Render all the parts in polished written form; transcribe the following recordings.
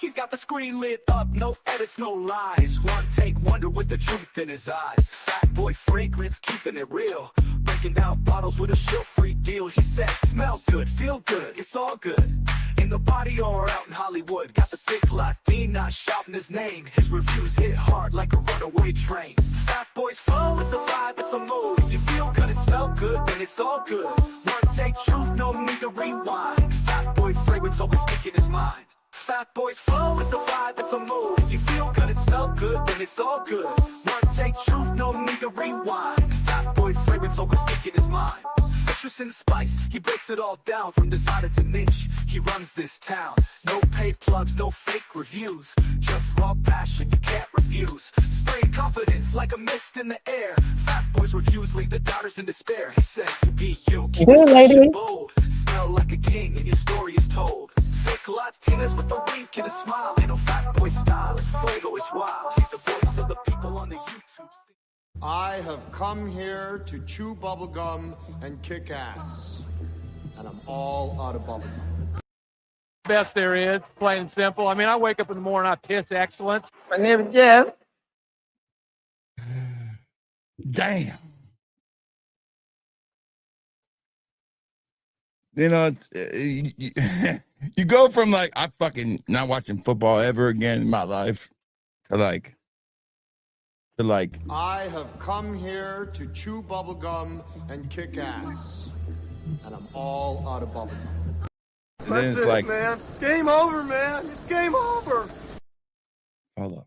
He's got the screen lit up, no edits, no lies. One take wonder with the truth in his eyes. Fat boy fragrance, keeping it real. Breaking down bottles with a shill-free deal. He says, smell good, feel good, it's all good. In the body or out in Hollywood. Got the thick Latina shouting his name. His reviews hit hard like a runaway train. Fat boy's flow, it's a vibe, it's a mood. If you feel good and smell good, then it's all good. One take truth, no need to rewind. Fat boy fragrance always speaking his mind. Fat boy's flow, it's a vibe, it's a mood. If you feel good and smell good, then it's all good. One take truth, no need to rewind. Fat boy fragrance always speaking his mind. Citrus and spice, he breaks it all down from designer to niche. He runs this town. No paid plugs, no fake reviews. Just raw passion you can't refuse. Spraying confidence like a mist in the air. Fat boy's reviews leave the doubters in despair. He says, be you, keep it fresh and bold. Smell like a king and your story is told. Fake Latinas with a wink and a smile. Ain't no fat boy style, his fuego is wild. He's the voice of the people on the YouTube. I have come here to chew bubblegum and kick ass. And I'm all out of bubblegum. Best there is, plain and simple. I mean, I wake up in the morning, I piss excellence. My name is Jeff. Damn. You know, it's, you go from like, I fucking not watching football ever again in my life to like, I have come here to chew bubblegum and kick ass. And I'm all out of bubblegum. and then it's like, man. Game over, man. It's game over. hold up.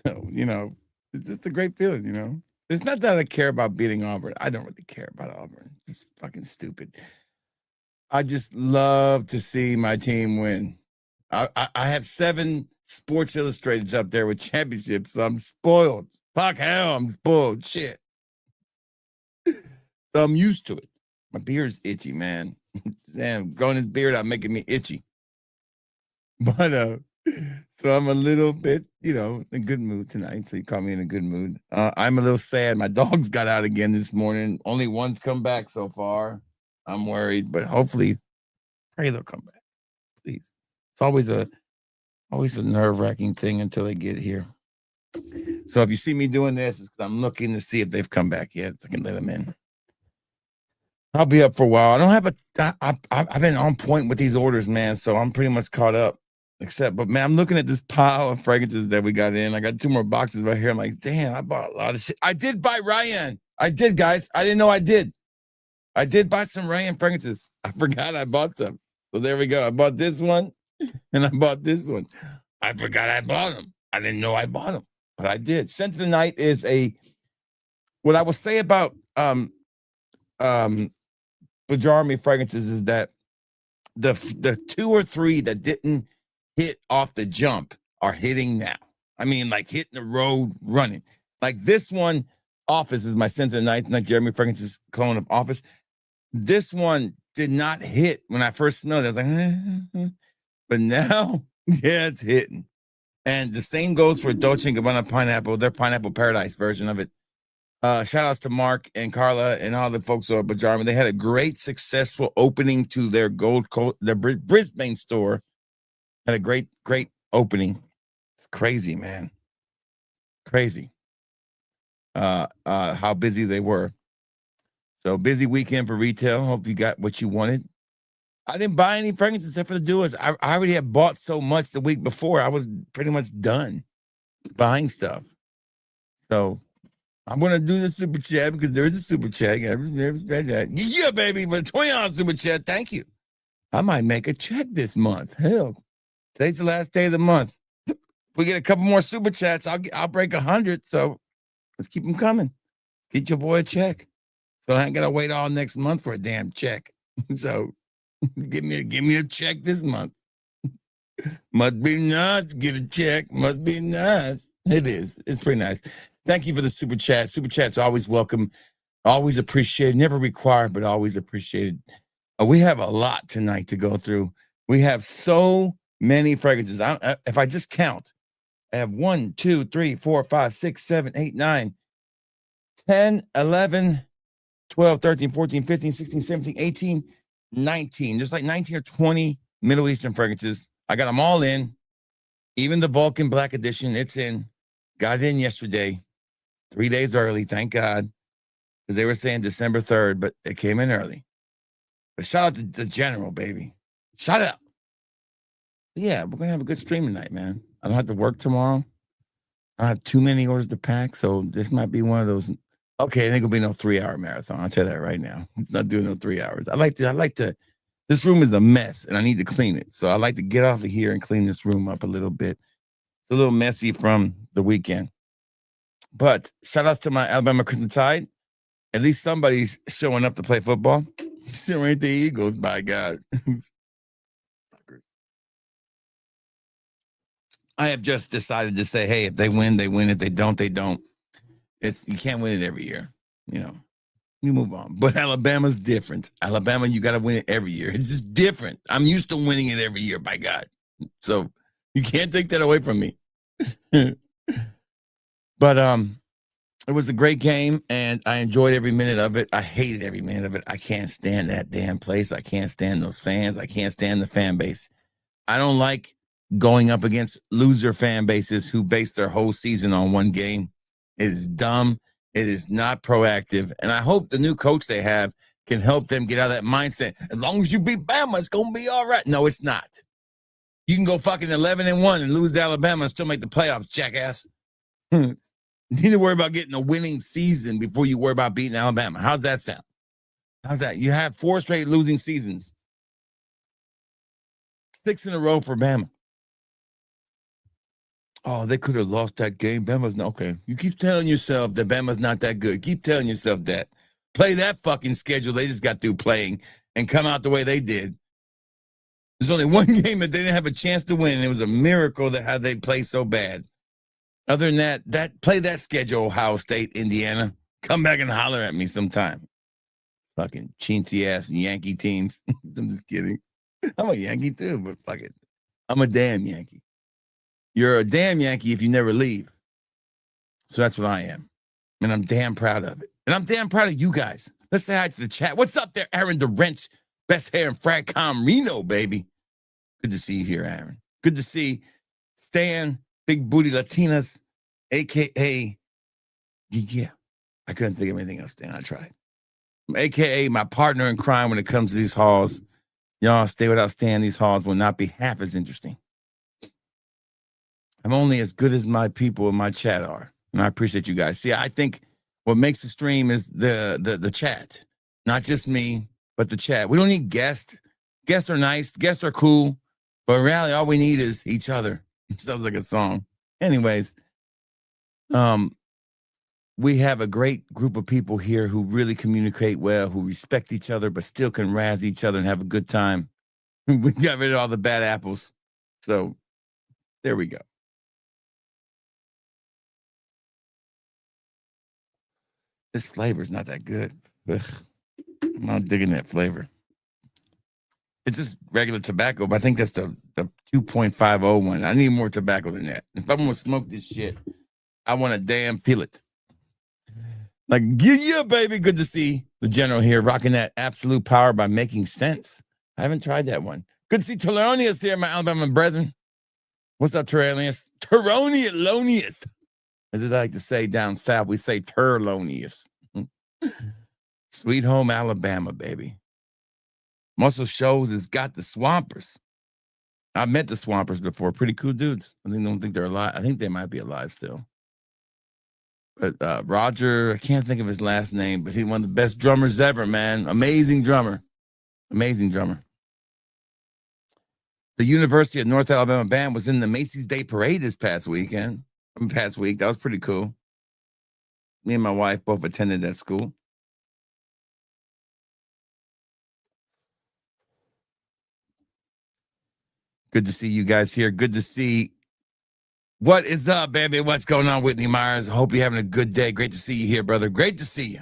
No, you know, it's just a great feeling, you know. It's not that I care about beating Auburn. I don't really care about Auburn. It's fucking stupid. I just love to see my team win. I have 7 Sports Illustrateds up there with championships, so I'm spoiled. Fuck hell, I'm spoiled. Shit. So I'm used to it. My beard's itchy, man. Damn, growing this beard out making me itchy. But so I'm a little bit, you know, in a good mood tonight. So you caught me in a good mood. I'm a little sad. My dogs got out again this morning. Only one's come back so far. I'm worried, but hopefully, pray they'll come back. Please. It's always a nerve-wracking thing until they get here. So if you see me doing this, it's because I'm looking to see if they've come back yet, so I can let them in. I'll be up for a while. I don't have I've been on point with these orders, man, so I'm pretty much caught up. But man, I'm looking at this pile of fragrances that we got in. I got 2 more boxes right here. I'm like, damn, I bought a lot of shit. I did buy Ryan. I did, guys. I didn't know I did. I did buy some Ryan fragrances. I forgot I bought some. So there we go. I bought this one. And I bought this one. I forgot I bought them. I didn't know I bought them, but I did. Scent of the Night is what I will say about Bajarmi fragrances is that the 2 or 3 that didn't hit off the jump are hitting now. I mean, like hitting the road running. Like this one, Office is my Scent of the Night, not Jeremy Fragrance's clone of Office. This one did not hit when I first smelled it. I was like, but now, yeah, it's hitting. And the same goes for Dolce & Gabbana Pineapple, their Pineapple Paradise version of it. Shout outs to Mark and Carla and all the folks over at Bajarmi. They had a great, successful opening to their their Brisbane store. Had a great opening. It's crazy, man. Crazy. How busy they were. So busy weekend for retail. Hope you got what you wanted. I didn't buy any fragrances except for the Duos. I already had bought so much the week before. I was pretty much done buying stuff. So I'm going to do the super chat because there is a super chat. Yeah, baby, but $20 super chat. Thank you. I might make a check this month. Hell, today's the last day of the month. If we get a couple more super chats, I'll break 100. So let's keep them coming. Get your boy a check. So I ain't got to wait all next month for a damn check. So give me a check this month. Must be nice. Get a check. Must be nice. It is. It's pretty nice. Thank you for the super chat. Super chat's always welcome. Always appreciated. Never required, but always appreciated. We have a lot tonight to go through. We have so many fragrances. If I just count, I have 1, 2, 3, 4, 5, 6, 7, 8, 9, 10, 11, 12, 13, 14, 15, 16, 17, 18, 19. There's like 19 or 20 Middle Eastern fragrances. I got them all in. Even the Vulcan Black Edition, it's in. Got it in yesterday, 3 days early, thank God. Because they were saying December 3rd, but it came in early. But shout out to the General, baby. Shout out. Yeah, we're going to have a good stream tonight, man. I don't have to work tomorrow. I don't have too many orders to pack, so this might be one of those. Okay, it ain't gonna be no 3-hour marathon. I'll tell you that right now. It's not doing no 3 hours. I like to. This room is a mess, and I need to clean it. So I like to get off of here and clean this room up a little bit. It's a little messy from the weekend. But shout outs to my Alabama Crimson Tide. At least somebody's showing up to play football. Sitting right the Eagles, by God. I have just decided to say, hey, if they win, they win. If they don't, they don't. You can't win it every year. You know, you move on. But Alabama's different. Alabama, you got to win it every year. It's just different. I'm used to winning it every year, by God. So you can't take that away from me. But it was a great game, and I enjoyed every minute of it. I hated every minute of it. I can't stand that damn place. I can't stand those fans. I can't stand the fan base. I don't like going up against loser fan bases who base their whole season on one game. It is dumb. It is not proactive. And I hope the new coach they have can help them get out of that mindset. As long as you beat Bama, it's going to be all right. No, it's not. You can go fucking 11-1 and lose to Alabama and still make the playoffs, jackass. You need to worry about getting a winning season before you worry about beating Alabama. How's that sound? How's that? You have 4 straight losing seasons. 6 in a row for Bama. Oh, they could have lost that game. Bama's not okay. You keep telling yourself that Bama's not that good. Keep telling yourself that. Play that fucking schedule they just got through playing and come out the way they did. There's only one game that they didn't have a chance to win, and it was a miracle that how they played so bad. Other than that play that schedule, Ohio State, Indiana. Come back and holler at me sometime. Fucking chintzy ass Yankee teams. I'm just kidding. I'm a Yankee too, but fuck it. I'm a damn Yankee. You're a damn Yankee if you never leave. So that's what I am. And I'm damn proud of it. And I'm damn proud of you guys. Let's say hi to the chat. What's up there, Aaron DeRench? Best hair in Fragcom Reno, baby. Good to see you here, Aaron. Good to see Stan, Big Booty Latinas, a.k.a. Yeah, I couldn't think of anything else, Stan. I tried. A.k.a. my partner in crime when it comes to these halls. Y'all stay without Stan. These halls will not be half as interesting. I'm only as good as my people in my chat are. And I appreciate you guys. See, I think what makes the stream is the chat. Not just me, but the chat. We don't need guests. Guests are nice. Guests are cool. But in reality, all we need is each other. It sounds like a song. Anyways, we have a great group of people here who really communicate well, who respect each other, but still can razz each other and have a good time. We got rid of all the bad apples. So there we go. This flavor is not that good. Ugh. I'm not digging that flavor. It's just regular tobacco, but I think that's the 2.50 one. I need more tobacco than that. If I'm gonna smoke this shit, I want to damn feel it. Like, yeah, baby. Good to see the general here rocking that absolute power by making sense. I haven't tried that one. Good to see Terlonius here, my Alabama brethren. What's up, Terlonius? Terlonius. As I like to say down south, we say Terlonius. Sweet home Alabama, baby. Muscle Shows has got the Swampers. I've met the Swampers before. Pretty cool dudes. I don't think they're alive. I think they might be alive still. But Roger, I can't think of his last name, but he's one of the best drummers ever, man. Amazing drummer. Amazing drummer. The University of North Alabama Band was in the Macy's Day Parade this past week. That was pretty cool. Me and my wife both attended that school. Good to see you guys here. Good to see. What is up, baby? What's going on, Whitney Myers? I hope you're having a good day. Great to see you here, brother. Great to see you.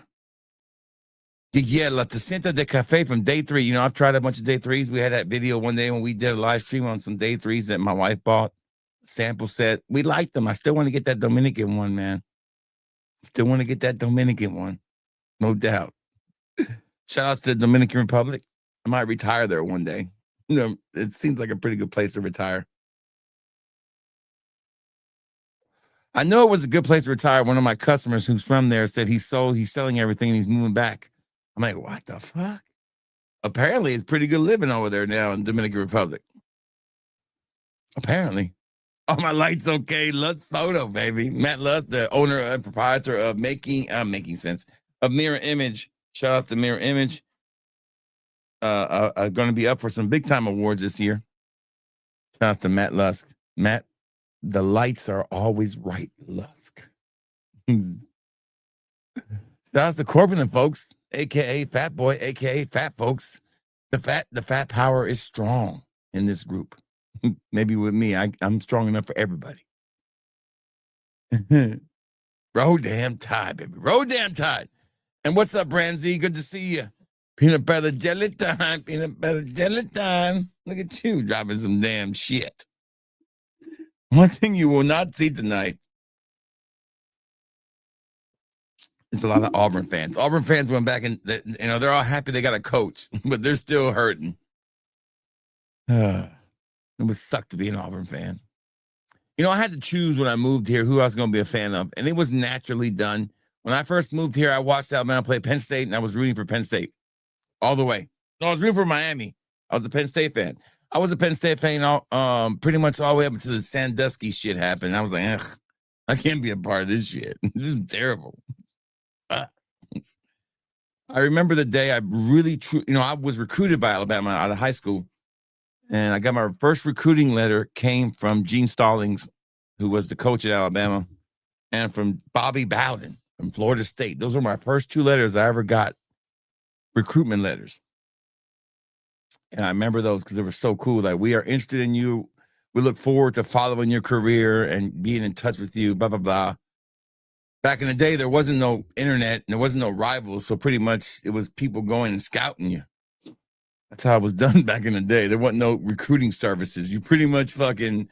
Yeah, La Tacenta de Cafe from day 3. You know, I've tried a bunch of day 3s. We had that video one day when we did a live stream on some day 3s that my wife bought. Sample set. We liked them. I still want to get that Dominican one, man. Still want to get that Dominican one. No doubt. Shout outs to the Dominican Republic. I might retire there one day. You know, it seems like a pretty good place to retire. I know it was a good place to retire. One of my customers who's from there said he's selling everything and he's moving back. I'm like, what the fuck? Apparently, it's pretty good living over there now in Dominican Republic. Apparently. Oh, my light's okay. Lutz Photo, baby. Matt Lutz, the owner and proprietor of Making Sense of Mirror Image. Shout out to Mirror Image. Going to be up for some big time awards this year. Shout out to Matt Lusk. Matt, the lights are always right, Lusk. Shout out to Corbin folks, aka Fat Boy, aka Fat Folks. The fat power is strong in this group. Maybe with me, I'm strong enough for everybody. Roll damn tide, baby. Roll damn tide. And what's up, Branzy? Good to see you. Peanut butter jelly time. Peanut butter jelly time. Look at you dropping some damn shit. One thing you will not see tonight is a lot of Auburn fans. Auburn fans went back and they're all happy they got a coach, but they're still hurting. It would suck to be an Auburn fan. You know, I had to choose when I moved here who I was going to be a fan of, and it was naturally done. When I first moved here, I watched Alabama play Penn State, and I was rooting for Penn State all the way. No, I was rooting for Miami. I was a Penn State fan. I was a Penn State fan pretty much all the way up until the Sandusky shit happened. I was like, ugh, I can't be a part of this shit. This is terrible. I remember the day I was recruited by Alabama out of high school. And I got my first recruiting letter came from Gene Stallings, who was the coach at Alabama, and from Bobby Bowden from Florida State. Those were my first two letters I ever got, recruitment letters. And I remember those because they were so cool. Like, we are interested in you. We look forward to following your career and being in touch with you, blah, blah, blah. Back in the day, there wasn't no internet and there wasn't no rivals. So pretty much it was people going and scouting you. That's how it was done back in the day. There wasn't no recruiting services. You pretty much fucking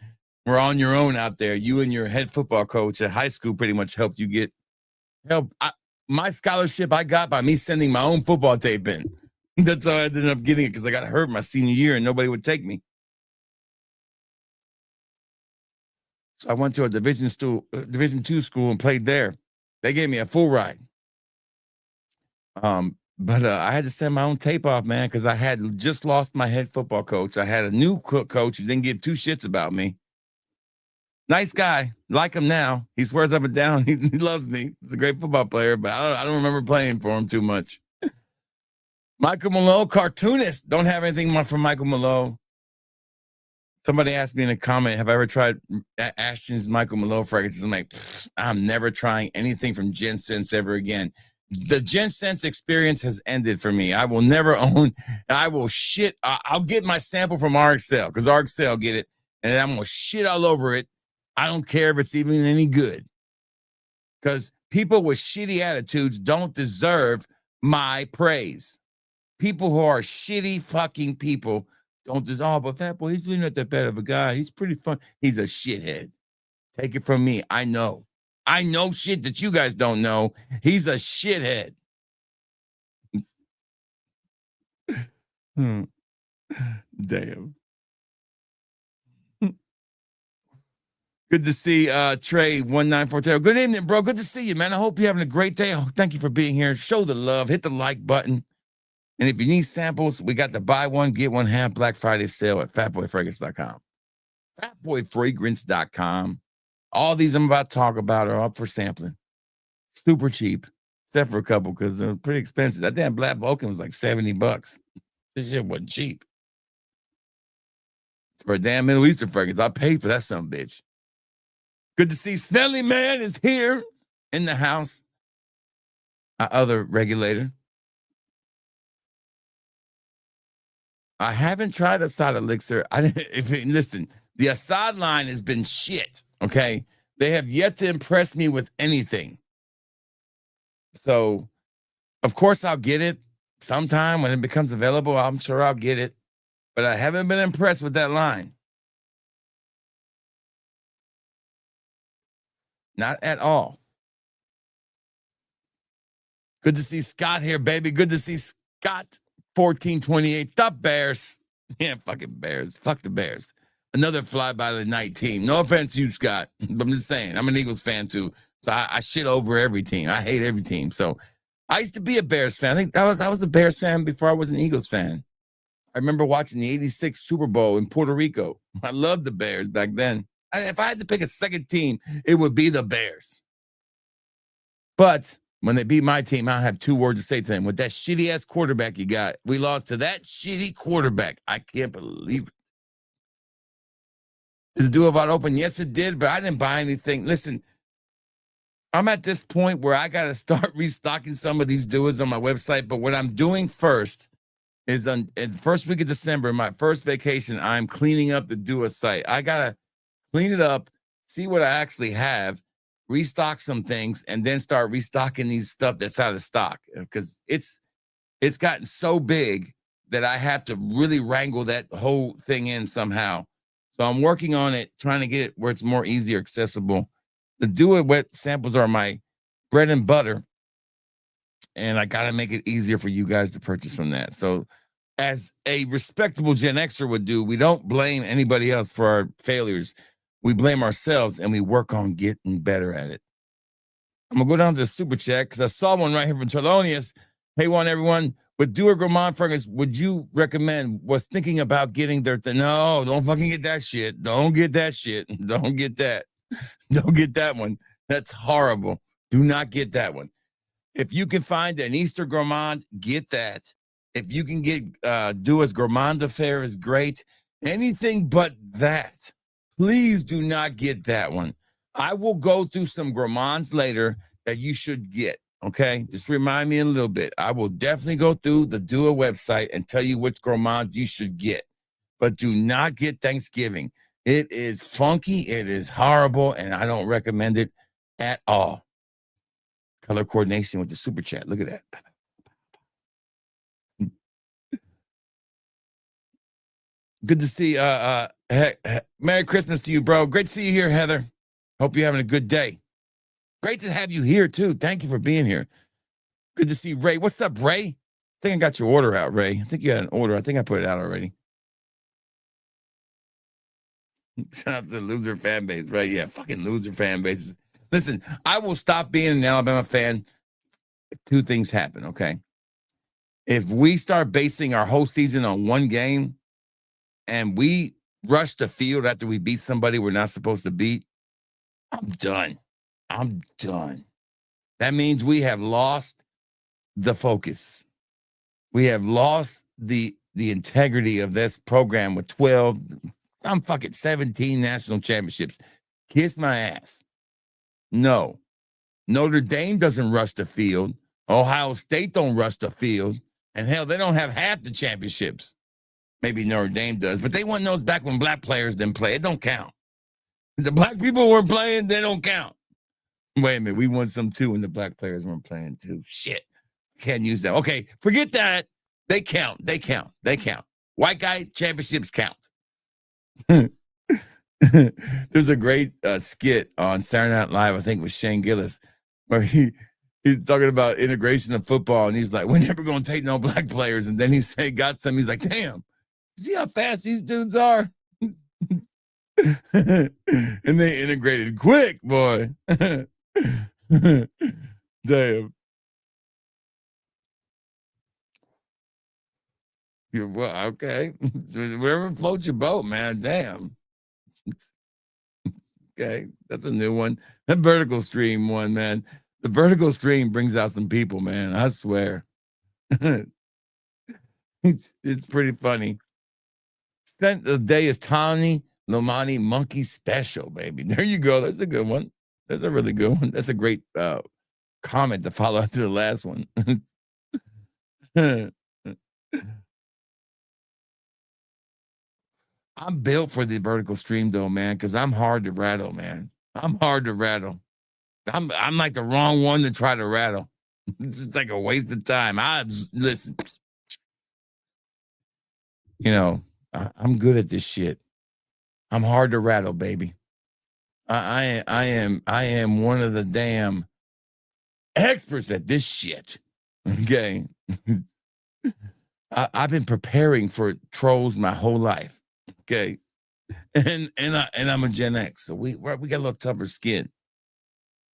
were on your own out there. You and your head football coach at high school pretty much helped you get help. My scholarship I got by me sending my own football tape in. That's how I ended up getting it because I got hurt my senior year and nobody would take me. So I went to a Division II school and played there. They gave me a full ride. But I had to send my own tape off, man, because I had just lost my head football coach. I had a new coach who didn't give two shits about me. Nice guy. Like him now. He swears up and down. He loves me. He's a great football player, but I don't remember playing for him too much. Michael Malone, cartoonist. Don't have anything from Michael Malone. Somebody asked me in a comment, have I ever tried Ashton's Michael Malone fragrances? I'm like, I'm never trying anything from Gen Sense ever again. The Gen Sense experience has ended for me. I will never own. I will shit. I'll get my sample from RXL because RXL get it, and I'm gonna shit all over it. I don't care if it's even any good. Because people with shitty attitudes don't deserve my praise. People who are shitty fucking people don't deserve. Oh, but Fat Boy, he's really not that bad of a guy. He's pretty fun. He's a shithead. Take it from me. I know. I know shit that you guys don't know. He's a shithead. Damn. Good to see Trey 1940. Good evening, bro. Good to see you, man. I hope you're having a great day. Oh, thank you for being here. Show the love. Hit the like button. And if you need samples, we got the buy one, get one half Black Friday sale at fatboyfragrance.com. Fatboyfragrance.com. All these I'm about to talk about are up for sampling. Super cheap, except for a couple because they're pretty expensive. That damn Black Vulcan was like $70. This shit wasn't cheap. For a damn Middle Eastern fragrance, I paid for that son of a bitch. Good to see Smelly Man is here in the house. Our other regulator. I haven't tried Assad Elixir. Listen, the Assad line has been shit, okay? They have yet to impress me with anything. So, of course, I'll get it sometime when it becomes available. I'm sure I'll get it. But I haven't been impressed with that line. Not at all. Good to see Scott here, baby. Good to see Scott 1428. The Bears. Yeah, fucking Bears. Fuck the Bears. Another fly by the night team. No offense to you, Scott, but I'm just saying, I'm an Eagles fan too. So I shit over every team. I hate every team. So I used to be a Bears fan. I think I was a Bears fan before I was an Eagles fan. I remember watching the 86 Super Bowl in Puerto Rico. I loved the Bears back then. If I had to pick a second team, it would be the Bears. But when they beat my team, I have two words to say to them. With that shitty ass quarterback you got, we lost to that shitty quarterback. I can't believe it. Did the duo vote open? Yes, it did, but I didn't buy anything. Listen, I'm at this point where I got to start restocking some of these duos on my website. But what I'm doing first is in the first week of December, my first vacation, I'm cleaning up the duo site. I got to clean it up, see what I actually have, restock some things, and then start restocking these stuff that's out of stock, because it's gotten so big that I have to really wrangle that whole thing in somehow. So I'm working on it, trying to get it where it's more easier accessible. The Do It Wet samples are my bread and butter, and I got to make it easier for you guys to purchase from that. So as a respectable Gen Xer would do, we don't blame anybody else for our failures. We blame ourselves, and we work on getting better at it. I'm going to go down to the super chat because I saw one right here from Thelonious. Hey, everyone. With Dewar Grammont Fergus, would you recommend, was thinking about getting their, no, don't fucking get that shit. Don't get that shit. Don't get that. Don't get that one. That's horrible. Do not get that one. If you can find an Easter gourmand, get that. If you can get Dua's Gourmand Affair is great. Anything but that. Please do not get that one. I will go through some gourmands later that you should get. Okay, just remind me in a little bit. I will definitely go through the Dua website and tell you which gourmands you should get. But do not get Thanksgiving. It is funky. It is horrible. And I don't recommend it at all. Color coordination with the super chat. Look at that. Good to see. Merry Christmas to you, bro. Great to see you here, Heather. Hope you're having a good day. Great to have you here, too. Thank you for being here. Good to see Ray. What's up, Ray? I think I got your order out, Ray. I think you had an order. I think I put it out already. Shout out to the loser fan base, right? Yeah, fucking loser fan bases. Listen, I will stop being an Alabama fan if two things happen, okay? If we start basing our whole season on one game and we rush the field after we beat somebody we're not supposed to beat, I'm done. I'm done. That means we have lost the focus. We have lost the integrity of this program with 12, I'm fucking 17 national championships. Kiss my ass. No. Notre Dame doesn't rush the field. Ohio State don't rush the field. And hell, they don't have half the championships. Maybe Notre Dame does, but they won those back when black players didn't play. It don't count. The black people weren't playing, they don't count. Wait a minute, we won some too when the black players weren't playing too. Shit. Can't use that. Okay, forget that. They count. They count. They count. White guy championships count. There's a great skit on Saturday Night Live, I think with Shane Gillis, where he's talking about integration of football, and he's like, we're never going to take no black players. And then he got some, he's like, damn, see how fast these dudes are? And they integrated quick, boy. Damn. Well, okay. Whatever floats your boat, man. Damn. Okay, that's a new one. That vertical stream one, man. The vertical stream brings out some people, man. I swear. It's pretty funny. Scent of the day is Tawny Lomani Monkey Special, baby. There you go. That's a good one. That's a really good one. That's a great comment to follow after the last one. I'm built for the vertical stream though, man, because I'm hard to rattle, man. I'm hard to rattle. I'm like the wrong one to try to rattle. It's like a waste of time. Listen. You know, I'm good at this shit. I'm hard to rattle, baby. I am one of the damn experts at this shit. Okay. I've been preparing for trolls my whole life. Okay. And I'm a Gen X. So we got a little tougher skin.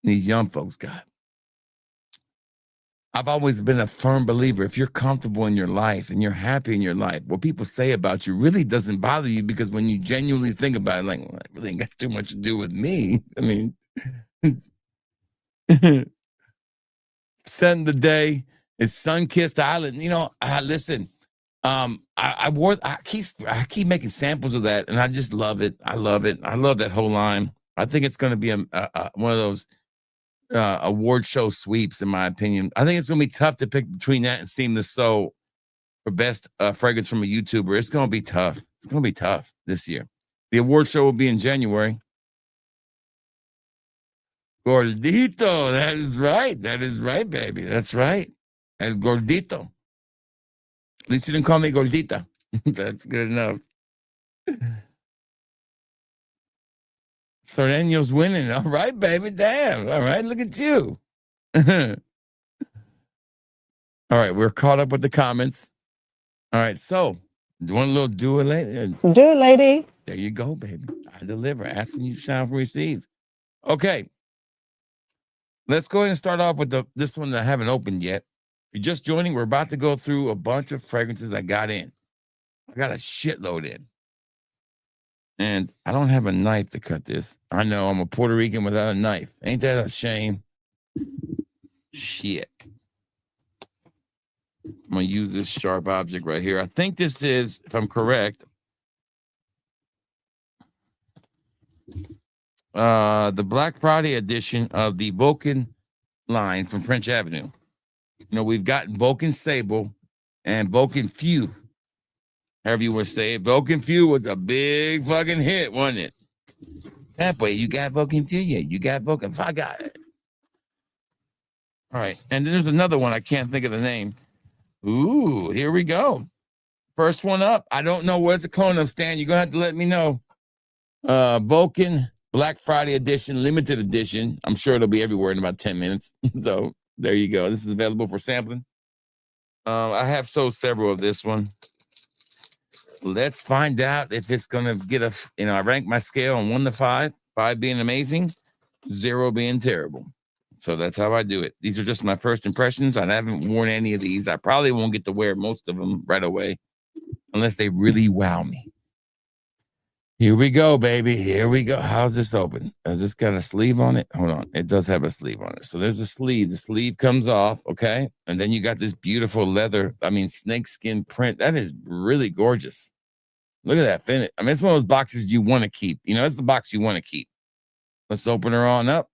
These young folks got. I've always been a firm believer. If you're comfortable in your life and you're happy in your life, what people say about you really doesn't bother you, because when you genuinely think about it, like, well, it really ain't got too much to do with me. I mean, setting the day is sun-kissed island. Listen, I keep making samples of that, and I just love it. I love it. I love that whole line. I think it's going to be one of those award show sweeps, in my opinion. I think it's going to be tough to pick between that and Seamless Soul for best fragrance from a YouTuber. It's going to be tough. It's going to be tough this year. The award show will be in January. Gordito, that is right. That is right, baby. That's right. El Gordito. At least you didn't call me Gordita. That's good enough. Sorreno's winning. All right, baby. Damn. All right, look at you. All right, we're caught up with the comments. All right, so do you want a little do it, lady? Do it, lady. There you go, baby. I deliver. Ask when you shall receive. Okay. Let's go ahead and start off with this one that I haven't opened yet. If you're just joining, we're about to go through a bunch of fragrances I got in. I got a shitload in. And I don't have a knife to cut this. I know I'm a Puerto Rican without a knife. Ain't that a shame? Shit. I'm going to use this sharp object right here. I think this is, if I'm correct, the Black Friday edition of the Vulcan line from French Avenue. We've got Vulcan Sable and Vulcan Few. However you want to say it. Vulcan Few was a big fucking hit, wasn't it? That way, you got Vulcan Few? Yeah, you got Vulcan. I got it. All right. And there's another one. I can't think of the name. Ooh, here we go. First one up. I don't know what it's a clone of, Stan. You're going to have to let me know. Vulcan Black Friday edition, limited edition. I'm sure it'll be everywhere in about 10 minutes. So there you go. This is available for sampling. I have sold several of this one. Let's find out if it's going to get I rank my scale on 1 to 5, 5 being amazing, 0 being terrible. So that's how I do it. These are just my first impressions. I haven't worn any of these. I probably won't get to wear most of them right away unless they really wow me. Here we go, baby. Here we go. How's this open? Has this got a sleeve on it? Hold on. It does have a sleeve on it. So there's a sleeve. The sleeve comes off, okay? And then you got this beautiful snakeskin print. That is really gorgeous. Look at that finish. I mean, it's one of those boxes you want to keep. It's the box you want to keep. Let's open her on up.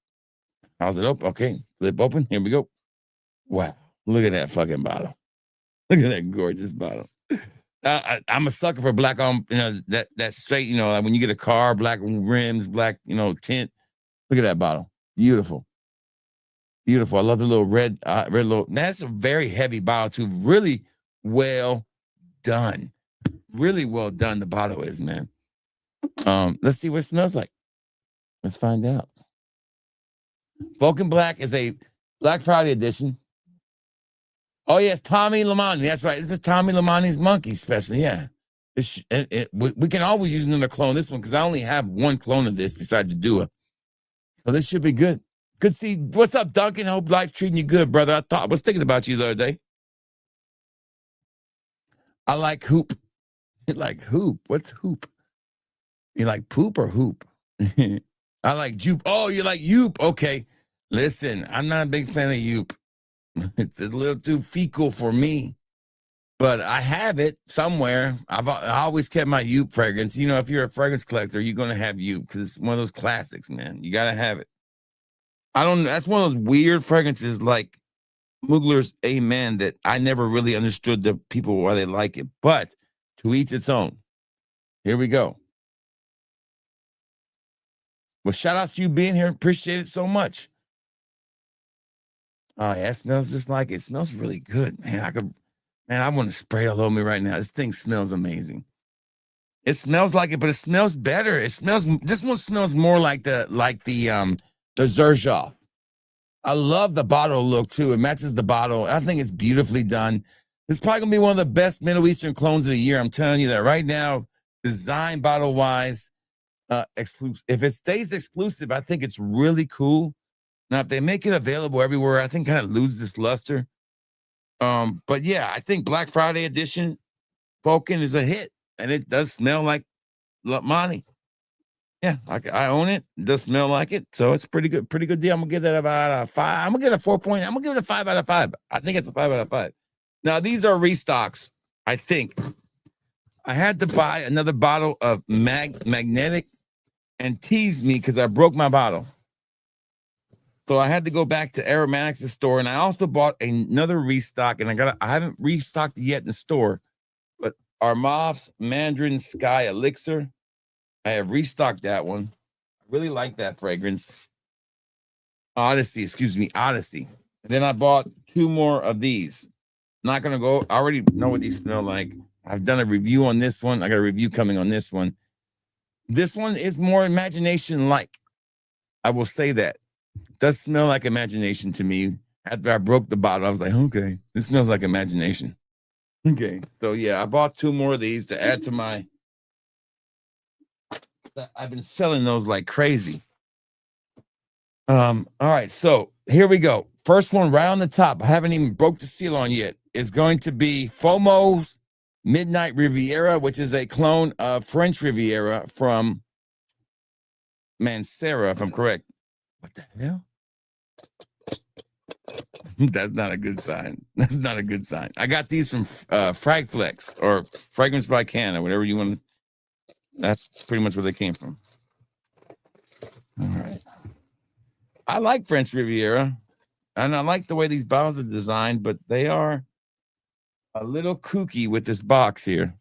How's it open? Okay, flip open. Here we go. Wow. Look at that fucking bottle. Look at that gorgeous bottle. I'm a sucker for black on, that straight, like when you get a car, black rims, black, tint. Look at that bottle. Beautiful. Beautiful. I love the little red little. That's a very heavy bottle too. Really well done. Really well done. The bottle is, man. Let's see what it smells like. Let's find out. Vulcan Black is a Black Friday edition. Oh, yes, Tommy Lamani. That's right. This is Tommy Lamani's Monkey Special. Yeah. We can always use another clone of this one because I only have one clone of this besides the Dua. So this should be good. Good to see. What's up, Duncan? Hope life's treating you good, brother. I was thinking about you the other day. I like hoop. You like hoop. What's hoop? You like poop or hoop? I like jupe. Oh, you like yoop. Okay. Listen, I'm not a big fan of yoop. It's a little too fecal for me, but I have it somewhere. I always kept my Yoop fragrance. If you're a fragrance collector, you're going to have Yoop because it's one of those classics, man. You got to have it. That's one of those weird fragrances like Mugler's Amen that I never really understood the people why they like it, but to each its own. Here we go. Well, shout out to you being here. Appreciate it so much. Oh, yeah, it smells just like it smells really good, man. I want to spray it all over me right now. This thing smells amazing. It smells like it, but it smells better. This one smells more like the Xerjoff. I love the bottle look too. It matches the bottle. I think it's beautifully done. It's probably gonna be one of the best Middle Eastern clones of the year. I'm telling you that right now, design bottle wise, exclusive. If it stays exclusive, I think it's really cool. Now, if they make it available everywhere, I think kind of loses its luster. But yeah, I think Black Friday edition Vulcan is a hit, and it does smell like money. Yeah, I own it. It does smell like it, so it's pretty good deal. I'm gonna give that about a 5. I'm gonna give it a 4 point. I'm gonna give it a 5 out of 5. I think it's a 5 out of 5. Now these are restocks. I think I had to buy another bottle of magnetic and tease me because I broke my bottle. So I had to go back to Aromatics' store, and I also bought another restock, and I haven't restocked it yet in the store, but Armav's Mandarin Sky Elixir. I have restocked that one. I really like that fragrance. Odyssey. And then I bought 2 more of these. Not gonna go. I already know what these smell like. I've done a review on this one. I got a review coming on this one. This one is more imagination-like. I will say that. It does smell like imagination to me. After I broke the bottle, I was like, okay, this smells like imagination. Okay, so yeah, I bought 2 more of these to add to my. I've been selling those like crazy. All right, so here we go. First one right on the top. I haven't even broke the seal on yet. Is going to be FOMO's Midnight Riviera, which is a clone of French Riviera from Mancera, if I'm correct. What the hell? That's not a good sign. That's not a good sign. I got these from Fragflex or Fragrance by Canada, whatever you want. That's pretty much where they came from. All right. I like French Riviera, and I like the way these bottles are designed, but they are a little kooky with this box here.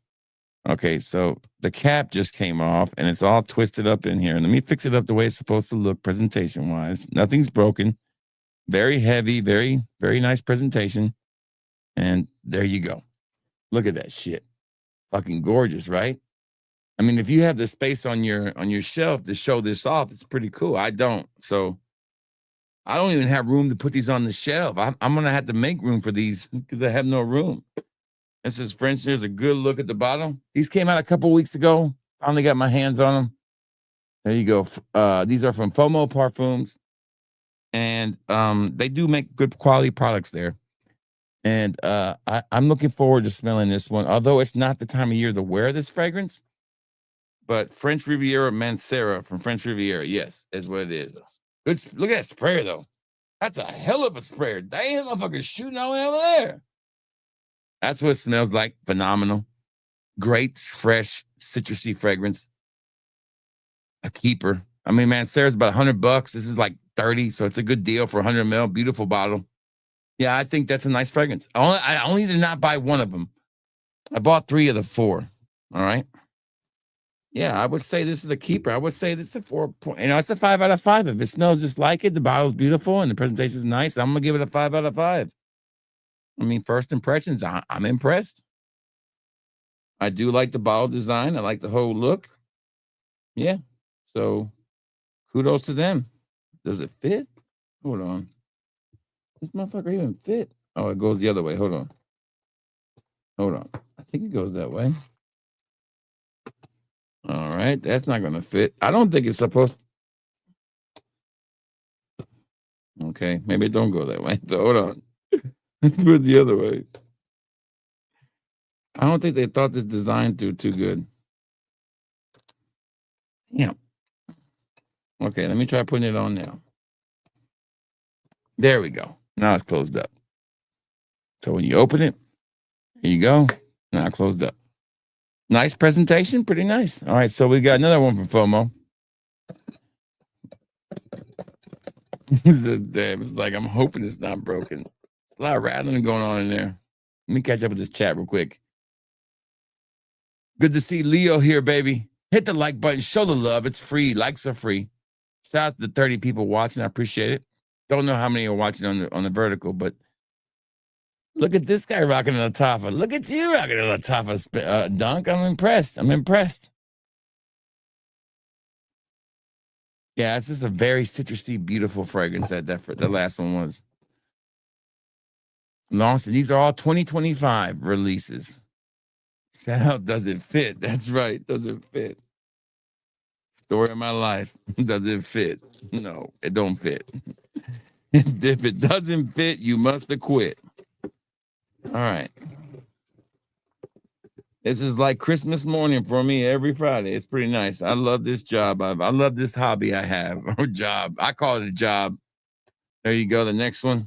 Okay, so the cap just came off, and it's all twisted up in here. Let me fix it up the way it's supposed to look presentation-wise. Nothing's broken. Very heavy, very, very nice presentation. And there you go. Look at that shit. Fucking gorgeous, right? I mean, if you have the space on your shelf to show this off, it's pretty cool. I don't. So I don't even have room to put these on the shelf. I'm going to have to make room for these because I have no room. This is French. There's a good look at the bottom. These came out a couple weeks ago. Finally got my hands on them. There you go. These are from FOMO Parfums. And they do make good quality products there. And I'm looking forward to smelling this one, although it's not the time of year to wear this fragrance. But French Riviera Mancera from French Riviera, yes, is what it is. Good. Look at that sprayer, though. That's a hell of a sprayer. Damn, motherfucker's shooting all the way over there. That's what it smells like. Phenomenal. Great, fresh, citrusy fragrance. A keeper. I mean, Mancera's about $100. This is like 30, so it's a good deal for 100 ml. Beautiful bottle. Yeah, I think that's a nice fragrance. I only did not buy one of them. I bought 3 of the 4. All right. Yeah, I would say this is a keeper. I would say this is a 4 point. It's a 5 out of 5. If it smells just like it, the bottle's beautiful and the presentation is nice, I'm gonna give it a 5 out of 5. I mean, first impressions, I'm impressed. I do like the bottle design. I like the whole look. Yeah. So kudos to them. Does it fit? Hold on. This motherfucker even fit? Oh, it goes the other way. Hold on. I think it goes that way. All right. That's not going to fit. I don't think it's supposed to. Okay. Maybe it don't go that way. So hold on. Let's put it the other way. I don't think they thought this design through too good. Yeah. Okay. Let me try putting it on now. There we go. Now it's closed up. So when you open it, here you go. Now closed up. Nice presentation. Pretty nice. All right. So we got another one from FOMO. Damn. It's like I'm hoping it's not broken. There's a lot of rattling going on in there. Let me catch up with this chat real quick. Good to see Leo here, baby. Hit the like button. Show the love. It's free. Likes are free. Shout out to the 30 people watching. I appreciate it. Don't know how many are watching on the vertical, but look at this guy rocking a Lattafa. Look at you rocking a Lattafa dunk. I'm impressed. Yeah, it's just a very citrusy, beautiful fragrance that the last one was. Launched. These are all 2025 releases. Sound doesn't fit. That's right. Doesn't fit. Story of my life. Doesn't fit. No, it don't fit. If it doesn't fit, you must have quit. All right. This is like Christmas morning for me every Friday. It's pretty nice. I love this job. I love this hobby I have, or job. I call it a job. There you go. The next one.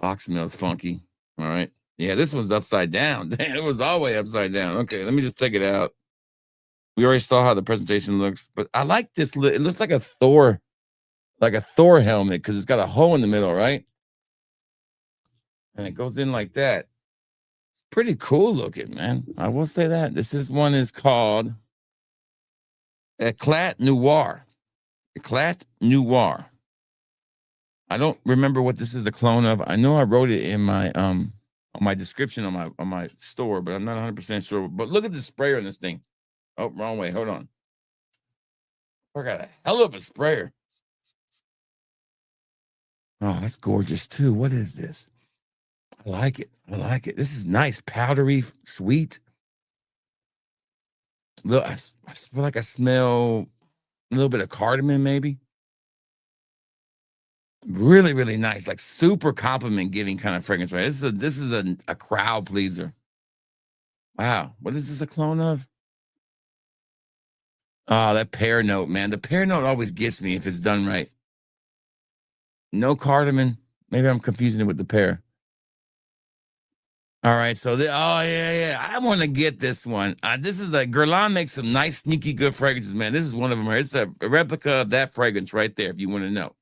Box smells funky. All right. Yeah, this one's upside down. Damn, it was all the way upside down. Okay, let me just take it out. We already saw how the presentation looks, but I like this. It looks like a Thor helmet because it's got a hole in the middle, right? And it goes in like that. It's pretty cool looking, man. I will say that. This one is called Eclat Noir. Eclat Noir. I don't remember what this is a clone of. I know I wrote it in my on my description on my store, but I'm not 100% sure. But look at the sprayer on this thing. Oh, wrong way. Hold on. I got a hell of a sprayer. Oh, that's gorgeous too. What is this? I like it. I like it. This is nice, powdery, sweet. Look, I feel like I smell a little bit of cardamom, maybe. Really, really nice, like super compliment giving kind of fragrance, right? This is a crowd pleaser. Wow, what is this a clone of? Oh, that pear note, man. The pear note always gets me if it's done right. No cardamom. Maybe I'm confusing it with the pear. All right, so yeah. I want to get this one. This is Guerlain makes some nice, sneaky, good fragrances, man. This is one of them. It's a replica of that fragrance right there. If you want to know.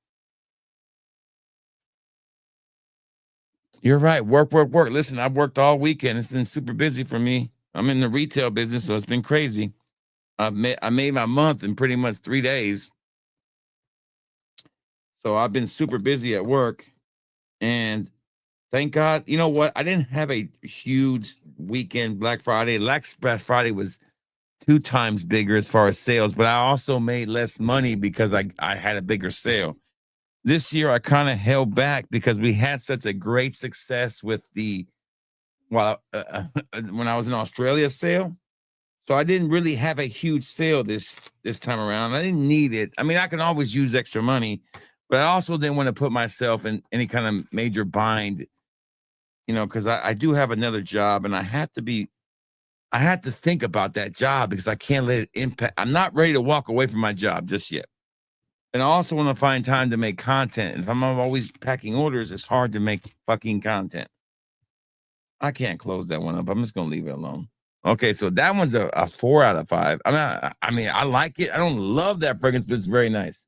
You're right. Work. Listen, I've worked all weekend. It's been super busy for me. I'm in the retail business, so it's been crazy. I made my month in pretty much 3 days. So I've been super busy at work. And thank God, you know what? I didn't have a huge weekend Black Friday. Black Friday was 2 times bigger as far as sales, but I also made less money because I had a bigger sale. This year I kind of held back because we had such a great success with the when I was in Australia sale. So I didn't really have a huge sale this time around. I didn't need it. I mean, I can always use extra money, but I also didn't want to put myself in any kind of major bind, you know, because I do have another job and I had to think about that job because I can't let it impact. I'm not ready to walk away from my job just yet. And I also want to find time to make content. If I'm always packing orders, it's hard to make fucking content. I can't close that one up. I'm just going to leave it alone. Okay, so that one's a 4 out of 5. I mean, I like it. I don't love that fragrance, but it's very nice.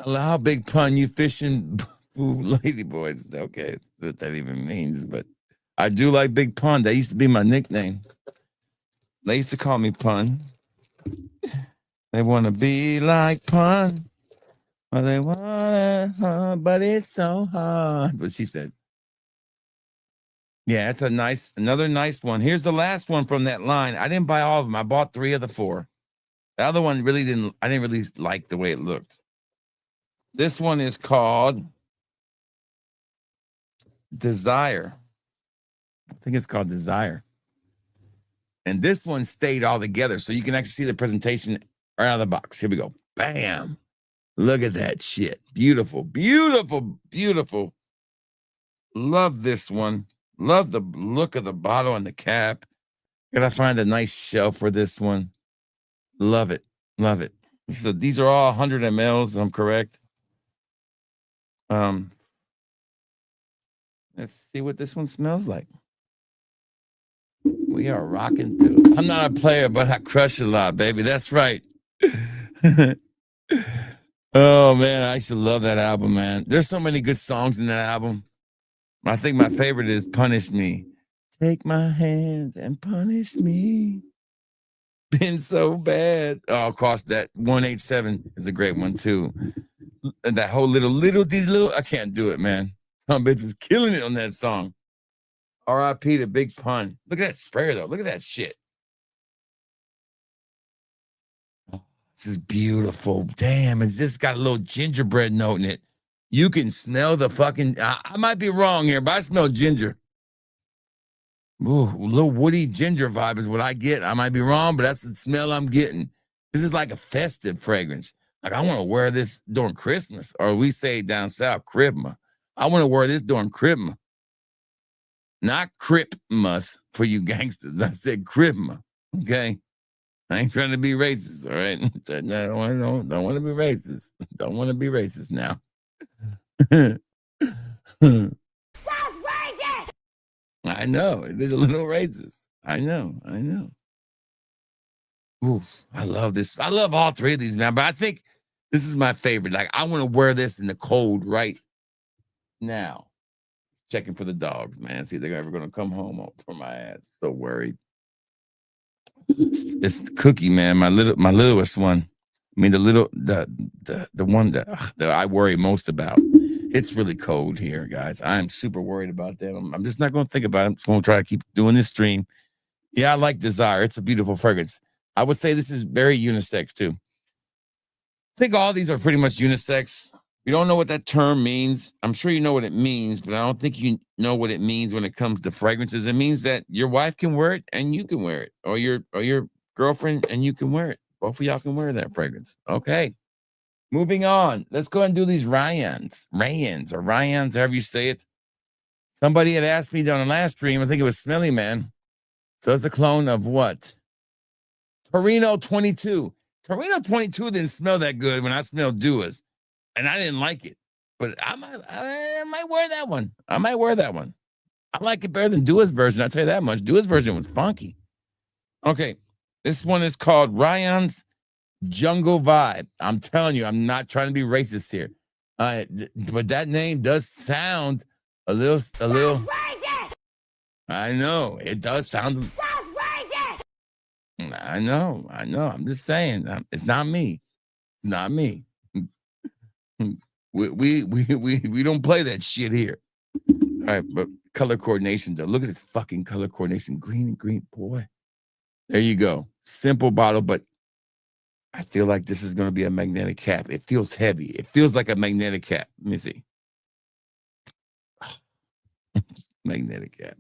Allow Big Pun, you fishing food lady boys. Okay, that's what that even means. But I do like Big Pun. That used to be my nickname. They used to call me Pun. They want to be like Pun. Well, they want it, but it's so hard. But she said, yeah, it's another nice one. Here's the last one from that line. I didn't buy all of them. I bought 3 of the 4. The other one I didn't really like the way it looked. This one is called Desire. I think it's called Desire. And this one stayed all together. So you can actually see the presentation right out of the box. Here we go. Bam. Look at that shit. Beautiful, beautiful, beautiful. Love this one. Love the look of the bottle and the cap. Gotta find a nice shelf for this one. Love it. Love it. So these are all 100 mLs. I'm correct. Let's see what this one smells like. We are rocking through. I'm not a player, but I crush a lot, baby. That's right. Oh man, I used to love that album, man. There's so many good songs in that album. I think my favorite is Punish Me. Take my hand and punish me. Been so bad. Oh, of course, that 187 is a great one too. And that whole little, I can't do it, man. Some bitch was killing it on that song. R.I.P. to Big Pun. Look at that sprayer though. Look at that shit. This is beautiful. Damn, it's just got a little gingerbread note in it. You can smell the fucking, I might be wrong here, but I smell ginger. Ooh, a little woody ginger vibe is what I get. I might be wrong, but that's the smell I'm getting. This is like a festive fragrance. Like, I want to wear this during Christmas, or we say down south, Christmas. I want to wear this during Christmas. Not Christmas for you gangsters. I said Christmas, okay? I ain't trying to be racist, all right? No, don't want to be racist. Don't want to be racist now. That's racist! I know. It is a little racist. I know. Oof, I love this. I love all three of these, man, but I think this is my favorite. Like, I want to wear this in the cold right now. Checking for the dogs, man. See if they're ever going to come home for my ass. So worried. It's the Cookie, man. My littlest one. I mean, the one that I worry most about. It's really cold here, guys. I'm super worried about that. I'm just not going to think about it. I'm just going to try to keep doing this stream. Yeah, I like Desire. It's a beautiful fragrance. I would say this is very unisex too. I think all these are pretty much unisex. You don't know what that term means. I'm sure you know what it means, but I don't think you know what it means when it comes to fragrances. It means that your wife can wear it and you can wear it, or your girlfriend and you can wear it. Both of y'all can wear that fragrance. Okay. Moving on. Let's go ahead and do these Ryans, however you say it. Somebody had asked me down the last stream, I think it was Smelly Man. So it's a clone of what? Torino 22. Torino 22 didn't smell that good when I smelled Duas. And I didn't like it, but I might wear that one. I like it better than Dua's version. I'll tell you that much. Dua's version was funky. Okay. This one is called Ryan's Jungle Vibe. I'm telling you, I'm not trying to be racist here. But that name does sound a little. I know. It does sound. I know. I'm just saying. It's not me. Not me. We don't play that shit here. All right, but color coordination though. Look at this fucking color coordination. Green and green, boy. There you go. Simple bottle, but I feel like this is going to be a magnetic cap. It feels heavy. It feels like a magnetic cap. Let me see. Magnetic cap.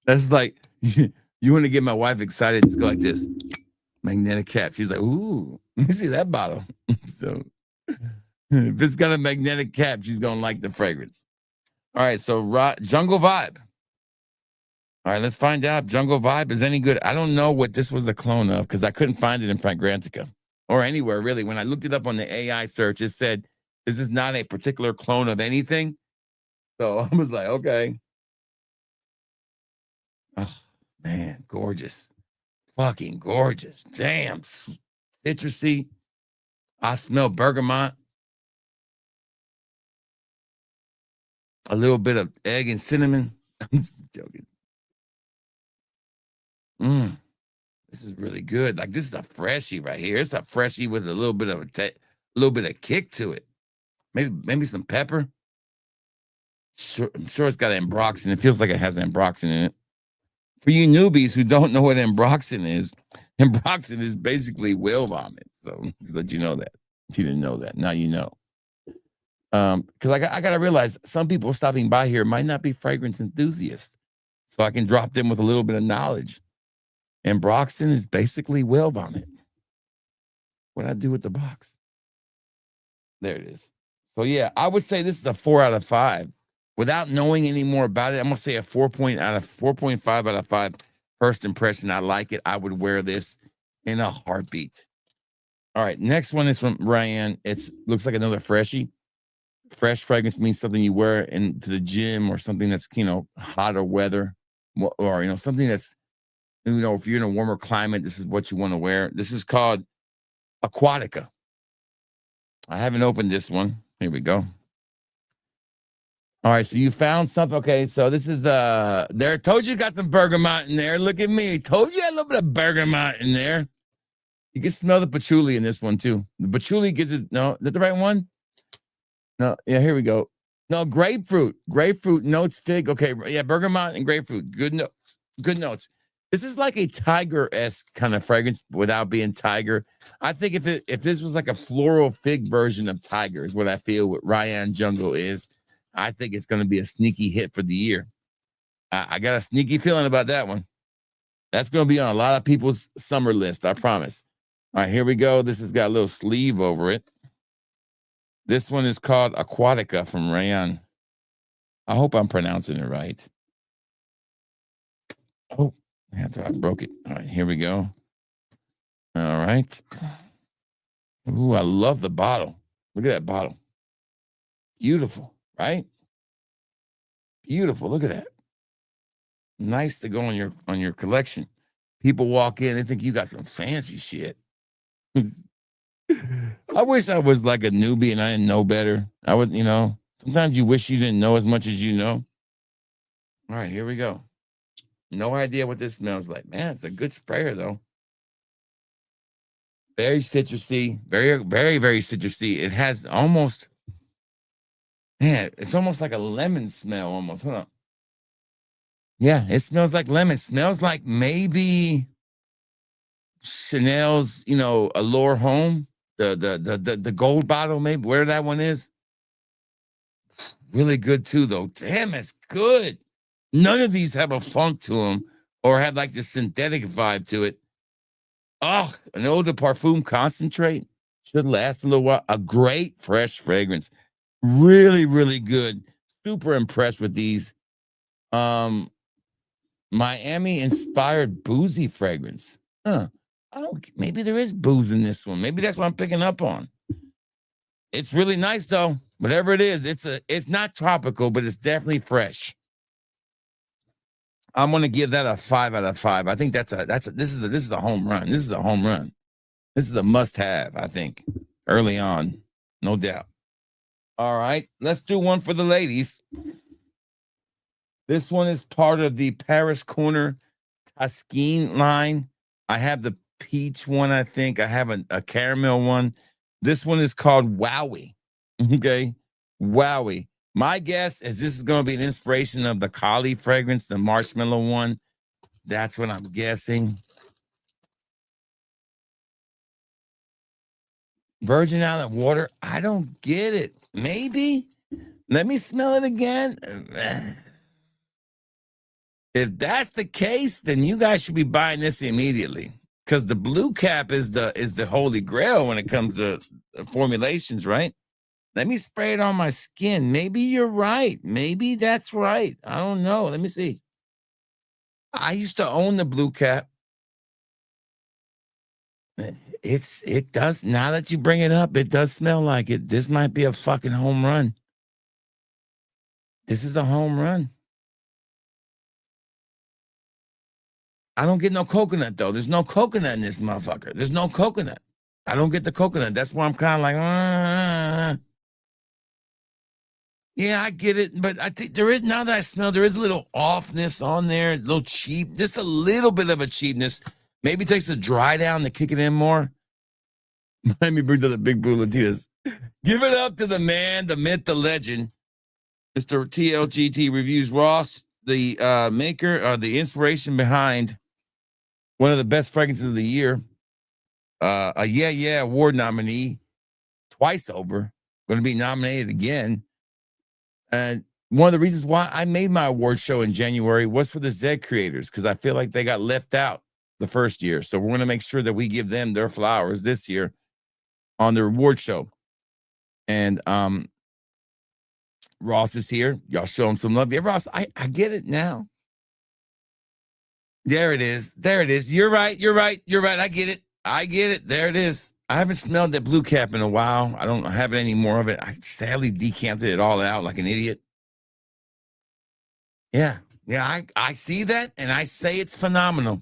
That's like, you want to get my wife excited, just go like this. Magnetic cap. She's like, ooh, let me see that bottle. So if it's got a magnetic cap, she's going to like the fragrance. All right, so Jungle Vibe. All right, let's find out if Jungle Vibe is any good. I don't know what this was a clone of because I couldn't find it in Fragrantica or anywhere, really. When I looked it up on the AI search, it said, this is not a particular clone of anything. So I was like, okay. Oh, man, gorgeous. Fucking gorgeous. Damn. Citrusy. I smell bergamot. A little bit of egg and cinnamon. I'm just joking. This is really good. Like, this is a freshie right here. It's a freshie with a little bit of kick to it. Maybe some pepper. I'm sure it's got ambroxan. It feels like it has ambroxan in it. For you newbies who don't know what ambroxan is basically whale vomit. So just let you know that. If you didn't know that, now you know. Because I gotta realize some people stopping by here might not be fragrance enthusiasts. So I can drop them with a little bit of knowledge. Ambroxan is basically whale vomit. What'd I do with the box? There it is. So yeah, I would say this is a 4 out of 5. Without knowing any more about it, I'm gonna say a 4.5 out of 5. First impression, I like it. I would wear this in a heartbeat. All right, next one is from Ryan. It looks like another freshie. Fresh fragrance means something you wear into the gym or something that's, hotter weather, or something that's, if you're in a warmer climate, this is what you want to wear. This is called Aquatica. I haven't opened this one. Here we go. All right, so you found something. Okay, so this is there. Told you got some bergamot in there. Look at me. Told you a little bit of bergamot in there. You can smell the patchouli in this one too. The patchouli gives it. No, is that the right one? No, yeah, here we go. No, grapefruit notes, fig. Okay, yeah, bergamot and grapefruit. Good notes. Good notes. This is like a tiger-esque kind of fragrance without being tiger. I think if this was like a floral fig version of tiger is what I feel what Ryan Jungle is. I think it's going to be a sneaky hit for the year. I got a sneaky feeling about that one. That's going to be on a lot of people's summer list, I promise. All right, here we go. This has got a little sleeve over it. This one is called Aquatica from Rayon. I hope I'm pronouncing it right. Oh, I broke it. All right, here we go. All right. Ooh, I love the bottle. Look at that bottle. Beautiful, right? Beautiful. Look at that. Nice to go on your collection. People walk in, they think you got some fancy shit. I wish I was like a newbie and I didn't know better. I would, sometimes you wish you didn't know as much as you know. All right, here we go. No idea what this smells like. Man, it's a good sprayer though. Very citrusy, very, very, very citrusy. It has almost, man, it's almost like a lemon smell almost. Hold on. Yeah, it smells like lemon. It smells like maybe Chanel's, Allure Home, the gold bottle, maybe where that one is. Really good too, though. Damn, it's good. None of these have a funk to them or have like the synthetic vibe to it. Oh, an eau de parfum concentrate should last a little while. A great fresh fragrance. Really, really good. Super impressed with these. Miami inspired boozy fragrance. Maybe there is booze in this one. Maybe that's what I'm picking up on. It's really nice though. Whatever it is, it's not tropical, but it's definitely fresh. I'm gonna give that a 5 out of 5. I think this is a home run. This is a home run. This is a must-have, I think, early on, no doubt. All right, let's do one for the ladies. This one is part of the Paris Corner Taskine line. I have the peach one, I think. I have a caramel one. This one is called Wowie. Okay, Wowie. My guess is this is going to be an inspiration of the Kali fragrance, the marshmallow one. That's what I'm guessing. Virgin Island water. I don't get it. Maybe. Let me smell it again. If that's the case, then you guys should be buying this immediately. Because the blue cap is the holy grail when it comes to formulations, right? Let me spray it on my skin. Maybe you're right. Maybe that's right. I don't know. Let me see. I used to own the blue cap. It does, now that you bring it up, it does smell like it. This might be a fucking home run. This is a home run. I don't get no coconut though. There's no coconut in this motherfucker. There's no coconut. I don't get the coconut. That's why I'm kind of like, yeah, I get it. But I think there is, now that I smell, there is a little offness on there, a little cheap, just a little bit of a cheapness. Maybe it takes a dry down to kick it in more. Let me bring to the big blue Latinas. Give it up to the man, the myth, the legend, Mr. TLGT Reviews Ross, the maker, the inspiration behind one of the best fragrances of the year. A Yeah award nominee twice over, going to be nominated again. And one of the reasons why I made my award show in January was for the Z creators, because I feel like they got left out the first year. So we're going to make sure that we give them their flowers this year on the reward show. And Ross is here. Y'all show him some love. Yeah, Ross, I get it now. There it is. There it is. You're right. I get it. There it is. I haven't smelled that blue cap in a while. I don't have any more of it. I sadly decanted it all out like an idiot. Yeah, I see that, and I say it's phenomenal.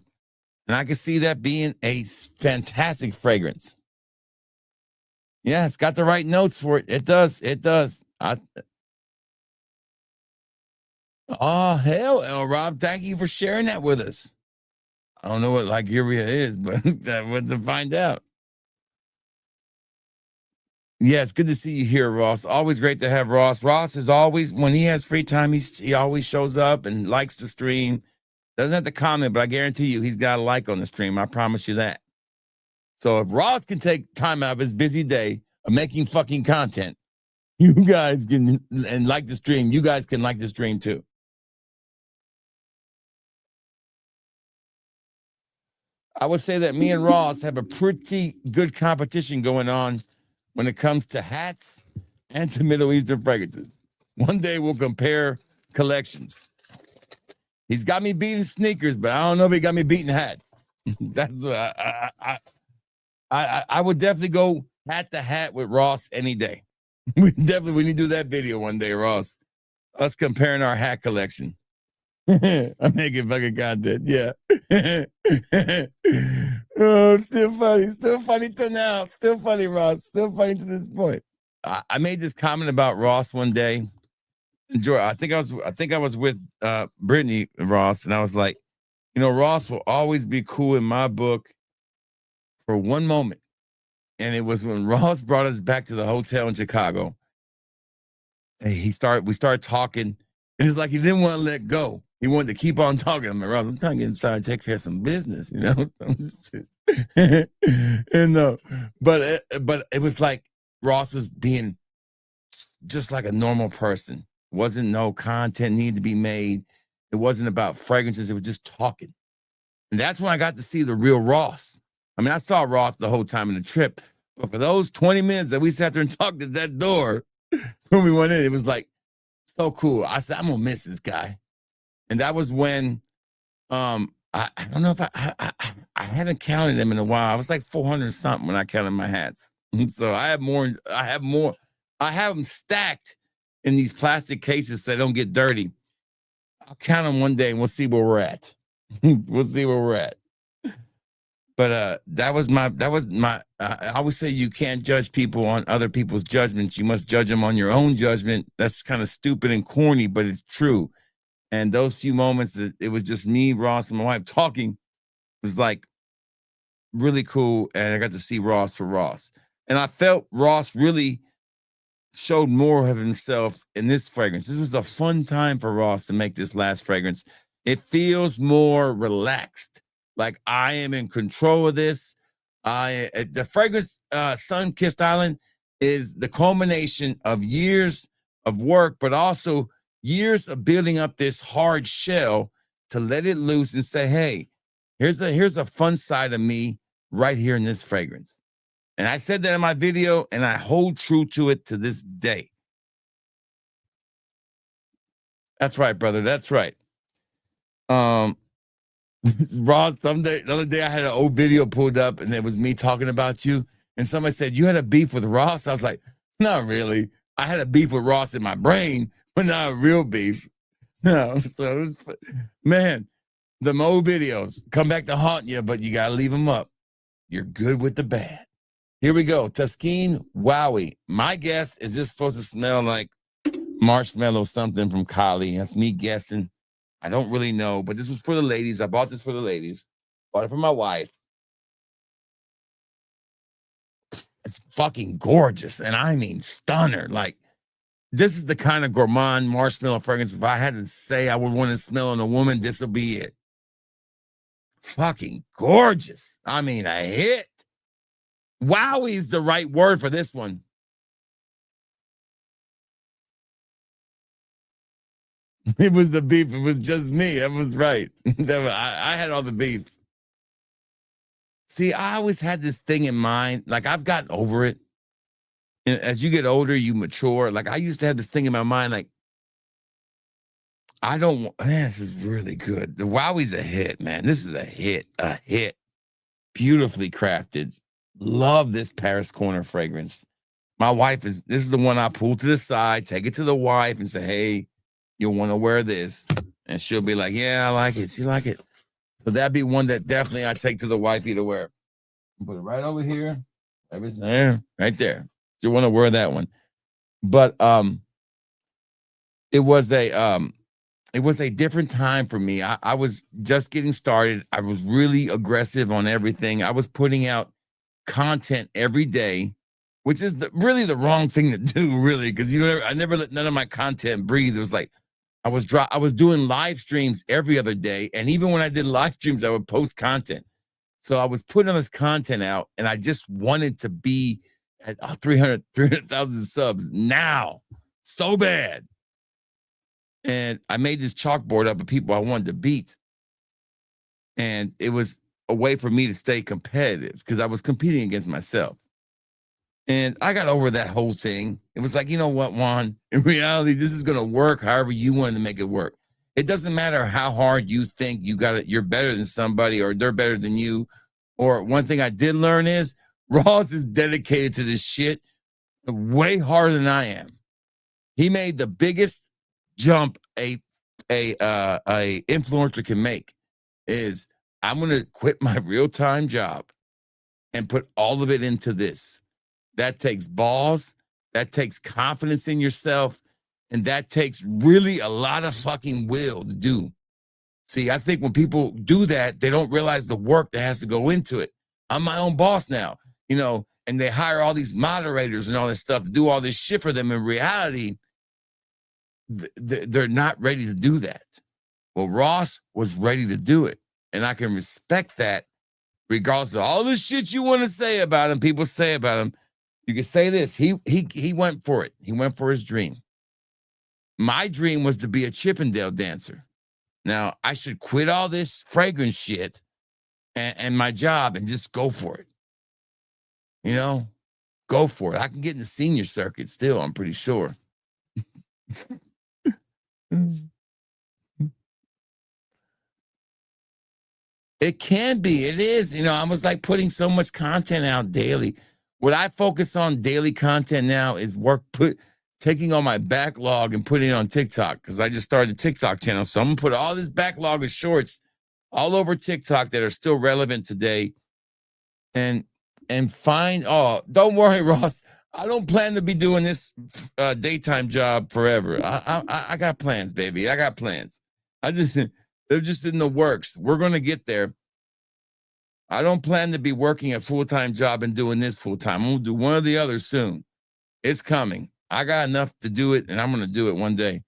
And I can see that being a fantastic fragrance. Yeah, it's got the right notes for it. It does. Oh, hell, Rob, thank you for sharing that with us. I don't know what Liguriia is, but that was to find out. Yeah, it's good to see you here, Ross. Always great to have Ross. Ross is always, when he has free time, he always shows up and likes to stream. Doesn't have to comment, but I guarantee you he's got a like on the stream. I promise you that. So if Ross can take time out of his busy day of making fucking content, you guys can and like the stream. You guys can like the stream too. I would say that me and Ross have a pretty good competition going on when it comes to hats and to Middle Eastern fragrances. One day we'll compare collections. He's got me beating sneakers, but I don't know if he got me beating hats. That's what I would definitely go hat to hat with Ross any day. We need to do that video one day, Ross. Us comparing our hat collection. I'm making fucking content, yeah. Oh, still funny till now. Still funny, Ross. Still funny to this point. I made this comment about Ross one day. Enjoy. I think I was with Brittany Ross, and I was like, you know, Ross will always be cool in my book for one moment. And it was when Ross brought us back to the hotel in Chicago. And we started talking, and it's like he didn't want to let go. He wanted to keep on talking. I'm like, Ross, I'm trying to get inside and take care of some business, you know. And but it was like Ross was being just like a normal person. Wasn't no content needed to be made. It wasn't about fragrances. It was just talking. And that's when I got to see the real Ross. I mean, I saw Ross the whole time in the trip, but for those 20 minutes that we sat there and talked at that door when we went in, it was like so cool. I said, I'm gonna miss this guy. And that was when I don't know if I haven't counted them in a while. I was like 400 something when I counted my hats. So I have them stacked in these plastic cases so they don't get dirty. I'll count them one day and we'll see where we're at. We'll see where we're at. But that was my I always say you can't judge people on other people's judgments. You must judge them on your own judgment. That's kind of stupid and corny, but it's true. And those few moments that it was just me, Ross, and my wife talking was like really cool. And I got to see Ross for Ross. And I felt Ross really showed more of himself in this fragrance. This was a fun time for Ross to make this last fragrance. It feels more relaxed. Like I am in control of this. The fragrance Sun-Kissed Island is the culmination of years of work, but also years of building up this hard shell to let it loose and say, hey, here's a fun side of me right here in this fragrance. And I said that in my video, and I hold true to it to this day. That's right, brother. That's right. Ross, the other day I had an old video pulled up, and it was me talking about you. And somebody said, you had a beef with Ross? I was like, not really. I had a beef with Ross in my brain, but not a real beef. No. So it was, man, the old videos come back to haunt you, but you got to leave them up. You're good with the bad. Here we go. Tuskene Wowie. My guess is this supposed to smell like marshmallow something from Kali. That's me guessing. I don't really know, but this was for the ladies. I bought this for the ladies. Bought it for my wife. It's fucking gorgeous. And I mean stunner. Like, this is the kind of gourmand marshmallow fragrance. If I had to say I would want to smell on a woman, this will be it. Fucking gorgeous. I mean, a hit. Wowie is the right word for this one. It was the beef. It was just me. That was right. I had all the beef. See, I always had this thing in mind. Like, I've gotten over it. And as you get older, you mature. Like, I used to have this thing in my mind. Like, I don't want, man, this is really good. The Wowie's a hit, man. This is a hit. A hit. Beautifully crafted. Love this Paris Corner fragrance. My wife this is the one I pull to the side, take it to the wife and say, hey, you'll want to wear this. And she'll be like, yeah, I like it. She like it. So that'd be one that definitely I take to the wifey to wear. Put it right over here. Everything there, right there. You want to wear that one. But it was a different time for me. I was just getting started. I was really aggressive on everything. I was putting out content every day, which is really the wrong thing to do, really, because I never let none of my content breathe. It was like, I was doing live streams every other day, and even when I did live streams, I would post content. So I was putting all this content out, and I just wanted to be at 300,000 subs now, so bad. And I made this chalkboard up of people I wanted to beat, and it was a way for me to stay competitive because I was competing against myself. And I got over that whole thing. It was like, you know what, Juan? In reality, this is going to work however you wanted to make it work. It doesn't matter how hard you think you got it. You're better than somebody or they're better than you. Or one thing I did learn is Ross is dedicated to this shit way harder than I am. He made the biggest jump a influencer can make is I'm going to quit my real-time job and put all of it into this. That takes balls. That takes confidence in yourself. And that takes really a lot of fucking will to do. See, I think when people do that, they don't realize the work that has to go into it. I'm my own boss now, you know, and they hire all these moderators and all this stuff to do all this shit for them. In reality, they're not ready to do that. Well, Ross was ready to do it. And I can respect that regardless of all the shit you want to say about him, people say about him. You can say this. He went for it. He went for his dream. My dream was to be a Chippendale dancer. Now, I should quit all this fragrance shit and my job and just go for it. You know, go for it. I can get in the senior circuit still, I'm pretty sure. It can be. It is. You know, I was like putting so much content out daily. What I focus on daily content now is taking all my backlog and putting it on TikTok because I just started a TikTok channel. So I'm going to put all this backlog of shorts all over TikTok that are still relevant today and find, don't worry, Ross. I don't plan to be doing this daytime job forever. I got plans, baby. I got plans. They're just in the works. We're going to get there. I don't plan to be working a full-time job and doing this full-time. I'm going to do one or the other soon. It's coming. I got enough to do it, and I'm going to do it one day.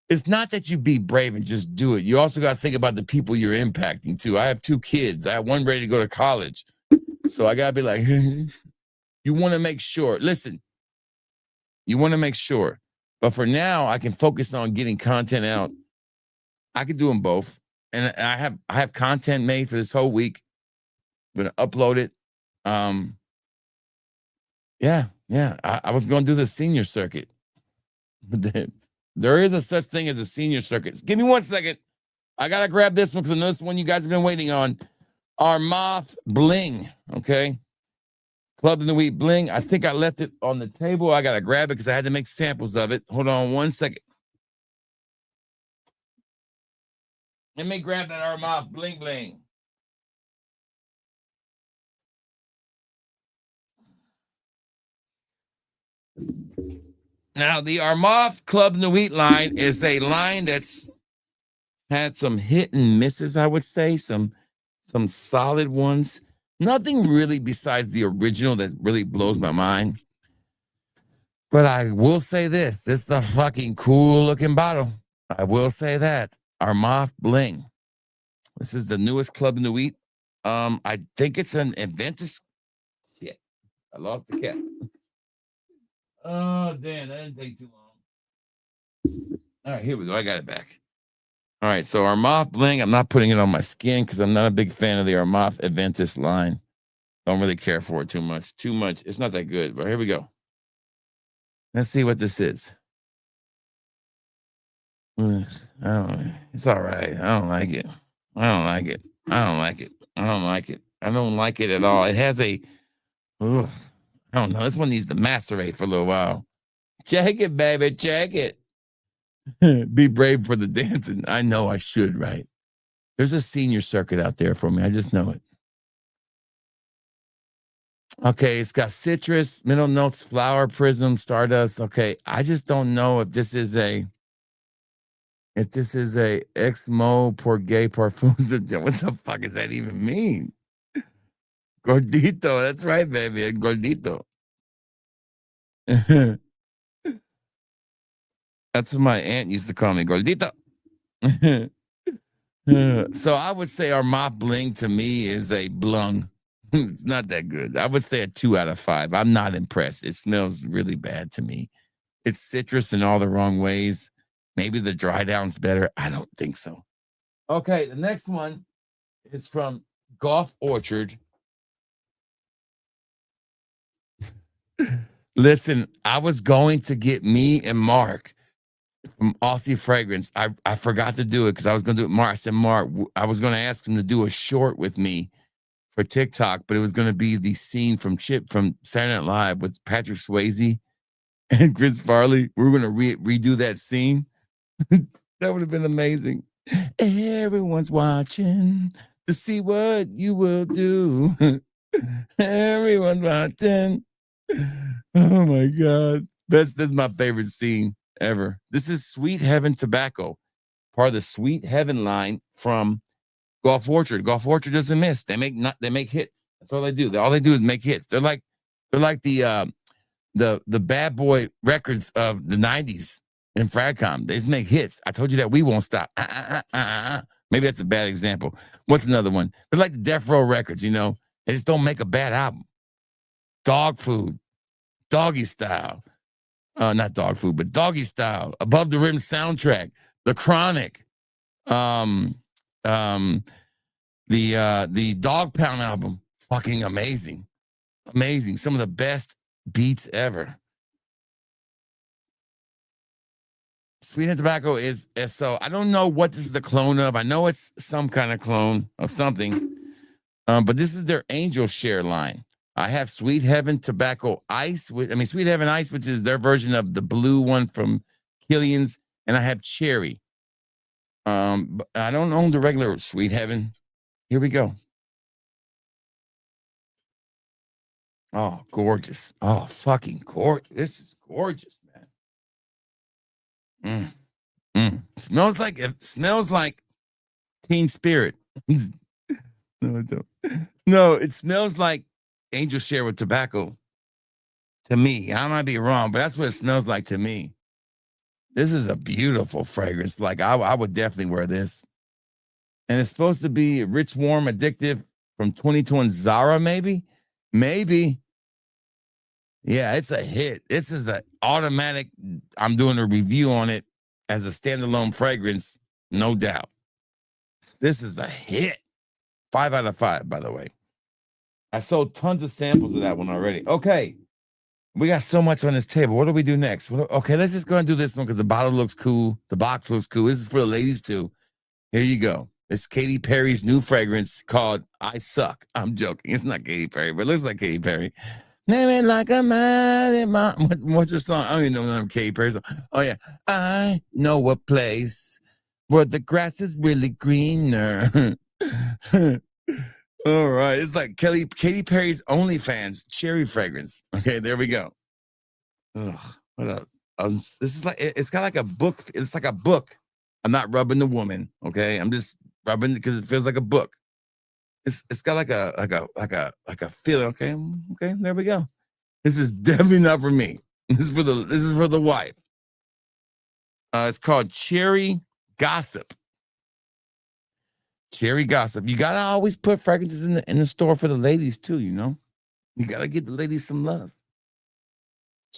It's not that you be brave and just do it. You also got to think about the people you're impacting, too. I have 2 kids. I have one ready to go to college. So I got to be like, you want to make sure. Listen, you want to make sure. But for now, I can focus on getting content out. I can do them both. And I have content made for this whole week. I'm going to upload it. Yeah. I was going to do the senior circuit. But there is a such thing as a senior circuit. Give me 1 second. I got to grab this one because I know this one you guys have been waiting on. Our moth bling, okay? Club in the Week bling. I think I left it on the table. I got to grab it because I had to make samples of it. Hold on 1 second. Let me grab that Armaf bling bling. Now, the Armaf Club in the Wheat line is a line that's had some hit and misses, I would say, some solid ones. Nothing really besides the original that really blows my mind. But I will say this. It's a fucking cool looking bottle. I will say that. Armaf bling. This is the newest Club in the Wheat. I think it's an Adventus. Shit, I lost the cap. Oh, damn, that didn't take too long. All right, here we go. I got it back. All right, so Armaf bling. I'm not putting it on my skin because I'm not a big fan of the Armaf Adventus line. Don't really care for it too much. It's not that good, but here we go. Let's see what this is. I don't know. It's all right. I don't like it. I don't like it. I don't like it. I don't like it. I don't like it at all. It has I don't know. This one needs to macerate for a little while. Check it, baby. Check it. Be brave for the dancing. I know I should, right? There's a senior circuit out there for me. I just know it. Okay, it's got citrus, middle notes, flower, prism, stardust. Okay, I just don't know if this is a Exmo por gay parfums. What the fuck does that even mean? Gordito, that's right, baby. Gordito. That's what my aunt used to call me, gordita. So I would say our mop bling to me is a blung. It's not that good. I would say a 2 out of 5. I'm not impressed. It smells really bad to me. It's citrus in all the wrong ways. Maybe the dry down's better. I don't think so. Okay, the next one is from Golf Orchard. Listen, I was going to get me and Mark from Aussie Fragrance. I forgot to do it because I was going to do it. Mark, I said, Mark, I was going to ask him to do a short with me for TikTok, but it was going to be the scene from Saturday Night Live with Patrick Swayze and Chris Farley. We were going to redo that scene. That would have been amazing. Everyone's watching to see what you will do. Everyone's watching. Oh my God. That's my favorite scene ever. This is Sweet Heaven Tobacco, part of the Sweet Heaven line from Golf Orchard. Golf Orchard doesn't miss. They make hits. That's all they do. All they do is make hits. They're like the bad boy records of the 90s in Fragcom. They just make hits. I told you that we won't stop. Maybe that's a bad example. What's another one? They're like the Death Row records, you know. They just don't make a bad album. Dog Food, Doggy Style. Not Dog Food, but Doggy Style. Above the Rim soundtrack. The Chronic. The Dog Pound album. Fucking amazing. Amazing. Some of the best beats ever. Sweet Heaven Tobacco is so I don't know what this is the clone of. I know it's some kind of clone of something. But this is their Angel Share line. I have Sweet Heaven Tobacco Ice. Sweet Heaven Ice, which is their version of the blue one from Killian's. And I have Cherry. But I don't own the regular Sweet Heaven. Here we go. Oh, gorgeous. Oh, fucking gorgeous. This is gorgeous, man. Smells like Teen Spirit. No, it don't. No, it smells like Angel Share with tobacco. To me, I might be wrong, but that's what it smells like to me. This is a beautiful fragrance. Like I would definitely wear this. And it's supposed to be rich, warm, addictive from 2021 Zara, maybe. Yeah, it's a hit. This is an automatic. I'm doing a review on it as a standalone fragrance, no doubt. This is a hit. 5 out of 5, by the way. I sold tons of samples of that one already. Okay. We got so much on this table. What do we do next? Okay, let's just go and do this one because the bottle looks cool. The box looks cool. This is for the ladies too. Here you go. It's Katy Perry's new fragrance called I Suck. I'm joking. It's not Katy Perry, but it looks like Katy Perry. Name it like a man. What's your song? I don't even know the name of Katy Perry's song. Oh, yeah. I know a place where the grass is really greener. All right. It's like Katy Perry's OnlyFans cherry fragrance. Okay, there we go. Ugh, what up? This is like, it's got like a book. It's like a book. I'm not rubbing the woman. Okay. I'm just rubbing because it feels like a book. It's got like a feeling. Okay. Okay. There we go. This is definitely not for me. This is for the wife. It's called Cherry Gossip. Cherry Gossip. You gotta always put fragrances in the store for the ladies too, you know. You gotta give the ladies some love.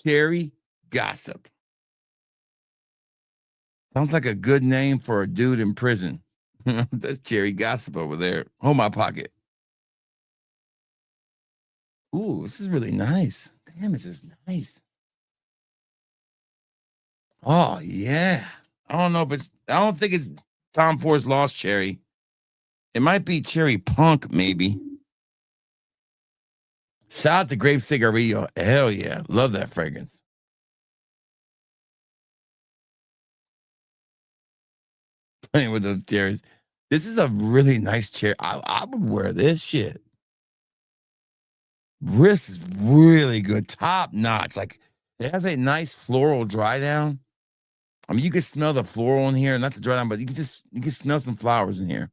Cherry Gossip. Sounds like a good name for a dude in prison. That's Cherry Gossip over there. Hold my pocket. Ooh, this is really nice. Damn, this is nice. Oh yeah. I don't think it's Tom Ford's Lost Cherry. It might be Cherry Punk, maybe. Shout out to Grape Cigarillo. Hell yeah. Love that fragrance. Playing with those cherries. This is a really nice cherry. I would wear this shit. This is really good. Top notch. Like, it has a nice floral dry down. I mean, you can smell the floral in here. Not the dry down, but you can smell some flowers in here.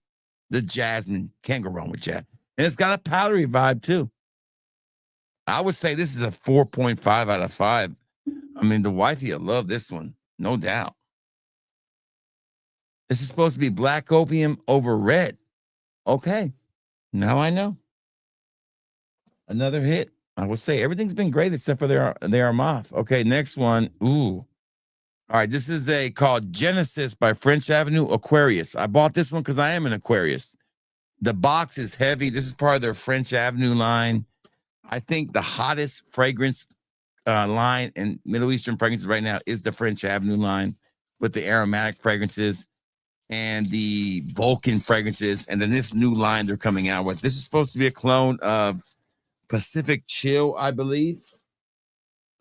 The jasmine. Can't go wrong with that. And it's got a powdery vibe, too. I would say this is a 4.5 out of 5. I mean, the wifey will love this one. No doubt. This is supposed to be black opium over red. Okay. Now I know. Another hit. I would say everything's been great except for they are moth. Okay, next one. Ooh. All right, this is a called Genesis by French Avenue Aquarius. I bought this one because I am an Aquarius. The box is heavy. This is part of their French Avenue line. I think the hottest fragrance line in Middle Eastern fragrances right now is the French Avenue line with the aromatic fragrances and the Vulcan fragrances. And then this new line they're coming out with. This is supposed to be a clone of Pacific Chill, I believe.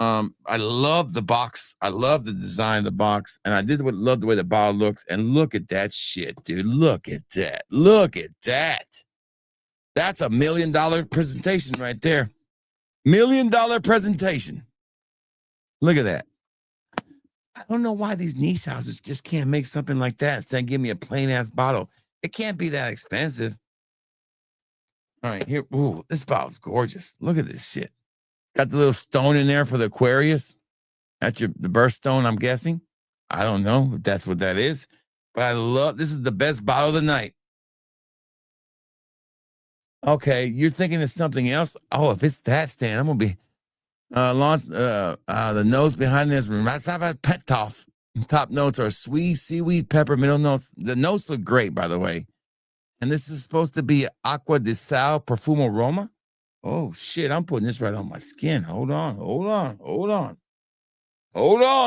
I love the box. I love the design of the box. And I love the way the bottle looks. And look at that shit, dude. Look at that. Look at that. That's $1 million presentation right there. $1 million presentation. Look at that. I don't know why these niche houses just can't make something like that instead of give me a plain ass bottle. It can't be that expensive. All right, here. Ooh, this bottle's gorgeous. Look at this shit. Got the little stone in there for the Aquarius. That's the birthstone, I'm guessing. I don't know if that's what that is. But I love, this is the best bottle of the night. Okay, you're thinking of something else? Oh, if it's that, Stan, I'm going to be the nose behind this room. That's about pet toff. Top notes are sweet, seaweed, pepper, middle notes. The notes look great, by the way. And this is supposed to be Aqua de Sal Perfume Aroma. Oh, shit. I'm putting this right on my skin. Hold on. Hold on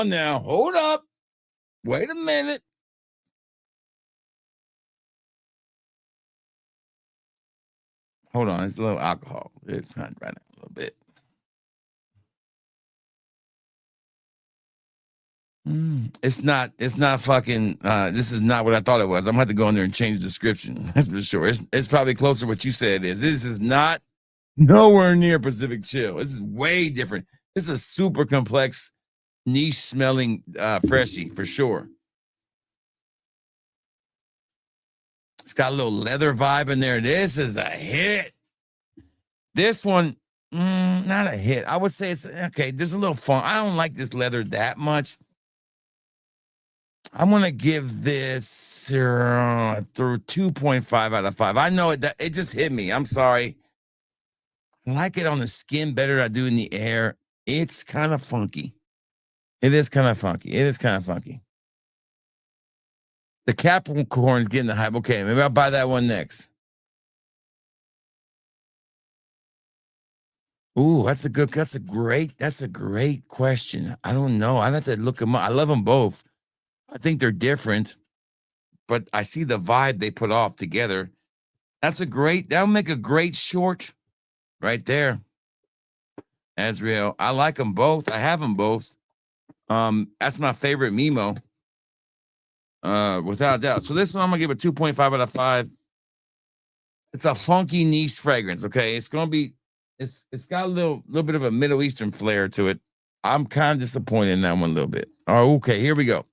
now. Hold up. Wait a minute. Hold on. It's a little alcohol. It's trying to dry down a little bit. It's not fucking, this is not what I thought it was. I'm gonna have to go in there and change the description. That's for sure. It's probably closer to what you said it is. This is not nowhere near Pacific Chill. This is way different. This is a super complex, niche smelling freshie for sure. It's got a little leather vibe in there. This is a hit. This one, not a hit. I would say it's okay. There's a little fun. I don't like this leather that much. I'm gonna give this through 2.5 out of 5. I know it just hit me. I'm sorry. I like it on the skin better than I do in the air. It's kind of funky. It is kind of funky. The Capricorn is getting the hype. Okay, maybe I'll buy that one next. Ooh, that's a great question. I don't know. I'd have to look them up. I love them both. I think they're different, but I see the vibe they put off together. That'll make a great short right there. Azrael, I like them both. I have them both. That's my favorite Mimo. Without a doubt. So this one, I'm gonna give it 2.5 out of 5. It's a funky niche fragrance. Okay, it's got a little bit of a Middle Eastern flair to it. I'm kind of disappointed in that one a little bit. Oh, okay, here we go.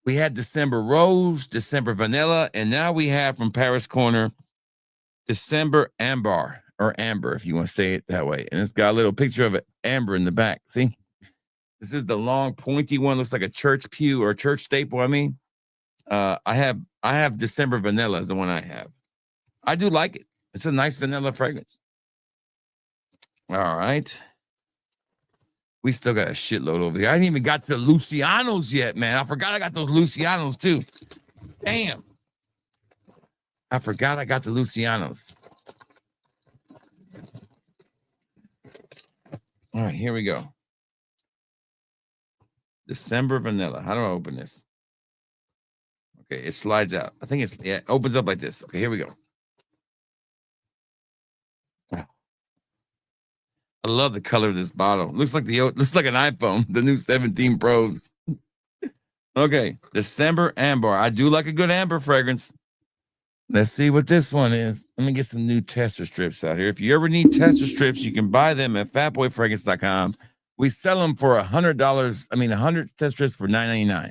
We had December Rose, December Vanilla, and now we have from Paris Corner, December Amber, or Amber, if you want to say it that way. And it's got a little picture of an amber in the back. See? This is the long, pointy one. Looks like a church pew or a church staple, I mean. I have December Vanilla is the one I have. I do like it. It's a nice vanilla fragrance. All right. We still got a shitload over here. I didn't even got to the Lucianos yet, man. I forgot I got those Lucianos too. Damn. I forgot I got the Lucianos. All right, here we go. December Vanilla. How do I open this? Okay, it slides out. I think it opens up like this. Okay, here we go. I love the color of this bottle. Looks like an iPhone, the new 17 Pros. Okay, December Amber. I do like a good amber fragrance. Let's see what this one is. Let me get some new tester strips out here. If you ever need tester strips, you can buy them at fatboyfragrance.com. We sell them for $100. 100 test strips for $9.99.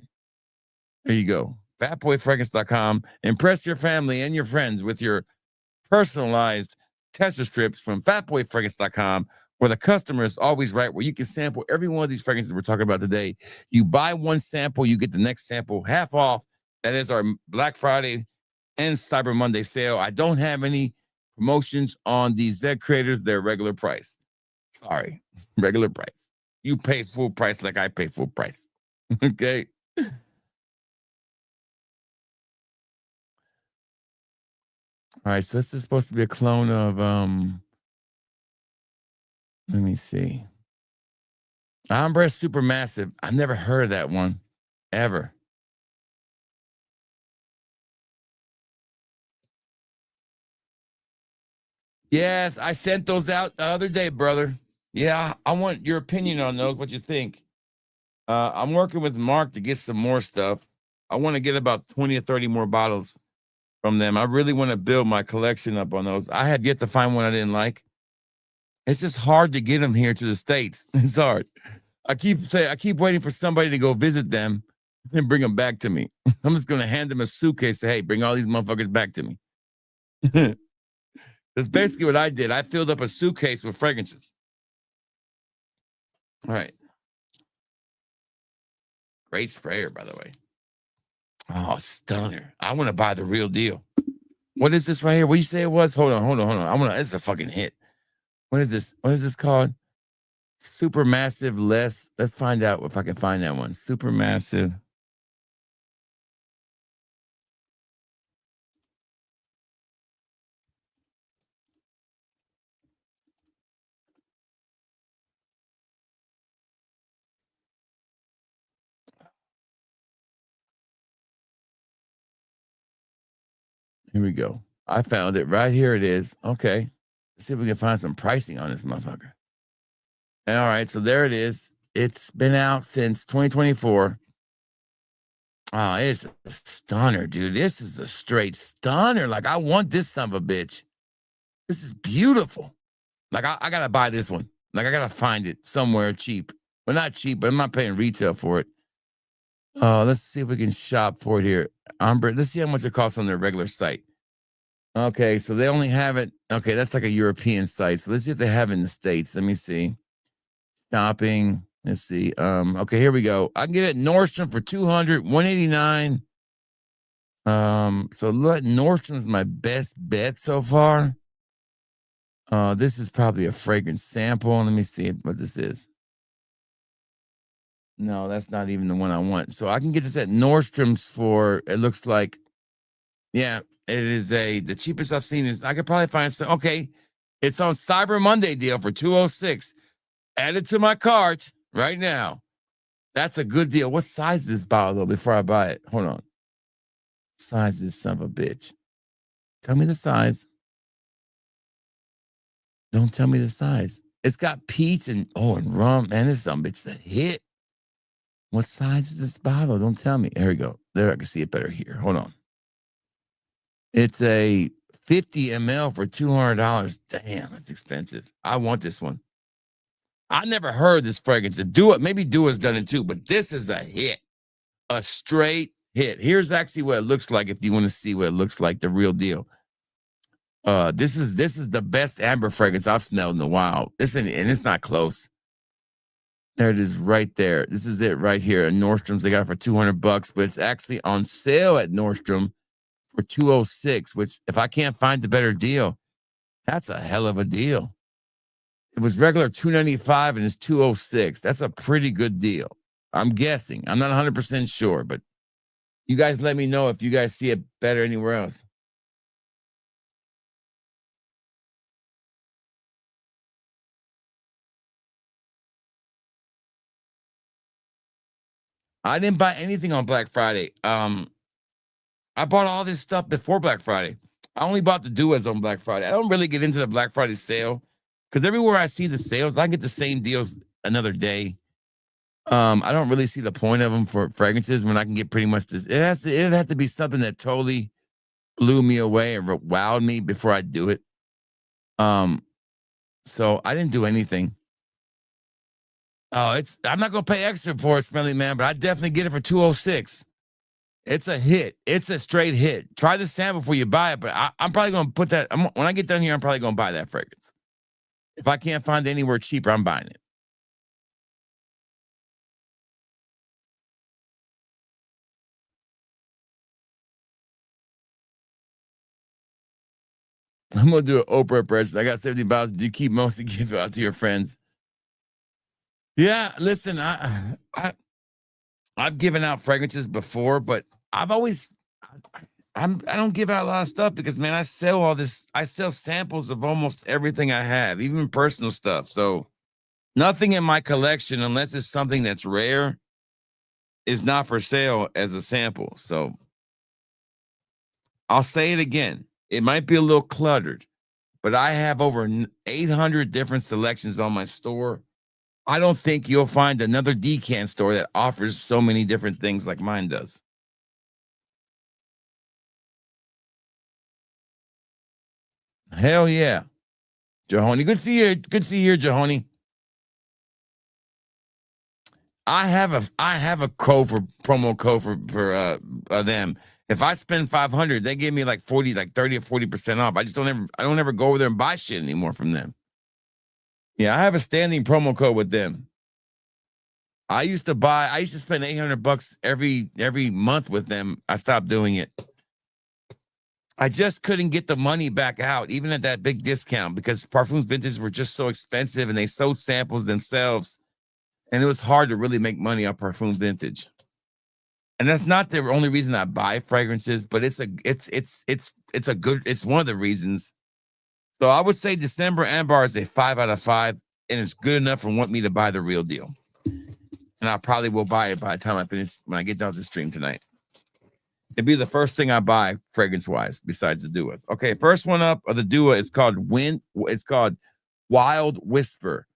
There you go. Fatboyfragrance.com. Impress your family and your friends with your personalized tester strips from fatboyfragrance.com, where the customer is always right, where you can sample every one of these fragrances we're talking about today. You buy one sample, you get the next sample half off. That is our Black Friday and Cyber Monday sale. I don't have any promotions on these Z creators. They're regular price. Sorry, regular price. You pay full price like I pay full price. Okay. All right, so this is supposed to be a clone of let me see. Ombre Supermassive. I've never heard of that one ever. Yes, I sent those out the other day, brother. Yeah, I want your opinion on those. What you think? I'm working with Mark to get some more stuff. I want to get about 20 or 30 more bottles from them. I really want to build my collection up on those. I had yet to find one I didn't like. It's just hard to get them here to the States. It's hard. I keep waiting for somebody to go visit them and bring them back to me. I'm just gonna hand them a suitcase. Say, hey, bring all these motherfuckers back to me. That's basically what I did. I filled up a suitcase with fragrances. All right. Great sprayer, by the way. Oh, stunner. I want to buy the real deal. What is this right here? What do you say it was? Hold on. It's a fucking hit. What is this? What is this called? Supermassive less. Let's find out if I can find that one. Supermassive. Here we go. I found it right here. It is. Okay. Let's see if we can find some pricing on this motherfucker. All right. So there it is. It's been out since 2024. Oh, it's a stunner, dude. This is a straight stunner. Like, I want this son of a bitch. This is beautiful. Like, I got to buy this one. Like, I got to find it somewhere cheap. Well, not cheap, but I'm not paying retail for it. Let's see if we can shop for it here. Let's see how much it costs on their regular site. Okay, so they only have it. Okay, that's like a European site. So let's see if they have it in the States. Let me see. Shopping. Let's see. Okay, here we go. I can get it at Nordstrom for $200, $189. So Nordstrom's my best bet so far. This is probably a fragrance sample. Let me see what this is. No, that's not even the one I want. So I can get this at Nordstrom's for, it looks like, yeah, it is the cheapest I've seen is, I could probably find some. Okay, it's on Cyber Monday deal for $206. Add it to my cart right now. That's a good deal. What size is this bottle, though, before I buy it? Hold on. Size this son of a bitch. Tell me the size. Don't tell me the size. It's got peach and rum. Man, this son of a bitch is a hit. What size is this bottle? Don't tell me. There we go. There, I can see it better here. Hold on. It's a 50 ml for $200. Damn, that's expensive. I want this one. I never heard this fragrance. Maybe Dua's done it too, but this is a hit. A straight hit. Here's actually what it looks like if you want to see what it looks like, the real deal. This is the best amber fragrance I've smelled in a while. And it's not close. There it is right there. This is it right here. At Nordstrom's, they got it for $200, but it's actually on sale at Nordstrom for $206, which if I can't find the better deal, that's a hell of a deal. It was regular $295 and it's $206. That's a pretty good deal. I'm guessing. I'm not 100% sure, but you guys let me know if you guys see it better anywhere else. I didn't buy anything on Black Friday. I bought all this stuff before Black Friday. I only bought the Duas on Black Friday. I don't really get into the Black Friday sale because everywhere I see the sales, I get the same deals another day. I don't really see the point of them for fragrances when I can get pretty much this. It'd have to be something that totally blew me away and wowed me before I do it. So I didn't do anything. Oh, I'm not gonna pay extra for it, Smelly Man, but I definitely get it for $206. It's a hit. It's a straight hit. Try the sample before you buy it, but I'm probably gonna put that. When I get done here, I'm probably gonna buy that fragrance. If I can't find anywhere cheaper, I'm buying it. I'm gonna do an Oprah impression. I got $70. Do you keep most to give out to your friends? Yeah, listen, I've given out fragrances before, but I've always I don't give out a lot of stuff because man, I sell all this. I sell samples of almost everything I have, even personal stuff. So nothing in my collection, unless it's something that's rare, is not for sale as a sample. So I'll say it again. It might be a little cluttered, but I have over 800 different selections on my store. I don't think you'll find another decan store that offers so many different things like mine does. Hell yeah. Jahoni. Good to see you. Good to see you here, Jahoni. I have a code for promo code for them. If I spend 500, they give me like 30 or 40% off. I don't ever go over there and buy shit anymore from them. Yeah, I have a standing promo code with them. I used to spend $800 every month with them. I stopped doing it. I just couldn't get the money back out, even at that big discount, because Parfums Vintage were just so expensive and they sold samples themselves. And it was hard to really make money on Parfums Vintage. And that's not the only reason I buy fragrances, but it's one of the reasons. So I would say December Amber is a 5 out of 5, and it's good enough for want me to buy the real deal. And I probably will buy it by the time when I get done with the stream tonight. It'd be the first thing I buy fragrance-wise, besides the Dua. Okay, first one up of the Dua is called Wild Whisper.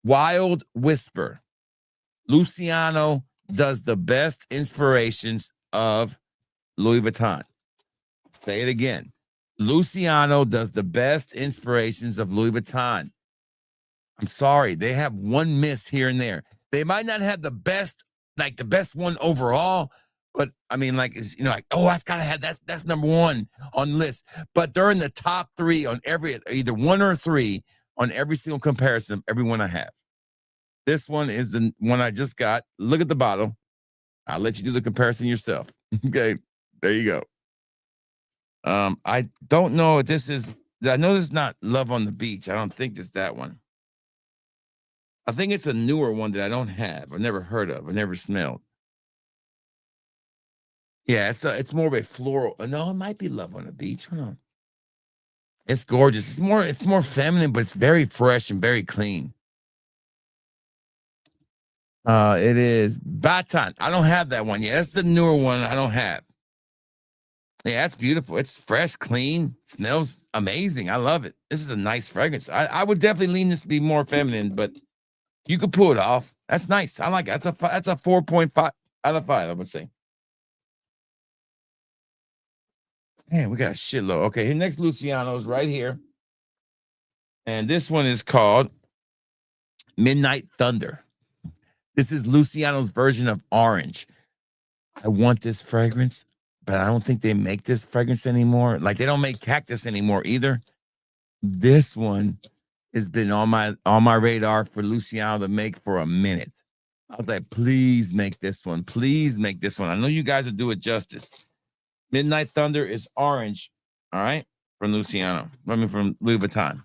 Wild Whisper. Luciano does the best inspirations of Louis Vuitton. Say it again. Luciano does the best inspirations of Louis Vuitton. I'm sorry, they have one miss here and there. They might not have the best one overall, but I mean, that's gotta have that's number one on the list. But they're in the top 3 on either 1 or 3 on every single comparison of every one I have. This one is the one I just got. Look at the bottle. I'll let you do the comparison yourself. Okay, there you go. I don't know if this is. I know this is not Love on the Beach. I don't think it's that one. I think it's a newer one that I don't have. I've never heard of. I've never smelled. Yeah, it's more of a floral. No, it might be Love on the Beach. Hold on. It's gorgeous. It's more feminine, but it's very fresh and very clean. It is Baton. I don't have that one yet. That's the newer one I don't have. Yeah, that's beautiful. It's fresh, clean, smells amazing. I love it. This is a nice fragrance. I would definitely lean this to be more feminine, but you could pull it off. That's nice. I like it. That's a 4.5 out of 5, I would say. Man, we got a shitload. Okay, here next Luciano's right here. And this one is called Midnight Thunder. This is Luciano's version of orange. I want this fragrance, but I don't think they make this fragrance anymore. Like, they don't make cactus anymore either. This one has been on my radar for Luciano to make for a minute. I was like, please make this one. Please make this one. I know you guys will do it justice. Midnight Thunder is orange. All right. From Luciano. From Louis Vuitton.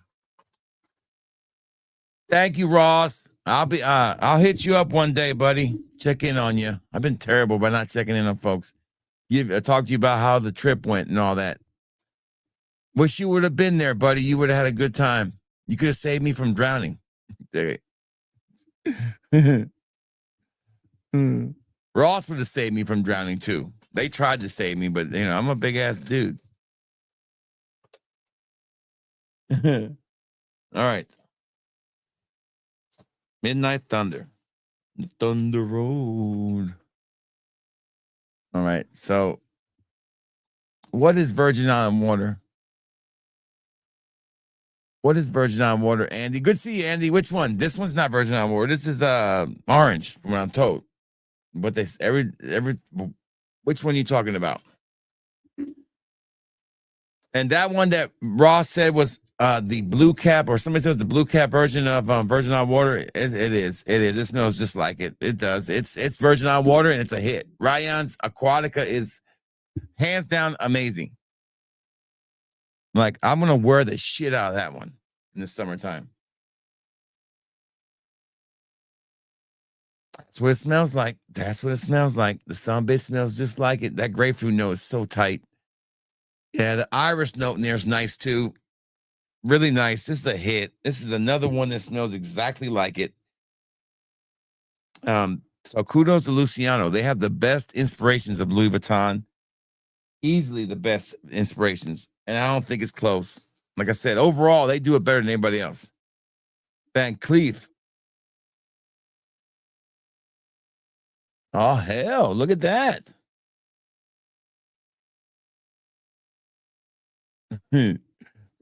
Thank you, Ross. I'll hit you up one day, buddy. Check in on you. I've been terrible by not checking in on folks. Talk to you about how the trip went and all that. Wish you would have been there, buddy. You would have had a good time. You could have saved me from drowning. Ross would have saved me from drowning too. They tried to save me, but I'm a big ass dude. All right. Midnight Thunder. Thunder Road. All right. So, what is Virgin Island water? What is Virgin Island water, Andy? Good to see you, Andy. Which one? This one's not Virgin Island water. This is orange, from what I'm told. But which one are you talking about? And that one that Ross said was the blue cap, or somebody says the blue cap version of Virgin on Water. It is. It smells just like it. It does. It's Virgin on Water, and it's a hit. Ryan's Aquatica is hands down amazing. Like, I'm gonna wear the shit out of that one in the summertime. That's what it smells like. That's what it smells like. The sunbit smells just like it. That grapefruit note is so tight. Yeah, the iris note in there is nice too. Really nice. This is a hit. This is another one that smells exactly like it. So kudos to Luciano. They have the best inspirations of Louis Vuitton. Easily the best inspirations. And I don't think it's close. Like I said, overall, they do it better than anybody else. Van Cleef. Oh, hell, look at that.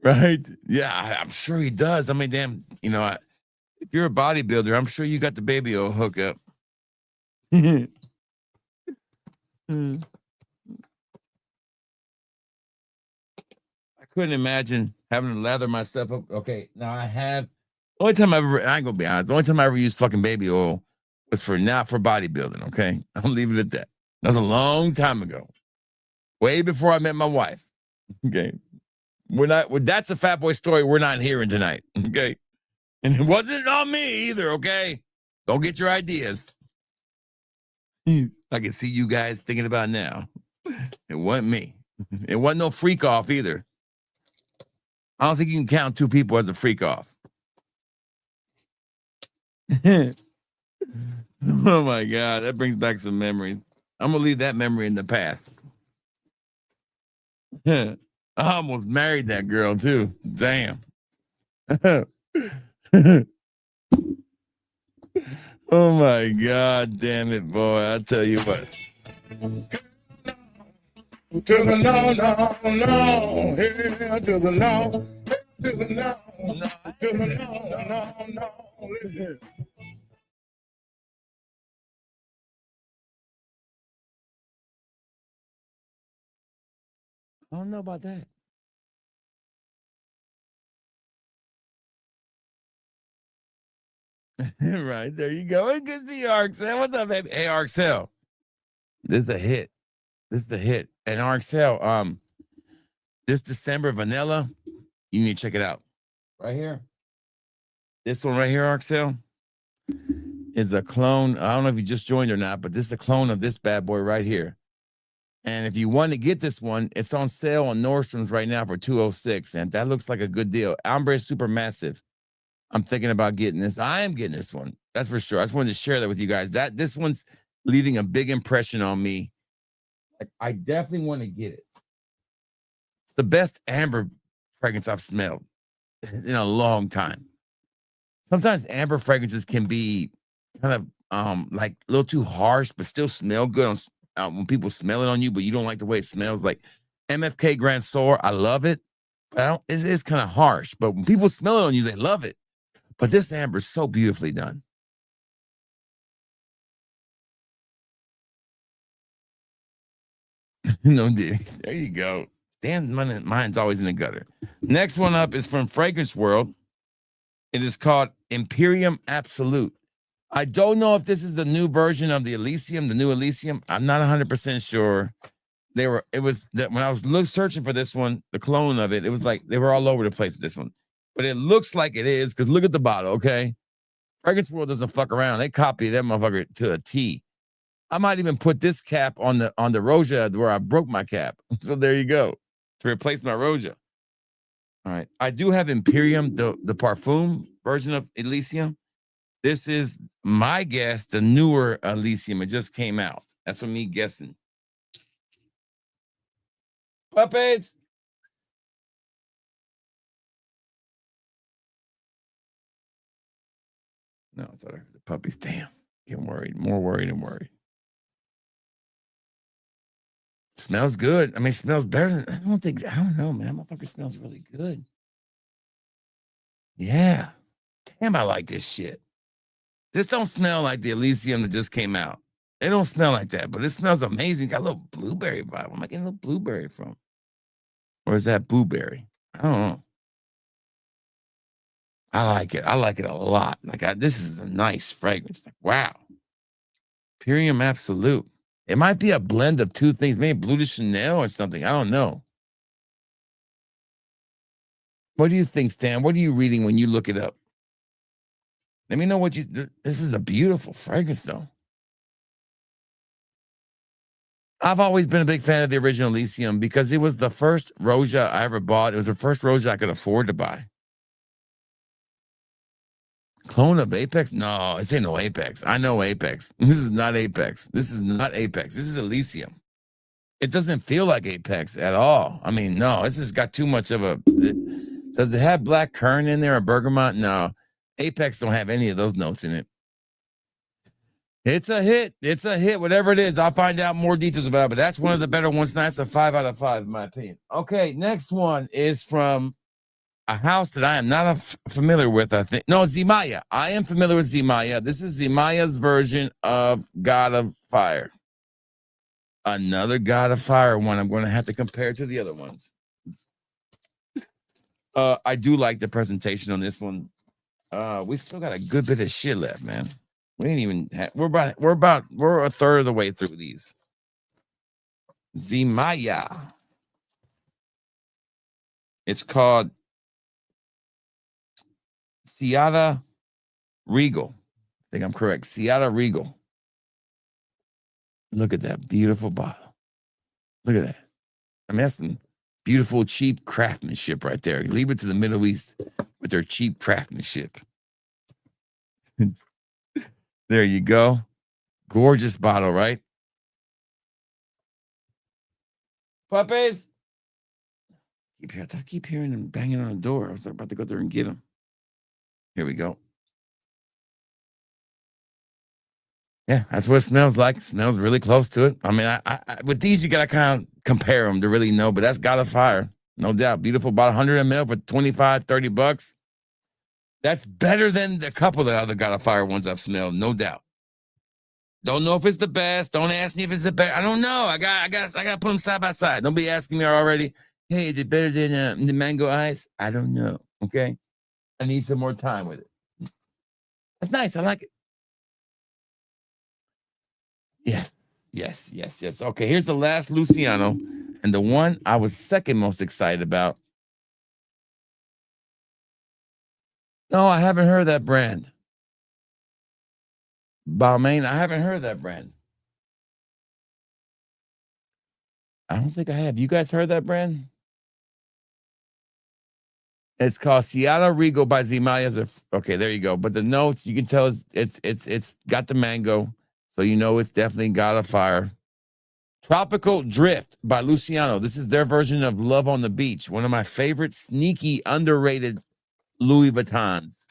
Right? Yeah, I'm sure he does. I mean, damn, if you're a bodybuilder, I'm sure you got the baby oil hookup. I couldn't imagine having to lather myself up. Okay, now I have. I ain't gonna be honest. The only time I ever used fucking baby oil was not for bodybuilding. Okay, I'll leave it at that. That was a long time ago, way before I met my wife. Okay, that's a fat boy story we're not hearing tonight. Okay, and it wasn't on me either. Okay, don't get your ideas. I can see you guys thinking about it now. It wasn't me. It wasn't no freak off either. I don't think you can count two people as a freak off. Oh my God, that brings back some memories. I'm gonna leave that memory in the past. I almost married that girl too. Damn. Oh my God, damn it, boy! I tell you what. To the no, here to the no, to the no, to the no. I don't know about that. Right, there you go. Good to see you, Arxel. What's up, baby? Hey, Arxel. This is a hit. This is the hit. And Arxel, this December, Vanilla, you need to check it out. Right here. This one right here, Arxel, is a clone. I don't know if you just joined or not, but this is a clone of this bad boy right here. And if you want to get this one, it's on sale on Nordstrom's right now for $206. And that looks like a good deal. Ombre is super massive. I'm thinking about getting this. I am getting this one. That's for sure. I just wanted to share that with you guys. This one's leaving a big impression on me. I definitely want to get it. It's the best amber fragrance I've smelled in a long time. Sometimes amber fragrances can be kind of like a little too harsh, but still smell good when people smell it on you, but you don't like the way it smells. Like MFK Grand Soar, I love it. But it is kind of harsh, but when people smell it on you, they love it. But this amber is so beautifully done. No, there you go. Damn, mine's always in the gutter. Next one up is from Fragrance World. It is called Imperium Absolute. I don't know if this is the new version of the Elysium, the new Elysium. I'm not 100% sure. When I was searching for this one, the clone of it, it was like they were all over the place with this one. But it looks like it is, because look at the bottle, okay? Fragrance World doesn't fuck around. They copy that motherfucker to a T. I might even put this cap on the Roja where I broke my cap. So there you go, to replace my Roja. All right. I do have Imperium, the Parfum version of Elysium. This is my guess, the newer Elysium. It just came out. That's what me guessing. Puppets. No, I thought I heard the puppies. Damn. Getting worried. More worried than worried. Smells good. I mean, it smells better than, I don't know, man. Motherfucker smells really good. Yeah. Damn, I like this shit. This don't smell like the Elysium that just came out. It don't smell like that, but it smells amazing. Got a little blueberry vibe. Where am I getting a little blueberry from? Or is that blueberry? I don't know. I like it. I like it a lot. Like this is a nice fragrance. Like, wow. Imperium Absolute. It might be a blend of two things, maybe Blue de Chanel or something. I don't know. What do you think, Stan? What are you reading when you look it up? Let me know what you. This is a beautiful fragrance, though. I've always been a big fan of the original Elysium because it was the first Roja I ever bought. It was the first Roja I could afford to buy. Clone of Apex? No, this ain't no Apex. I know Apex. This is not Apex. This is not Apex. This is Elysium. It doesn't feel like Apex at all. I mean, no, this has got too much of a. Does it have black currant in there or bergamot? No, Apex don't have any of those notes in it. It's a hit. It's a hit. Whatever it is, I'll find out more details about it. But that's one of the better ones. That's a 5 out of 5 in my opinion. Okay, next one is from a house that I am not familiar with. I think no, Zemaya. I am familiar with Zemaya. This is Zemaya's version of God of Fire. Another God of Fire one. I'm going to have to compare to the other ones. I do like the presentation on this one. We still got a good bit of shit left, man. We ain't even we're a third of the way through these. Zemaya. It's called Seattle Regal. I think I'm correct. Seattle Regal. Look at that beautiful bottle. Look at that. I mean, that's some beautiful, cheap craftsmanship right there. Leave it to the Middle East with their cheap craftsmanship. There you go. Gorgeous bottle, right? Puppies. I keep hearing them banging on the door. I was about to go there and get them. Here we go. Yeah, that's what it smells like. It smells really close to it. I mean, I with these, you got to kind of compare them to really know, but that's God of Fire. No doubt. Beautiful bottle, 100 ml for 25, 30 bucks. That's better than a couple of the other God of Fire ones I've smelled, no doubt. Don't know if it's the best. Don't ask me if it's the best. I don't know. I got to put them side by side. Don't be asking me already. Hey, is it better than the mango ice? I don't know. Okay, I need some more time with it. That's nice. I like it. Yes. Okay, here's the last Luciano, and the one I was second most excited about. No, I haven't heard that brand. Balmain, I haven't heard that brand. I don't think I have. You guys heard that brand? It's called Seattle Regal by Zemaya. Okay, there you go. But the notes, you can tell it's got the mango, so you know it's definitely God of Fire. Tropical Drift by Luciano. This is their version of Love on the Beach. One of my favorite sneaky, underrated Louis Vuittons.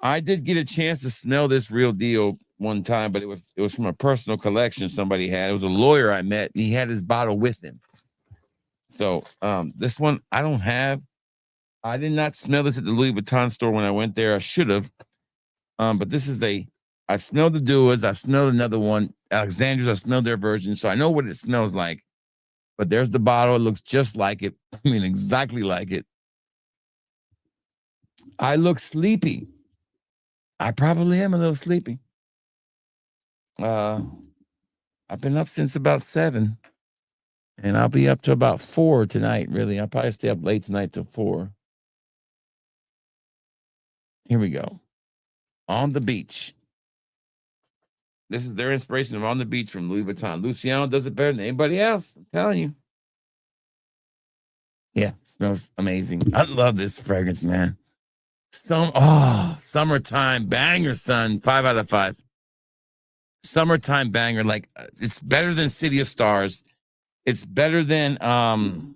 I did get a chance to smell this real deal one time, but it was from a personal collection somebody had. It was a lawyer I met. He had his bottle with him. So this one I don't have. I did not smell this at the Louis Vuitton store when I went there. I should have. But this is I've smelled the Duas. I've smelled another one. Alexander's, I smelled their version. So I know what it smells like. But there's the bottle. It looks just like it. I mean, exactly like it. I look sleepy. I probably am a little sleepy. I've been up since about 7. And I'll be up to about 4 tonight, really. I'll probably stay up late tonight till 4. Here we go. On the Beach. This is their inspiration of On the Beach from Louis Vuitton. Luciano does it better than anybody else. I'm telling you. Yeah, smells amazing. I love this fragrance, man. Summertime banger, son. 5 out of 5. Summertime banger. Like, it's better than City of Stars. It's better than I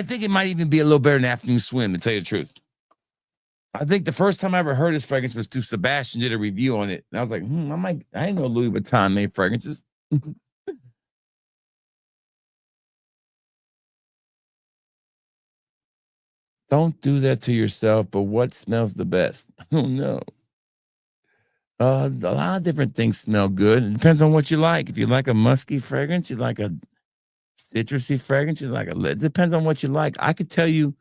think it might even be a little better than Afternoon Swim, to tell you the truth. I think the first time I ever heard this fragrance was through Sebastian did a review on it. And I was like, I didn't know Louis Vuitton made fragrances. Don't do that to yourself, but what smells the best? I don't know. A lot of different things smell good. It depends on what you like. If you like a musky fragrance, you like a citrusy fragrance, you like it depends on what you like. I could tell you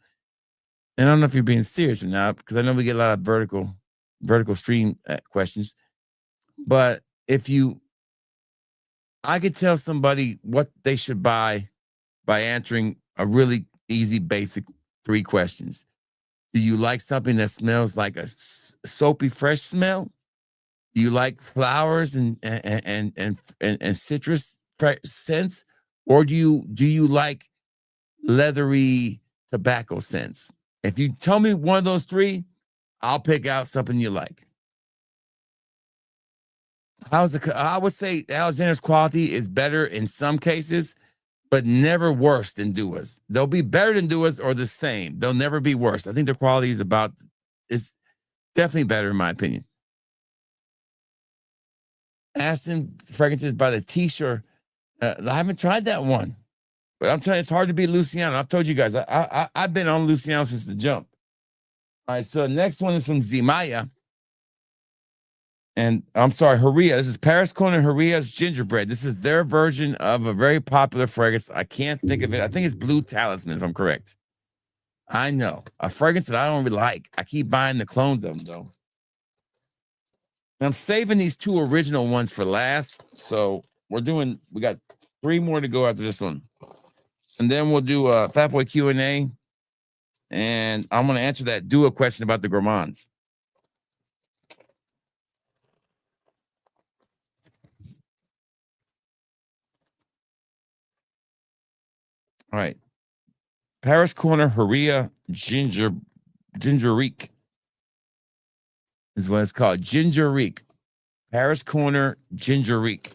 And I don't know if you're being serious or not, because I know we get a lot of vertical stream questions. But I could tell somebody what they should buy by answering a really easy, basic 3 questions. Do you like something that smells like a soapy, fresh smell? Do you like flowers and citrus scents, or do you like leathery tobacco scents? If you tell me one of those 3, I'll pick out something you like. I would say Alexander's quality is better in some cases, but never worse than Dua's. They'll be better than Dua's or the same. They'll never be worse. I think the quality is definitely better in my opinion. Aston fragrances by the T-shirt. I haven't tried that one, but I'm telling you, it's hard to beat Luciano. I've told you guys, I've been on Luciano since the jump. All right, so the next one is from Zimaya. And I'm sorry, Haria. This is Paris Corner Haria's Gingerbread. This is their version of a very popular fragrance. I can't think of it. I think it's Blue Talisman, if I'm correct. I know. A fragrance that I don't really like. I keep buying the clones of them, though. And I'm saving these 2 original ones for last. So we got 3 more to go after this one. And then we'll do a Fat Boy Q&A. And I'm going to answer that Dua question about the gourmands. All right. Paris Corner Haria Gingerique is what it's called. Gingerique. Paris Corner Gingerique.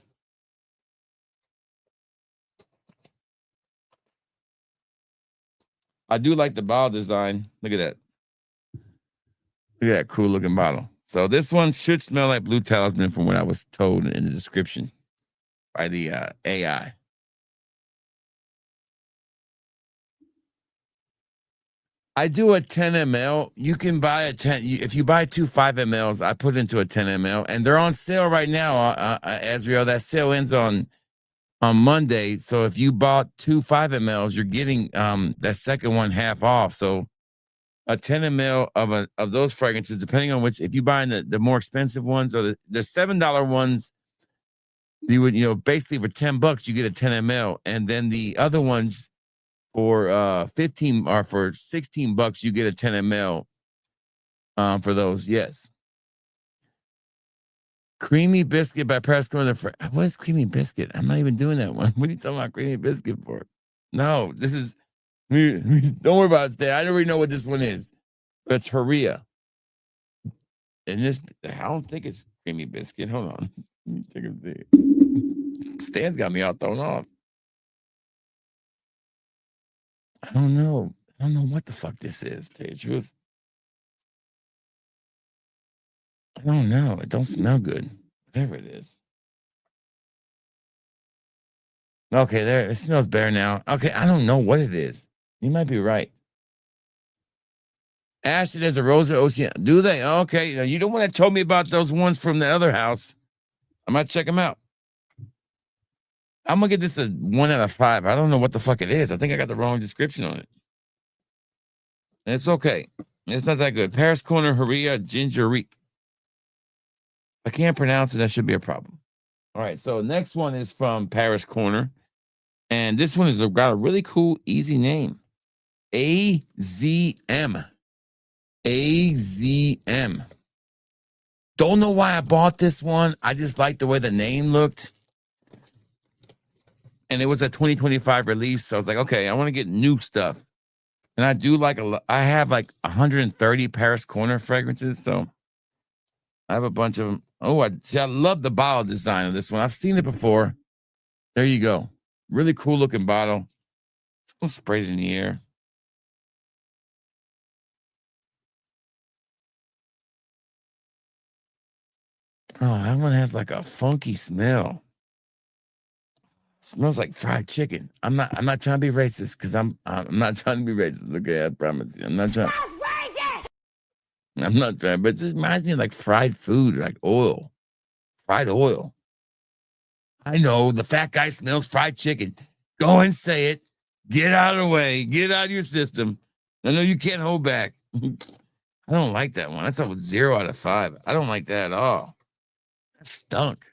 I do like the bottle design. Look at that. Look at that cool looking bottle. So this one should smell like Blue Talisman from what I was told in the description by the AI. I do a 10 ml. You can buy a 10. If you buy 2 5 mls, I put into a 10 ml, and they're on sale right now. Azriel, that sale ends on Monday. So if you bought 2 5 mls, you're getting that second one half off. So a 10 ml of those fragrances, depending on which, if you buy the more expensive ones or the $7 ones, you would basically for $10 you get a 10 ml, and then the other ones for 15 or for $16 you get a 10 ml for those. Yes. Creamy Biscuit by Presco. What is Creamy Biscuit? I'm not even doing that one. What are you talking about Creamy Biscuit for? No, this is don't worry about it. I already know what this one is. But it's Haria. And this, I don't think it's Creamy Biscuit. Hold on. Let me take a look. Stan's got me all thrown off. I don't know. I don't know what the fuck this is, to tell you the truth. I don't know. It don't smell good. Whatever it is. Okay, there. It smells better now. Okay, I don't know what it is. You might be right. Ashton has a Rosa Ocean. Do they? Okay. Now, you don't want to tell me about those ones from the other house. I might check them out. I'm going to give this a 1 out of 5. I don't know what the fuck it is. I think I got the wrong description on it. It's okay. It's not that good. Paris Corner Haria Gingerique. I can't pronounce it. That should be a problem. All right. So next one is from Paris Corner. And this one has got a really cool, easy name. AZM. AZM. Don't know why I bought this one. I just liked the way the name looked. And it was a 2025 release. So I was like, okay, I want to get new stuff. And I do like I have like 130 Paris Corner fragrances. So I have a bunch of them. Oh, I love the bottle design of this one. I've seen it before. There you go. Really cool looking bottle. I'll spray it in the air. Oh, that one has like a funky smell. Smells like fried chicken. I'm not trying to be racist because I'm not trying to be racist. Okay, I promise you. I'm not trying. I'm not trying, but it just reminds me of like fried food, like oil. Fried oil. I know the fat guy smells fried chicken. Go and say it. Get out of the way. Get out of your system. I know you can't hold back. I don't like that one. That's a 0 out of 5. I don't like that at all. That stunk.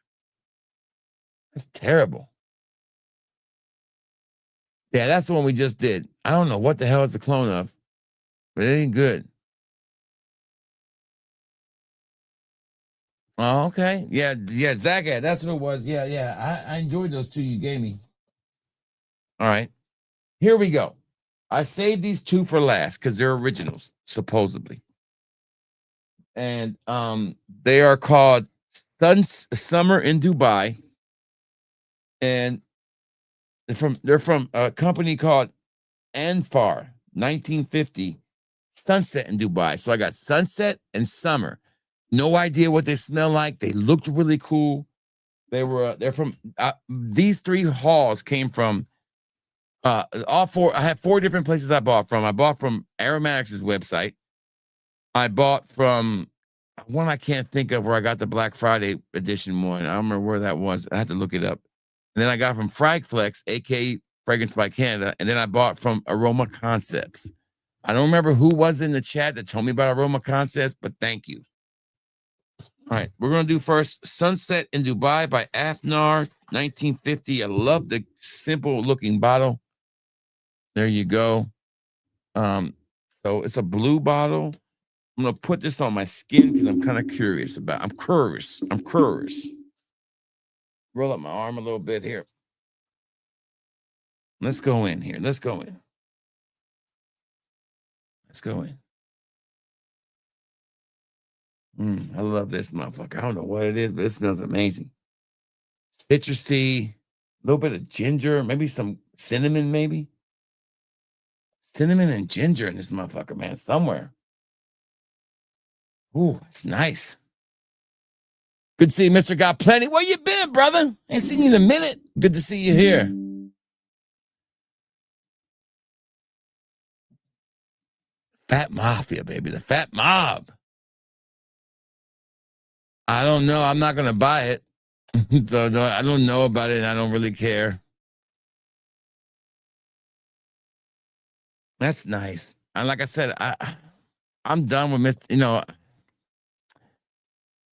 That's terrible. Yeah, that's the one we just did. I don't know what the hell it's a clone of, but it ain't good. Oh, okay. Yeah, Zach, that's what it was. Yeah. I enjoyed those two you gave me. All right. Here we go. I saved these two for last because they're originals, supposedly. And they are called Summer in Dubai. And they're from a company called Anfar 1950 Sunset in Dubai. So I got Sunset and Summer. No idea what they smell like. They looked really cool. They're from these three hauls came from all four. I have 4 different places I bought from. I bought from Aromatics' website. I bought from one I can't think of where I got the Black Friday edition one. I don't remember where that was. I had to look it up. And then I got from Fragflex, aka Fragrance by Canada, and then I bought from Aroma Concepts. I don't remember who was in the chat that told me about Aroma Concepts, but thank you. All right, we're gonna do first Sunset in Dubai by Afnar 1950. I love the simple looking bottle. There you go. So it's a blue bottle. I'm gonna put this on my skin because I'm kind of curious about. I'm curious. Roll up my arm a little bit here. Let's go in here. Let's go in. I love this motherfucker. I don't know what it is, but it smells amazing. Citrusy, a little bit of ginger, maybe some cinnamon, maybe. Cinnamon and ginger in this motherfucker, man, somewhere. Ooh, it's nice. Good to see you, Mr. Got Plenty. Where you been, brother? Ain't seen you in a minute. Good to see you here. Fat Mafia, baby. The Fat Mob. I don't know. I'm not going to buy it. So I don't know about it, and I don't really care. That's nice. And like I said, I'm done with Mr.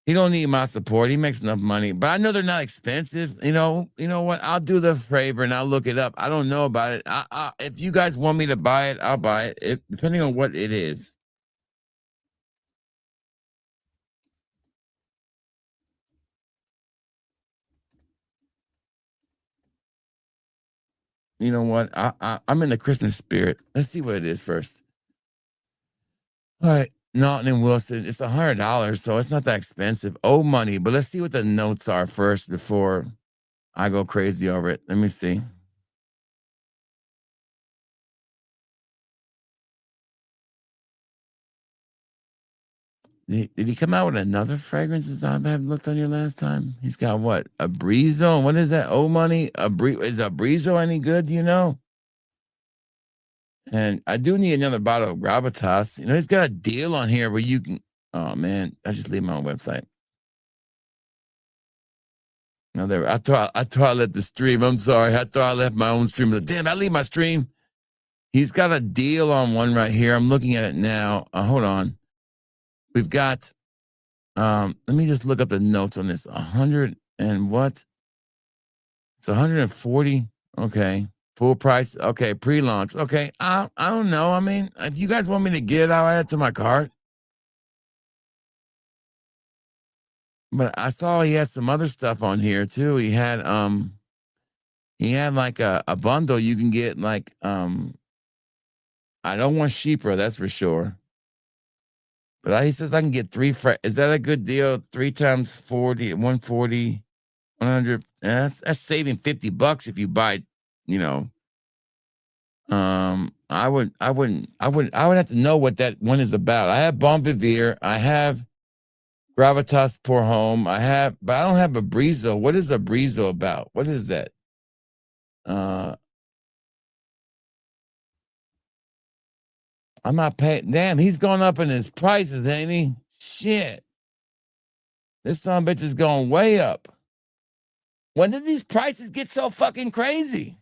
He don't need my support. He makes enough money, but I know they're not expensive. You know what? I'll do the favor and I'll look it up. I don't know about it. If you guys want me to buy it, I'll buy it. Depending on what it is. You know what? I'm in the Christmas spirit. Let's see what it is first. All right, Naughton and Wilson. It's $100, so it's not that expensive. Oh, money, but let's see what the notes are first before I go crazy over it. Let me see. Did he come out with another fragrance as I haven't looked on your last time? He's got what? A Breezo? What is that? Oh, money? Is a Breezo any good? Do you know? And I do need another bottle of Gravitas. He's got a deal on here where you can. Oh man, I just leave my own website. No, there. I thought I left the stream. I'm sorry. I thought I left my own stream. Damn, I leave my stream. He's got a deal on one right here. I'm looking at it now. Hold on. We've got. Let me just look up the notes on this. 100 and what? It's 140. Okay. Full price. Okay. Pre-launch. Okay. I don't know. I mean, if you guys want me to get it, I'll add it to my cart. But I saw he had some other stuff on here too. He had like a bundle you can get like I don't want Sheepra, that's for sure. But he says I can get 3 is that a good deal? 3 times 40, 140, 100. That's saving $50 if you buy, I would have to know what that one is about. I have Bon Vivir, I have Gravitas Pour Homme, but I don't have a Breezo. What is a Breezo about? What is that? I'm not paying. Damn, he's gone up in his prices, ain't he? Shit. This son of a bitch is going way up. When did these prices get so fucking crazy?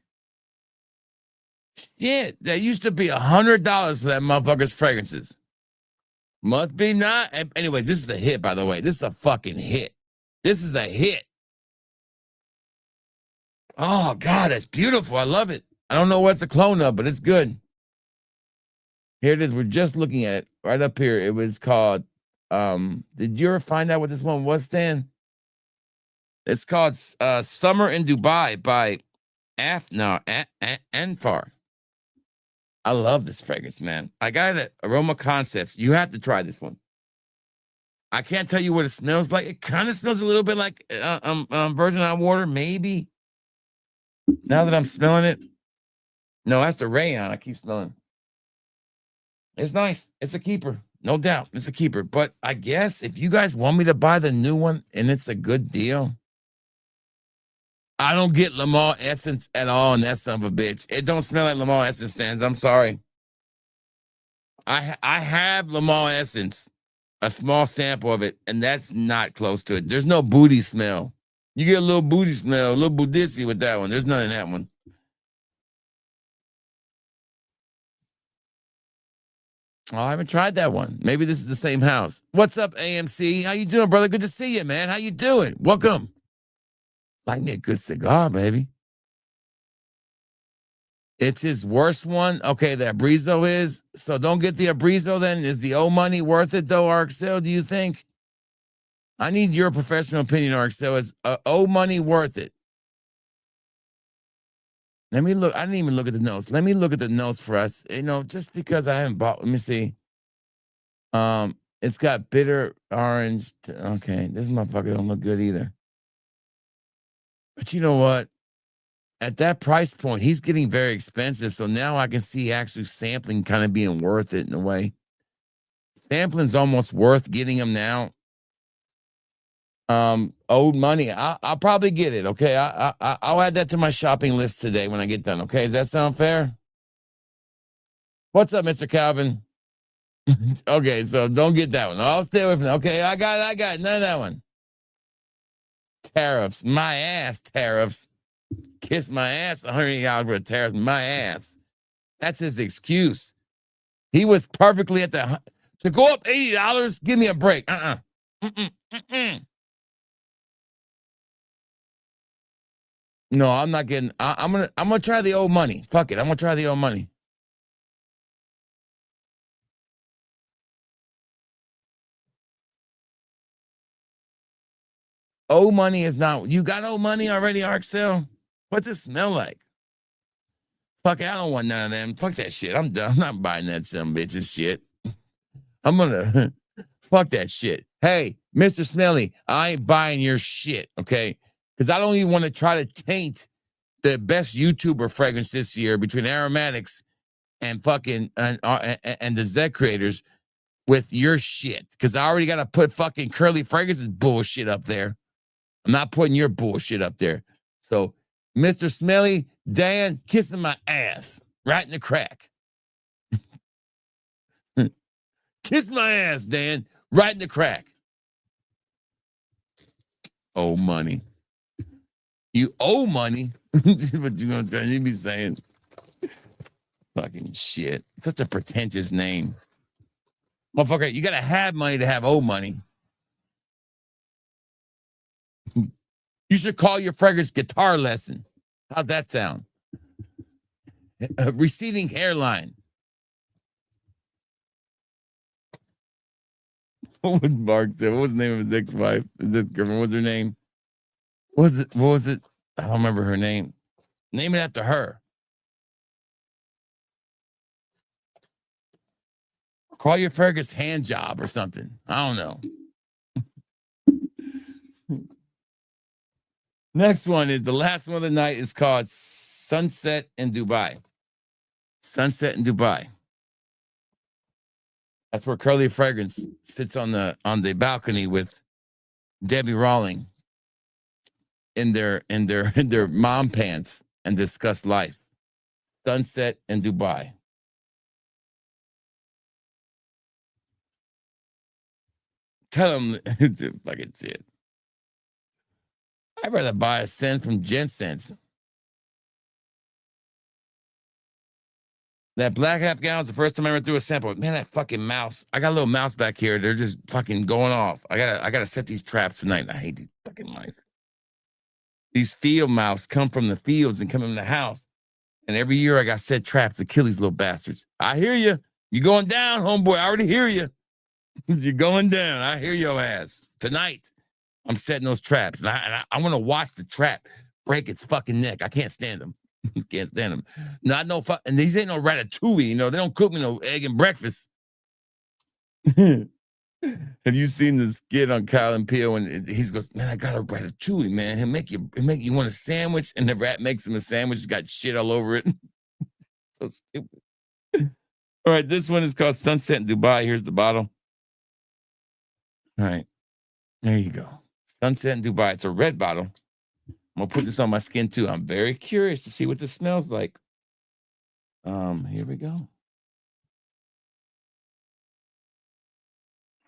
Yeah, that used to be $100 for that motherfucker's fragrances. Must be not. Anyway, this is a hit, by the way. This is a fucking hit. This is a hit. Oh, God, that's beautiful. I love it. I don't know what's a clone of, but it's good. Here it is. We're just looking at it right up here. It was called, did you ever find out what this one was, Stan? It's called Summer in Dubai by Anfar. I love this fragrance, man. I got it at Aroma Concepts. You have to try this one. I can't tell you what it smells like. It kind of smells a little bit like Virgin Hot Water, maybe. Now that I'm smelling it. No, that's the rayon I keep smelling. It's nice. It's a keeper. No doubt. It's a keeper. But I guess if you guys want me to buy the new one and it's a good deal, I don't get Lamar Essence at all in that son of a bitch. It don't smell like Lamar Essence stands. I'm sorry. I have Lamar Essence, a small sample of it, and that's not close to it. There's no booty smell. You get a little booty smell, a little boudicca with that one. There's none in that one. Oh, I haven't tried that one. Maybe this is the same house. What's up, AMC? How you doing, brother? Good to see you, man. How you doing? Welcome. Like me a good cigar, baby. It's his worst one. Okay, the Abrizo is. So don't get the Abrizo then. Is the old money worth it though, Arxel, do you think? I need your professional opinion, Arxel. Is old money worth it? Let me look. I didn't even look at the notes. Let me look at the notes for us. You know, just because I haven't bought. Let me see. It's got bitter orange. Okay, this motherfucker don't look good either. But you know what? At that price point, he's getting very expensive. So now I can see actually sampling kind of being worth it in a way. Sampling's almost worth getting him now. Old money. I'll probably get it. Okay, I'll add that to my shopping list today when I get done. Okay, does that sound fair? What's up, Mr. Calvin? Okay, so don't get that one. I'll stay away from that. Okay, I got it. None of that one. Tariffs, my ass. Tariffs. Kiss my ass. $100 for tariffs, my ass. That's his excuse. He was perfectly at the to go up $80. Give me a break. No, I'm not getting. I'm gonna try the old money. Fuck it. I'm gonna try the old money. Old money is not. You got old money already, Arxel? What's it smell like? Fuck it, I don't want none of them. Fuck that shit. I'm done. I'm not buying that some bitches shit. I'm gonna fuck that shit. Hey, Mr. Smelly, I ain't buying your shit, okay? Because I don't even want to try to taint the best YouTuber fragrance this year between aromatics and fucking and the Z creators with your shit. Because I already got to put fucking Curly Fragrance's bullshit up there. I'm not putting your bullshit up there. So, Mr. Smelly, Dan, kissing my ass right in the crack. Kiss my ass, Dan, right in the crack. Owe money. You owe money? What you gonna be saying? Fucking shit. Such a pretentious name. Motherfucker, you gotta have money to have old money. You should call your fragrance guitar lesson. How'd that sound? Receding hairline. What was Mark? What was the name of his ex-wife? This girlfriend. What was her name? What was it? I don't remember her name. Name it after her. Call your fragrance hand job or something. I don't know. Next one is the last one of the night is called Sunset in Dubai. Sunset in Dubai. That's where Curly Fragrance sits on the balcony with Debbie Rawling in their mom pants and discuss life. Sunset in Dubai. Tell them fucking shit. I'd rather buy a scent from Jensen's. That black half gallon's the first time I ever threw a sample. Man, that fucking mouse. I got a little mouse back here. They're just fucking going off. I gotta set these traps tonight. I hate these fucking mice. These field mouse come from the fields and come in the house. And every year I got set traps to kill these little bastards. I hear you. You're going down, homeboy. I already hear you. You're going down. I hear your ass. Tonight, I'm setting those traps. And I want to watch the trap break its fucking neck. I can't stand them. Can't stand them. Not no fuck. And these ain't no ratatouille. You know, they don't cook me no egg and breakfast. Have you seen the skit on Kyle and Peele? And he goes, man, I got a ratatouille, man. He'll make you want a sandwich, and the rat makes him a sandwich. It's got shit all over it. So stupid. All right, this one is called Sunset in Dubai. Here's the bottle. All right, there you go. Sunset in Dubai. It's a red bottle. I'm gonna put this on my skin too. I'm very curious to see what this smells like. Here we go.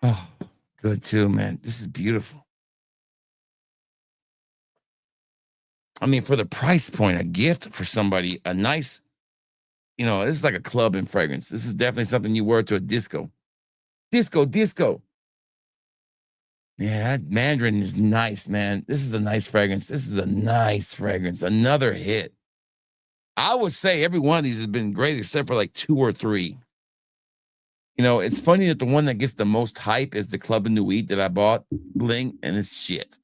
Oh, good too, man. This is beautiful. I mean, for the price point, a gift for somebody, a nice, this is like a club in fragrance. This is definitely something you wear to a disco. Disco. Yeah, that Mandarin is nice, man. This is a nice fragrance. Another hit. I would say every one of these has been great except for like 2 or 3. It's funny that the one that gets the most hype is the Club and Nuit that I bought, Bling, and it's shit.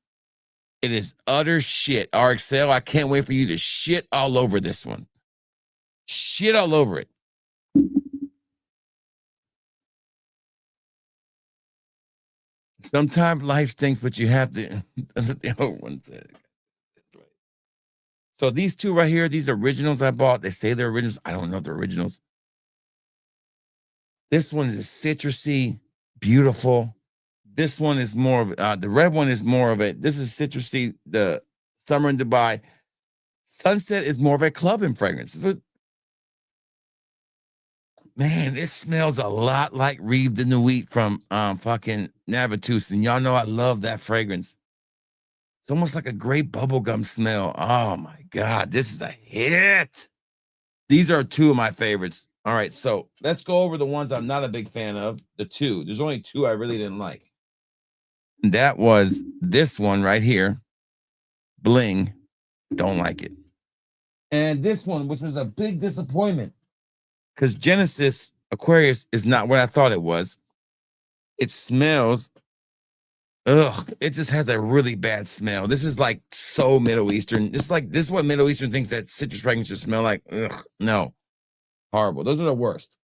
It is utter shit. RXL, I can't wait for you to shit all over this one. Shit all over it. Sometimes life stinks, but you have to. So these 2 right here, these originals I bought, they say they're originals. I don't know if they're originals. This one is citrusy, beautiful. This one is more of the red one is more of it. This is citrusy. The Summer in Dubai. Sunset is more of a club in fragrance. Man, it smells a lot like Rive de Nuit from fucking Navitus. And y'all know I love that fragrance. It's almost like a great bubblegum smell. Oh my God, this is a hit. These are 2 of my favorites. All right, so let's go over the ones I'm not a big fan of. The 2. There's only 2 I really didn't like. And that was this one right here. Bling. Don't like it. And this one, which was a big disappointment. Because Genesis Aquarius is not what I thought it was. It smells, it just has a really bad smell. This is like so Middle Eastern. This is what Middle Eastern thinks that citrus fragrances smell like. No, horrible. Those are the worst.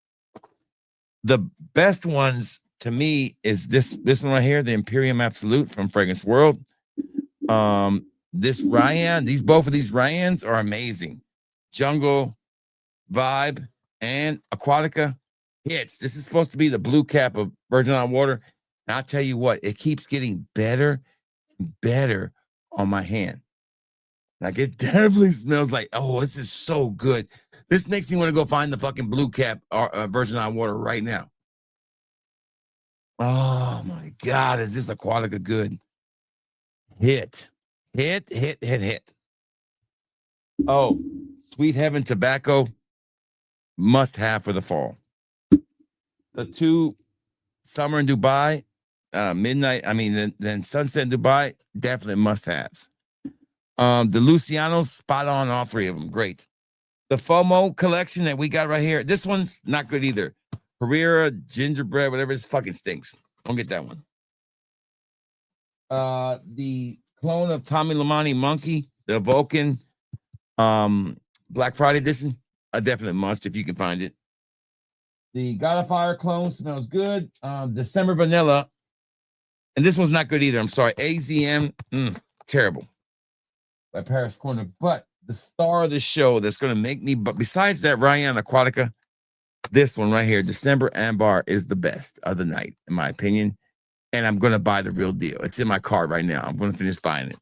The best ones to me is this one right here, the Imperium Absolute from Fragrance World. This Ryan, both of these Ryans are amazing. Jungle Vibe and Aquatica hits. This is supposed to be the blue cap of Virgin Island Water. And I'll tell you what, it keeps getting better and better on my hand. Like, it definitely smells like, oh, this is so good. This makes me want to go find the fucking blue cap Virgin Island Water right now. Oh my God, is this Aquatica good? Hit. Oh, Sweet Heaven Tobacco. Must have for the fall. The 2 Summer in Dubai, midnight. Then Sunset in Dubai, definitely must haves. The Luciano's spot on, all 3 of them. Great. The FOMO collection that we got right here. This one's not good either. Herrera, gingerbread, whatever. This fucking stinks. Don't get that one. The clone of Tommy Lamani Monkey, the Vulcan, Black Friday edition. A definite must if you can find it. The God of Fire clone smells good. December Vanilla. And this one's not good either. I'm sorry. AZM, terrible. By Paris Corner. But the star of the show that's going to make me, but besides that, Ryan Aquatica, this one right here, December Ambar, is the best of the night, in my opinion. And I'm going to buy the real deal. It's in my card right now. I'm going to finish buying it.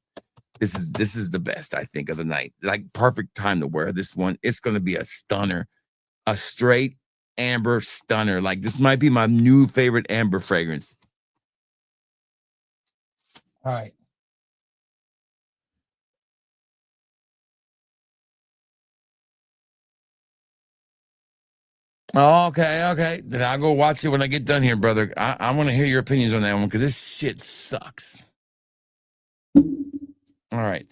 This is the best, I think, of the night. Like, perfect time to wear this one. It's going to be a stunner, a straight amber stunner. Like, this might be my new favorite amber fragrance. All right. Oh, okay. Then I'll go watch it when I get done here, brother. I want to hear your opinions on that one because this shit sucks. All right.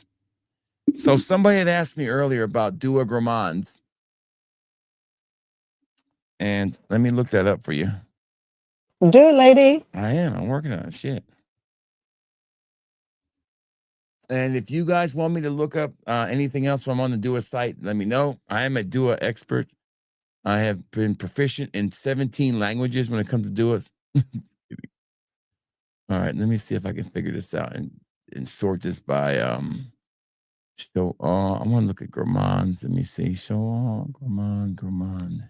So somebody had asked me earlier about Dua Gourmands. And let me look that up for you. Do it, lady. I am. I'm working on it. Shit. And if you guys want me to look up anything else from on the Dua site, let me know. I am a Dua expert. I have been proficient in 17 languages when it comes to Duas. All right, let me see if I can figure this out and sort this by show. I want to look at gourmands. Let me see. Show gourmand.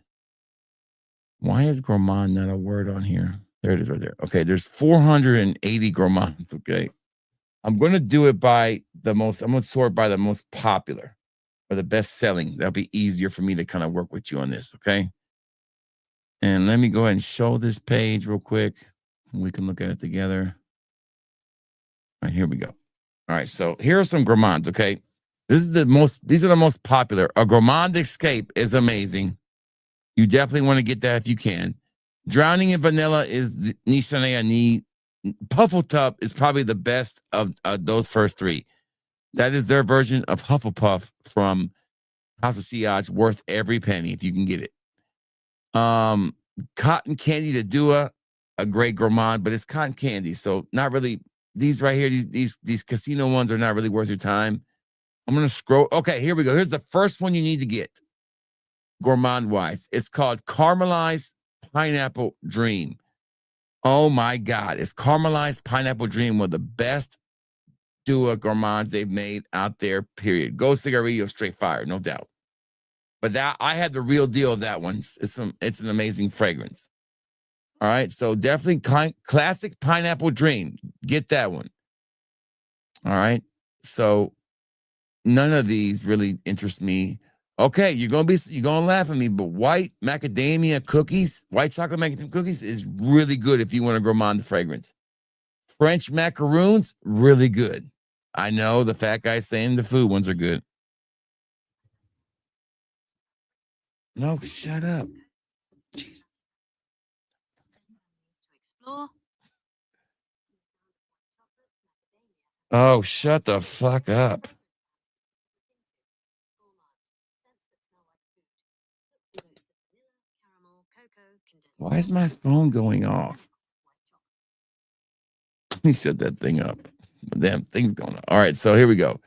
Why is gourmand not a word on here? There it is right there. Okay, there's 480 gourmands. Okay, I'm gonna do it by the most. I'm gonna sort by the most popular or the best selling. That'll be easier for me to kind of work with you on this. Okay. And let me go ahead and show this page real quick. We can look at it together. All right, here we go. All right, so here are some gourmands, okay? These are the most popular. A gourmand escape is amazing. You definitely want to get that if you can. Drowning in vanilla is Nishanea Ni. Puffletup is probably the best of those first three. That is their version of Hufflepuff from House of Siage, worth every penny if you can get it. Cotton candy to Dua, a great gourmand, but it's cotton candy, so not really. These right here, these casino ones are not really worth your time. I'm gonna scroll. Okay, here we go. Here's the first one you need to get, gourmand wise. It's called Caramelized Pineapple Dream. Oh my God, it's Caramelized Pineapple Dream, one of the best Dua gourmands they've made out there. Period. Go Cigarillo, straight fire, no doubt. But that I had the real deal of that one. It's an amazing fragrance. All right, so definitely classic Pineapple Dream. Get that one. All right, so none of these really interest me. Okay, you're gonna laugh at me, but white macadamia cookies, white chocolate macadamia cookies is really good if you want to gourmand the fragrance. French macaroons, really good. I know the fat guy's saying the food ones are good. No, shut up. Jeez. Oh, shut the fuck up. Why is my phone going off? Let me shut that thing up. Damn thing's going on. All right, so here we go.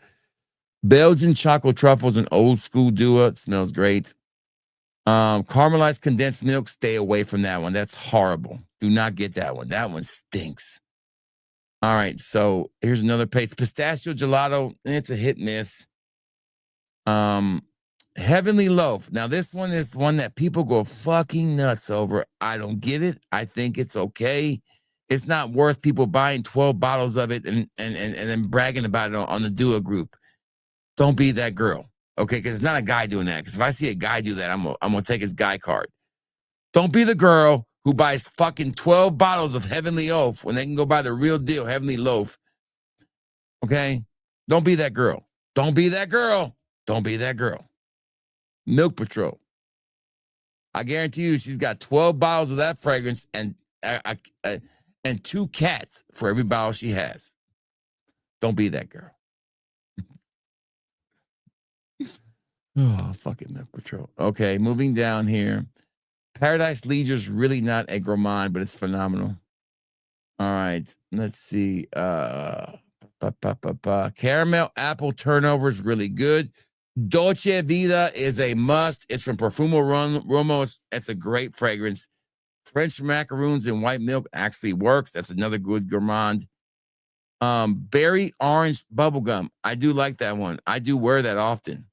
Belgian chocolate truffles and old school Dua. It smells great. Caramelized condensed milk. Stay away from that one. That's horrible. Do not get that one. That one stinks. All right, so here's another page. Pistachio gelato. It's a hit miss. Heavenly Loaf. Now, this one is one that people go fucking nuts over. I don't get it. I think it's okay. It's not worth people buying 12 bottles of it and then bragging about it on the Dua group. Don't be that girl. Okay, because it's not a guy doing that. Because if I see a guy do that, I'm gonna take his guy card. Don't be the girl who buys fucking 12 bottles of Heavenly Loaf when they can go buy the real deal Heavenly Loaf. Okay? Don't be that girl. Don't be that girl. Don't be that girl. Milk Patrol. I guarantee you she's got 12 bottles of that fragrance and 2 cats for every bottle she has. Don't be that girl. Oh, fucking Milk Patrol. Okay, moving down here. Paradise Leisure's really not a gourmand, but it's phenomenal. All right, let's see. Caramel apple turnover is really good. Dolce Vita is a must. It's from Profumo Romo. It's a great fragrance. French macaroons and white milk actually works. That's another good gourmand. Berry orange bubblegum. I do like that one. I do wear that often.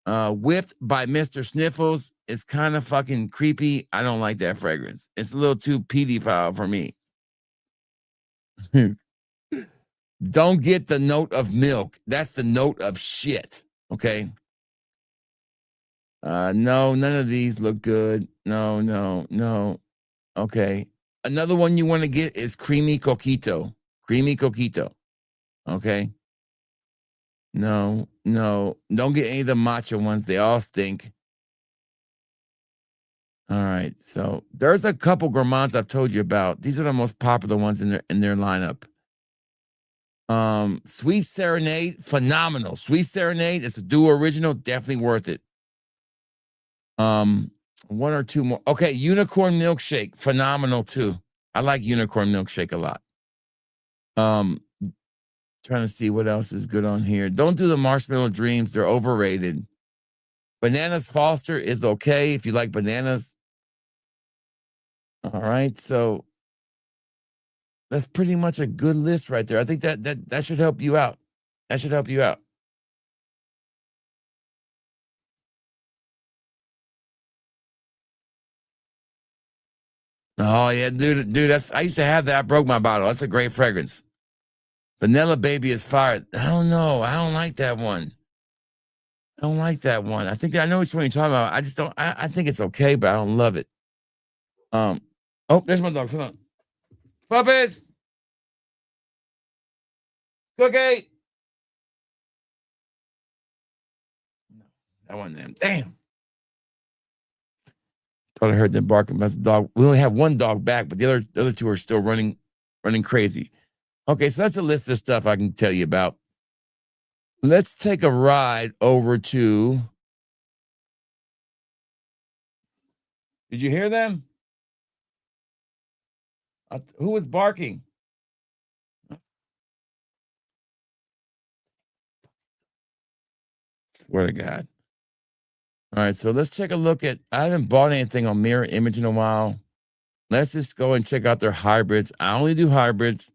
Whipped by Mr. Sniffles is kind of fucking creepy. I don't like that fragrance. It's a little too pedophile for me. Don't get the note of milk. That's the note of shit. Okay. No, none of these look good. No. Okay. Another one you want to get is Creamy Coquito. Creamy Coquito. Okay. No. Don't get any of the matcha ones. They all stink. All right. So there's a couple gourmands I've told you about. These are the most popular ones in their lineup. Sweet Serenade, phenomenal. Sweet Serenade, it's a duo original, definitely worth it. One or two more. Okay, Unicorn Milkshake, phenomenal too. I like Unicorn Milkshake a lot. Trying to see what else is good on here. Don't do the Marshmallow Dreams, they're overrated. Bananas Foster is okay if you like bananas. All right, so that's pretty much a good list right there. I think that should help you out. That should help you out. Oh yeah, dude, that's I used to have that. I broke my bottle. That's a great fragrance. Vanilla Baby is fire. I don't know. I don't like that one. I don't like that one. I think I know which one you're talking about. I just don't. I think it's okay, but I don't love it. Oh, there's my dogs. Hold on, puppies. Cookie. That one, them. Damn. Thought I heard them barking. That's the dog. We only have one dog back, but the other two are still running crazy. Okay, so that's a list of stuff I can tell you about. Let's take a ride over to. Did you hear them? Who was barking? Swear to God. All right, so let's take a look at. I haven't bought anything on Mirror Image in a while. Let's just go and check out their hybrids. I only do hybrids.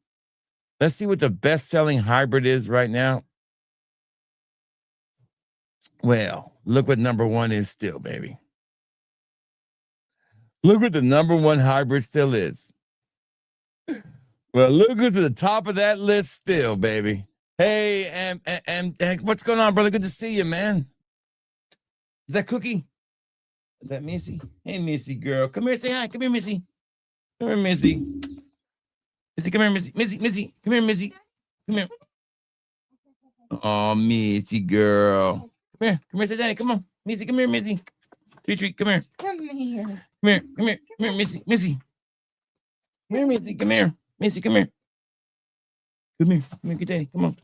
Let's see what the best-selling hybrid is right now. Well, look what number one is still, baby. Look what the number one hybrid still is. Well, look who's at the top of that list still, baby. Hey, and what's going on, brother? Good to see you, man. Is that Cookie? Is that Missy? Hey, Missy, girl. Come here, say hi. Come here, Missy. Come here, Missy. Missy, come here, Missy. Missy. Come here, Missy. Come here. Oh, Missy, girl. Come here, say daddy. Come on. Missy, come here, Missy. Treat, come here. Come here, Missy. Come here, Missy, come here. Missy, come here. Come here, get daddy. Come on.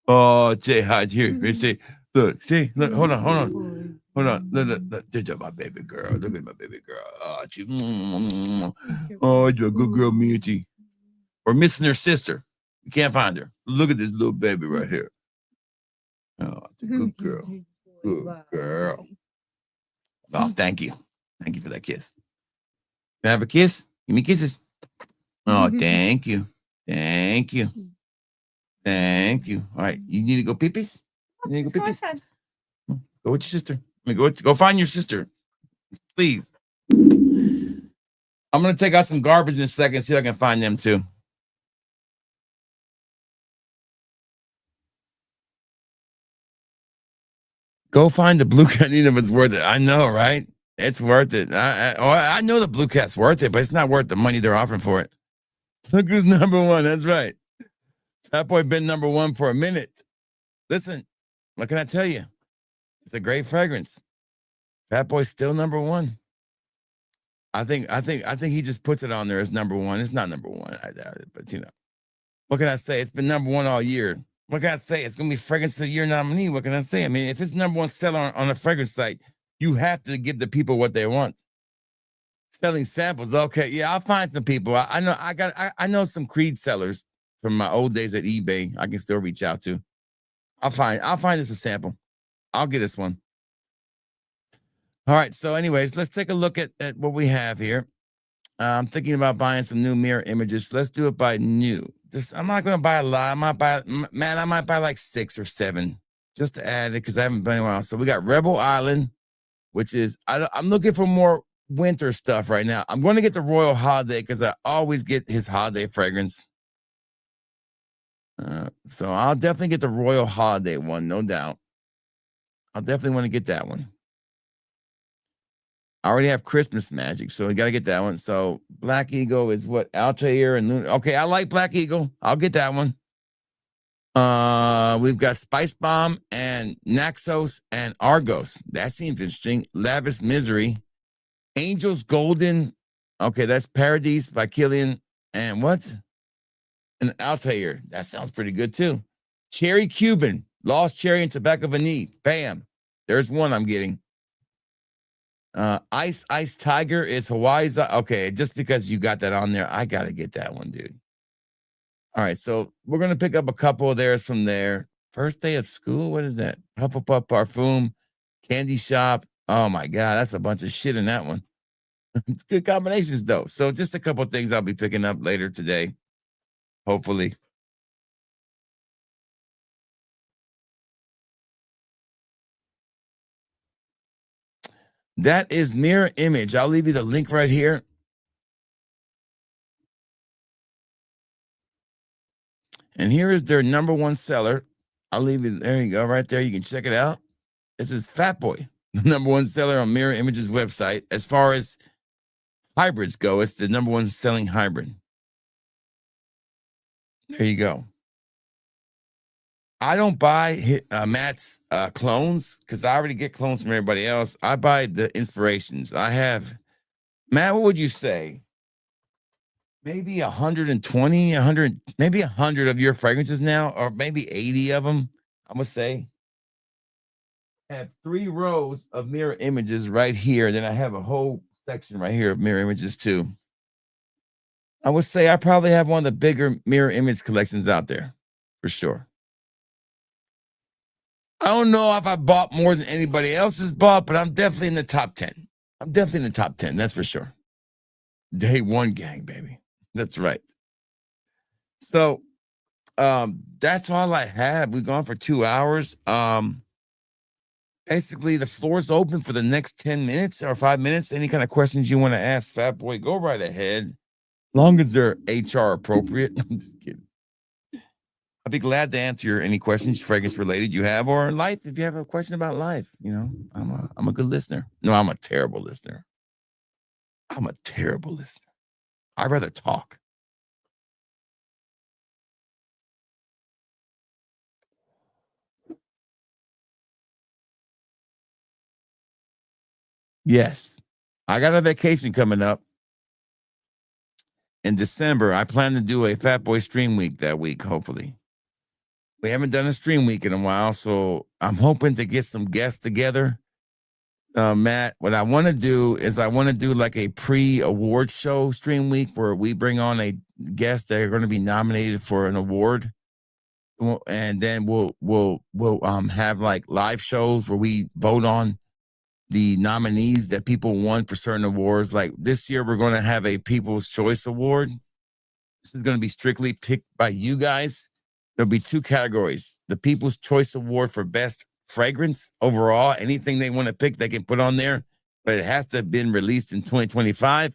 Oh, say hi here. Say, look, see, look, hold on. Look, my baby girl. Look at my baby girl. Oh, you're a good girl, Missy. Or missing her sister. You can't find her. Look at this little baby right here. Oh, it's a good girl. Good girl. Oh, thank you. Thank you for that kiss. Can I have a kiss? Give me kisses. Oh, thank you. Thank you. Thank you. All right. You need to go pee-pees? You need to go pee-pees? Go with your sister. I mean, go find your sister. Please. I'm going to take out some garbage in a second, see if I can find them too. Go find the blue cat. If it's worth it. I know, right? It's worth it. I know the blue cat's worth it, but it's not worth the money they're offering for it. Look who's number one. That's right. That boy been number one for a minute. Listen, what can I tell you? It's a great fragrance. Fat Boy's still number one. I think he just puts it on there as number one. It's not number one, I doubt it, but you know. What can I say? It's been number one all year. What can I say? It's gonna be fragrance of the year nominee. What can I say? I mean, if it's number one seller on a fragrance site, you have to give the people what they want. Selling samples, okay, yeah, I'll find some people. I know some Creed sellers from my old days at eBay. I can still reach out to. I'll find this a sample. I'll get this one. All right. So, anyways, let's take a look at what we have here. I'm thinking about buying some new mirror images. Let's do it by new. I'm not going to buy a lot. I might buy like 6 or 7 just to add it because I haven't been in a while. So we got Rebel Island, which is I'm looking for more winter stuff right now. I'm going to get the Royal Holiday because I always get his holiday fragrance. So I'll definitely get the Royal Holiday one, no doubt. I'll definitely want to get that one. I already have Christmas Magic, so we got to get that one. So Black Eagle is what? Altair and Luna. Okay, I like Black Eagle. I'll get that one. We've got Spice Bomb and Naxos and Argos. That seems interesting. Lavish Misery, Angels Golden. Okay, that's Paradise by Killian. And what? And Altair. That sounds pretty good too. Cherry Cuban, Lost Cherry and Tobacco Vanille. Bam. There's one I'm getting. Ice Tiger is Hawaii's. Okay, just because you got that on there, I gotta get that one, dude. All right, so we're gonna pick up a couple of theirs from there. First day of school. What is that? Hufflepuff Parfum, Candy Shop. Oh my god, that's a bunch of shit in that one. It's good combinations though. So just a couple of things I'll be picking up later today, hopefully. That is Mirror Image. I'll leave you the link right here. And here is their number one seller. I'll leave it. There you go, right there. You can check it out. This is Fat Boy, the number one seller on Mirror Image's website. As far as hybrids go, it's the number one selling hybrid. There you go. I don't buy Matt's clones because I already get clones from everybody else. I buy the inspirations. I have, Matt, what would you say? Maybe 120, 100, maybe 100 of your fragrances now, or maybe 80 of them, I'm going to say. I have 3 rows of mirror images right here. Then I have a whole section right here of mirror images too. I would say I probably have one of the bigger mirror image collections out there, for sure. I don't know if I bought more than anybody else has bought, but I'm definitely in the top 10. I'm definitely in the top 10, that's for sure. Day one gang, baby. That's right. So that's all I have. We've gone for 2 hours. Basically, the floor's open for the next 10 minutes or 5 minutes. Any kind of questions you want to ask Fat Boy, go right ahead. Long as they're HR appropriate. I'm just kidding. I'd be glad to answer any questions fragrance related you have, or life. If you have a question about life, you know, I'm a good listener. No, I'm a terrible listener. I'm a terrible listener. I'd rather talk. Yes. I got a vacation coming up in December. I plan to do a Fat Boy Stream Week that week, hopefully. We haven't done a stream week in a while, so I'm hoping to get some guests together. Matt, what I want to do is I want to do like a pre-award show stream week where we bring on a guest that are going to be nominated for an award, and then we'll have like live shows where we vote on the nominees that people won for certain awards. Like this year, we're going to have a People's Choice Award. This is going to be strictly picked by you guys. There'll be 2 categories: the People's Choice Award for best fragrance overall. Anything they want to pick, they can put on there, but it has to have been released in 2025.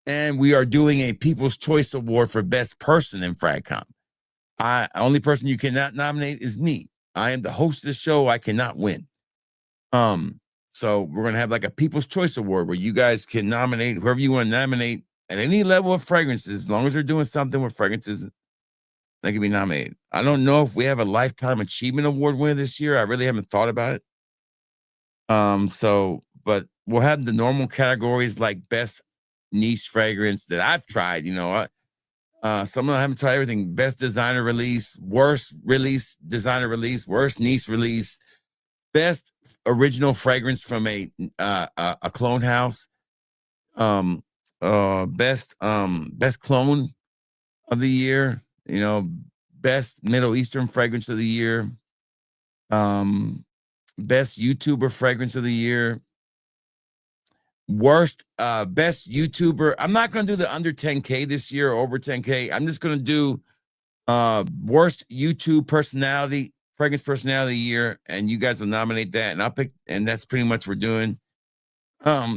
And we are doing a People's Choice Award for best person in Fragcom. Only person you cannot nominate is me. I am the host of the show. I cannot win. So we're going to have like a People's Choice Award where you guys can nominate whoever you want to nominate at any level of fragrances, as long as they're doing something with fragrances, they can be nominated. I don't know if we have a Lifetime Achievement Award winner this year. I really haven't thought about it. But we'll have the normal categories like best niche fragrance that I've tried. You know, some of them I haven't tried everything. Best designer release, worst release, designer release, worst niche release, best original fragrance from a clone house, best clone of the year. You know, best Middle Eastern fragrance of the year, best YouTuber fragrance of the year, worst best YouTuber. I'm not going to do the under 10K this year or over 10K. I'm just going to do worst YouTube personality, fragrance personality of the year, and you guys will nominate that, and I'll pick, and that's pretty much what we're doing.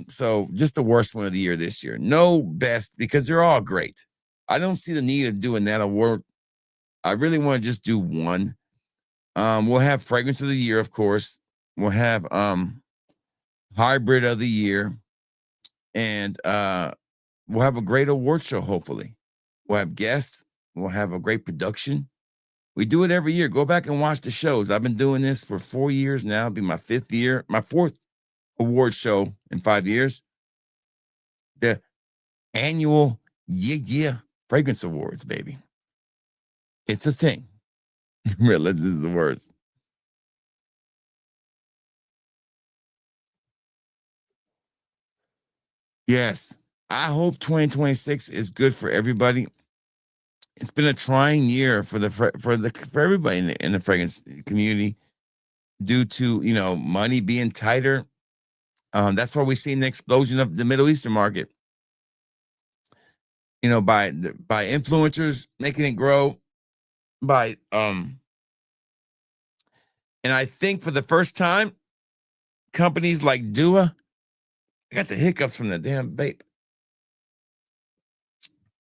So just the worst one of the year this year. No best, because they're all great. I don't see the need of doing that award. I really want to just do one. We'll have fragrance of the year, of course. We'll have hybrid of the year, and we'll have a great award show, hopefully. We'll have guests. We'll have a great production. We do it every year. Go back and watch the shows. I've been doing this for 4 years now. It'll be my 5th year, my 4th award show in 5 years. the annual Fragrance Awards, baby. It's a thing. Realize is the worst. Yes, I hope 2026 is good for everybody. It's been a trying year for everybody in the fragrance community due to money being tighter. That's why we've seen the explosion of the Middle Eastern market. By influencers making it grow, and I think for the first time, companies like Dua, I got the hiccups from the damn vape,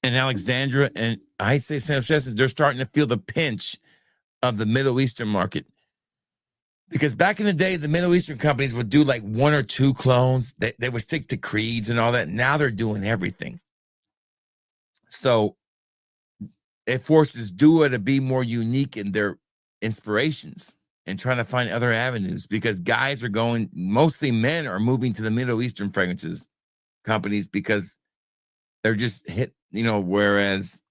and Alexandra, and I say Sam Chester, they're starting to feel the pinch of the Middle Eastern market. Because back in the day, the Middle Eastern companies would do like 1 or 2 clones. They would stick to creeds and all that. Now they're doing everything. So it forces Dua to be more unique in their inspirations and trying to find other avenues, because guys are going, mostly men are moving to the Middle Eastern fragrances companies because they're just hit, whereas,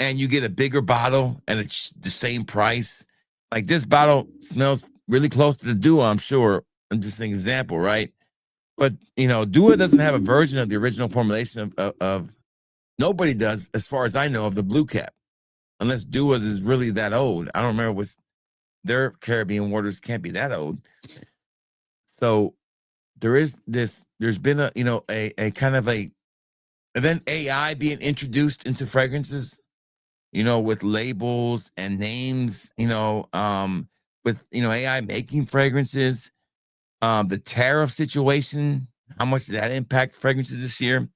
and you get a bigger bottle and it's the same price. Like this bottle smells really close to the Dua, I'm sure. I'm just an example, right? But, Dua doesn't have a version of the original formulation of nobody does, as far as I know, of the blue cap. Unless Dua's is really that old. I don't remember what's their Caribbean waters can't be that old. So there's been a kind of and then AI being introduced into fragrances, with labels and names, with AI making fragrances, the tariff situation, how much did that impact fragrances this year?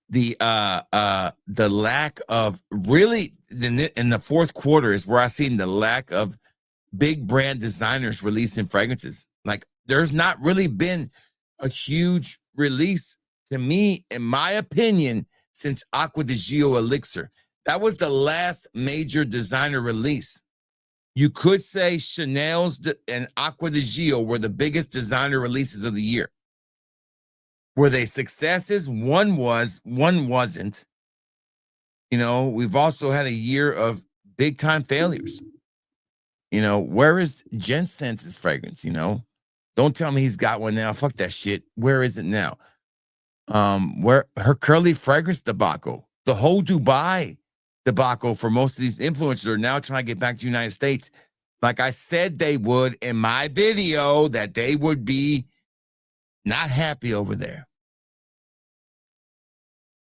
The lack of really in the fourth quarter is where I seen the lack of big brand designers releasing fragrances. Like there's not really been a huge release, to me, in my opinion, since Aqua di Gio Elixir. That was the last major designer release. You could say Chanel's and Aqua di Gio were the biggest designer releases of the year. Were they successes? One was, one wasn't. We've also had a year of big time failures. Where is Jen Sense's fragrance? Don't tell me he's got one now. Fuck that shit. Where is it now? Where her curly fragrance debacle, the whole Dubai debacle for most of these influencers are now trying to get back to the United States. Like I said, they would in my video that they would be not happy over there.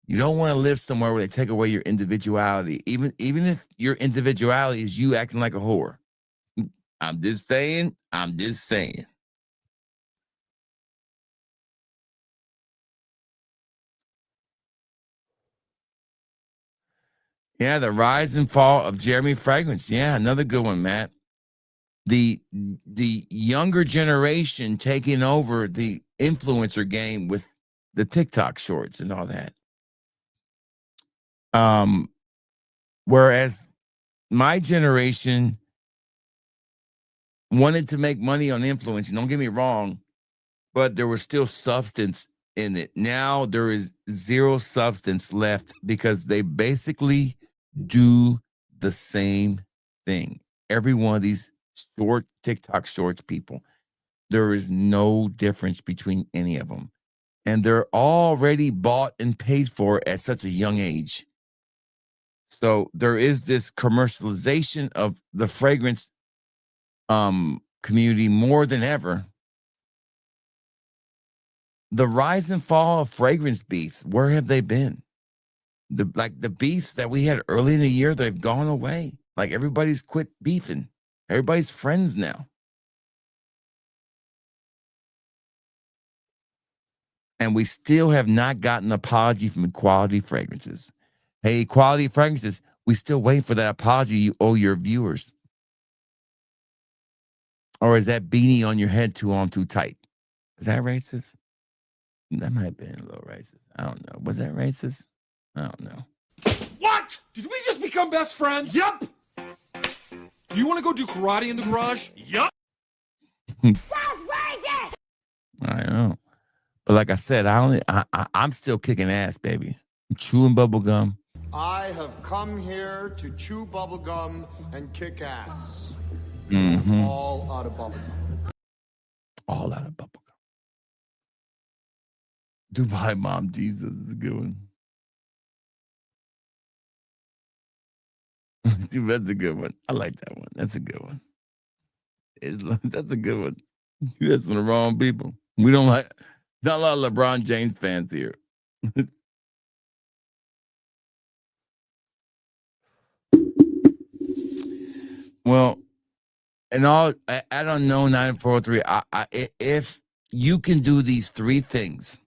You don't want to live somewhere where they take away your individuality, even if your individuality is you acting like a whore. I'm just saying. Yeah, the rise and fall of Jeremy Fragrance. Yeah, another good one, Matt. The younger generation taking over the influencer game with the TikTok shorts and all that. Whereas my generation wanted to make money on influencing, don't get me wrong, but there was still substance in it. Now there is zero substance left because they basically do the same thing. Every one of these short TikTok shorts people, there is no difference between any of them. And they're already bought and paid for at such a young age. So there is this commercialization of the fragrance community more than ever. The rise and fall of fragrance beefs, where have they been? The beefs that we had early in the year, they've gone away. Like everybody's quit beefing. Everybody's friends now. And we still have not gotten an apology from Quality Fragrances. Hey, Quality Fragrances, we still wait for that apology you owe your viewers. Or is that beanie on your head too tight? Is that racist? That might have been a little racist. I don't know. Was that racist? I don't know. What? Did we just become best friends? Yup. You want to go do karate in the garage? Yup. I know. But like I said, I'm still kicking ass, baby. I'm chewing bubble gum. I have come here to chew bubblegum and kick ass. Mm-hmm. All out of bubblegum. All out of bubble gum. Dubai Mom Jesus is a good one. Dude, that's a good one. I like that one. That's a good one. That's a good one. You got some of the wrong people. We don't like, not a lot of LeBron James fans here. Well, and all I don't know 9403. If you can do these three things,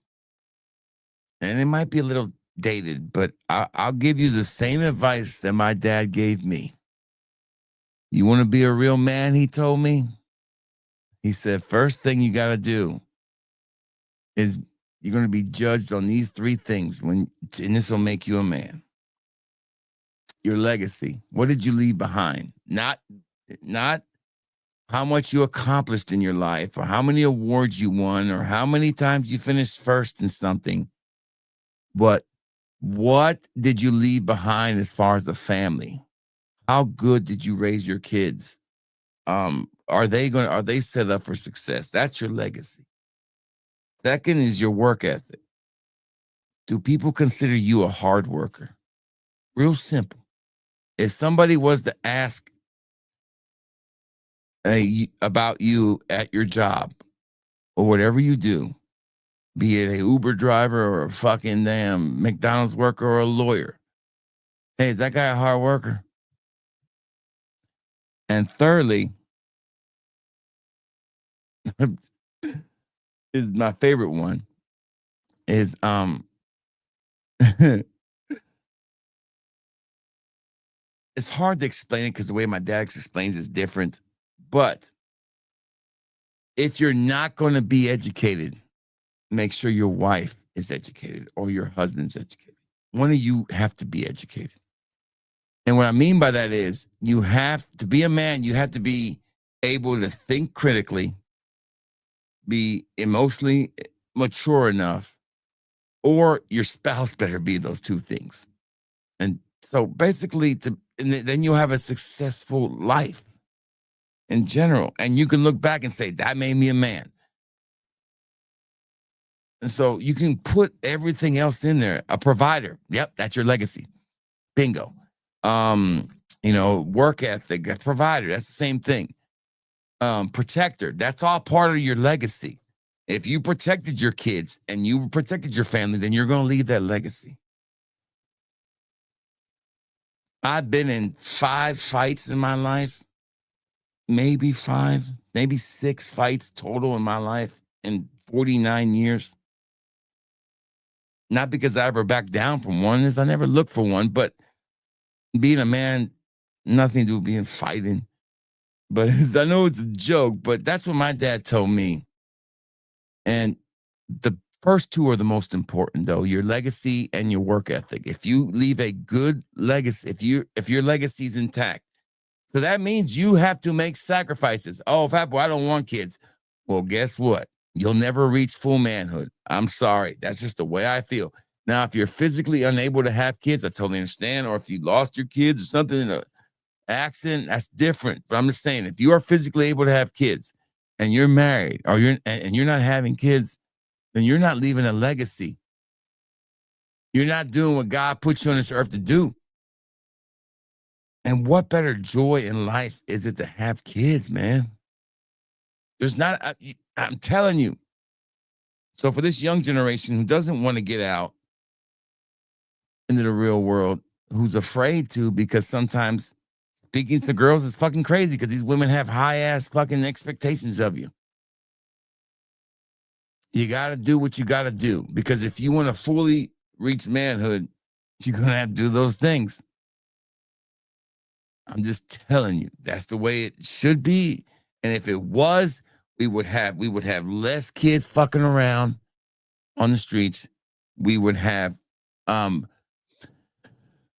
and it might be a little dated, but I'll give you the same advice that my dad gave me. You want to be a real man, he told me. He said, first thing you got to do is you're going to be judged on these three things, and this will make you a man. Your legacy. What did you leave behind? Not how much you accomplished in your life, or how many awards you won, or how many times you finished first in something. But what did you leave behind as far as a family? How good did you raise your kids? Are they set up for success? That's your legacy. Second is your work ethic. Do people consider you a hard worker? Real simple. If somebody was to ask about you at your job or whatever you do, be it a Uber driver or a fucking damn McDonald's worker or a lawyer, hey, is that guy a hard worker? And thirdly, is my favorite one is it's hard to explain it because the way my dad explains is different. But if you're not going to be educated, make sure your wife is educated or your husband's educated. One of you have to be educated. And what I mean by that is you have to be a man. You have to be able to think critically, be emotionally mature enough, or your spouse better be those two things. And so basically, then you'll have a successful life in general. And you can look back and say, that made me a man. And so you can put everything else in there. A provider. Yep, that's your legacy. Bingo. Work ethic, a provider. That's the same thing. Protector. That's all part of your legacy. If you protected your kids and you protected your family, then you're going to leave that legacy. I've been in 5 fights in my life. Maybe 5, maybe 6 fights total in my life in 49 years. Not because I ever backed down from one, is I never looked for one, but being a man, nothing to do with being fighting. But I know it's a joke, but that's what my dad told me. And the first two are the most important, though, your legacy and your work ethic. If you leave a good legacy, if your legacy is intact, so that means you have to make sacrifices. Oh, Fat Boy, I don't want kids. Well, guess what? You'll never reach full manhood. I'm sorry. That's just the way I feel. Now, if you're physically unable to have kids, I totally understand. Or if you lost your kids or something in an accident, that's different. But I'm just saying, if you are physically able to have kids and you're married or you're not having kids, then you're not leaving a legacy. You're not doing what God put you on this earth to do. And what better joy in life is it to have kids, man? There's not, I'm telling you. So for this young generation who doesn't want to get out into the real world, who's afraid to, because sometimes speaking to girls is fucking crazy because these women have high ass fucking expectations of you. You got to do what you got to do, because if you want to fully reach manhood, you're going to have to do those things. I'm just telling you, that's the way it should be. And if it was, we would have less kids fucking around on the streets. We would have a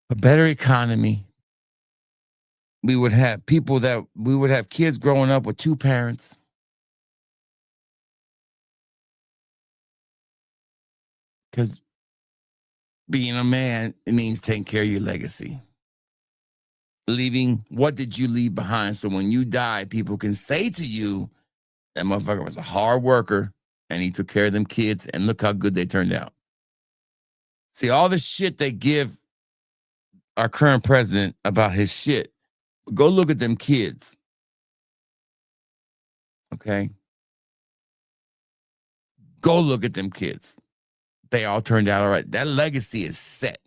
better economy. We would have kids growing up with 2 parents. Because being a man, it means taking care of your legacy. Leaving, what did you leave behind? So when you die, people can say to you, that motherfucker was a hard worker and he took care of them kids and look how good they turned out. See, all the shit they give our current president about his shit, go look at them kids. Okay? Go look at them kids. They all turned out all right. That legacy is set.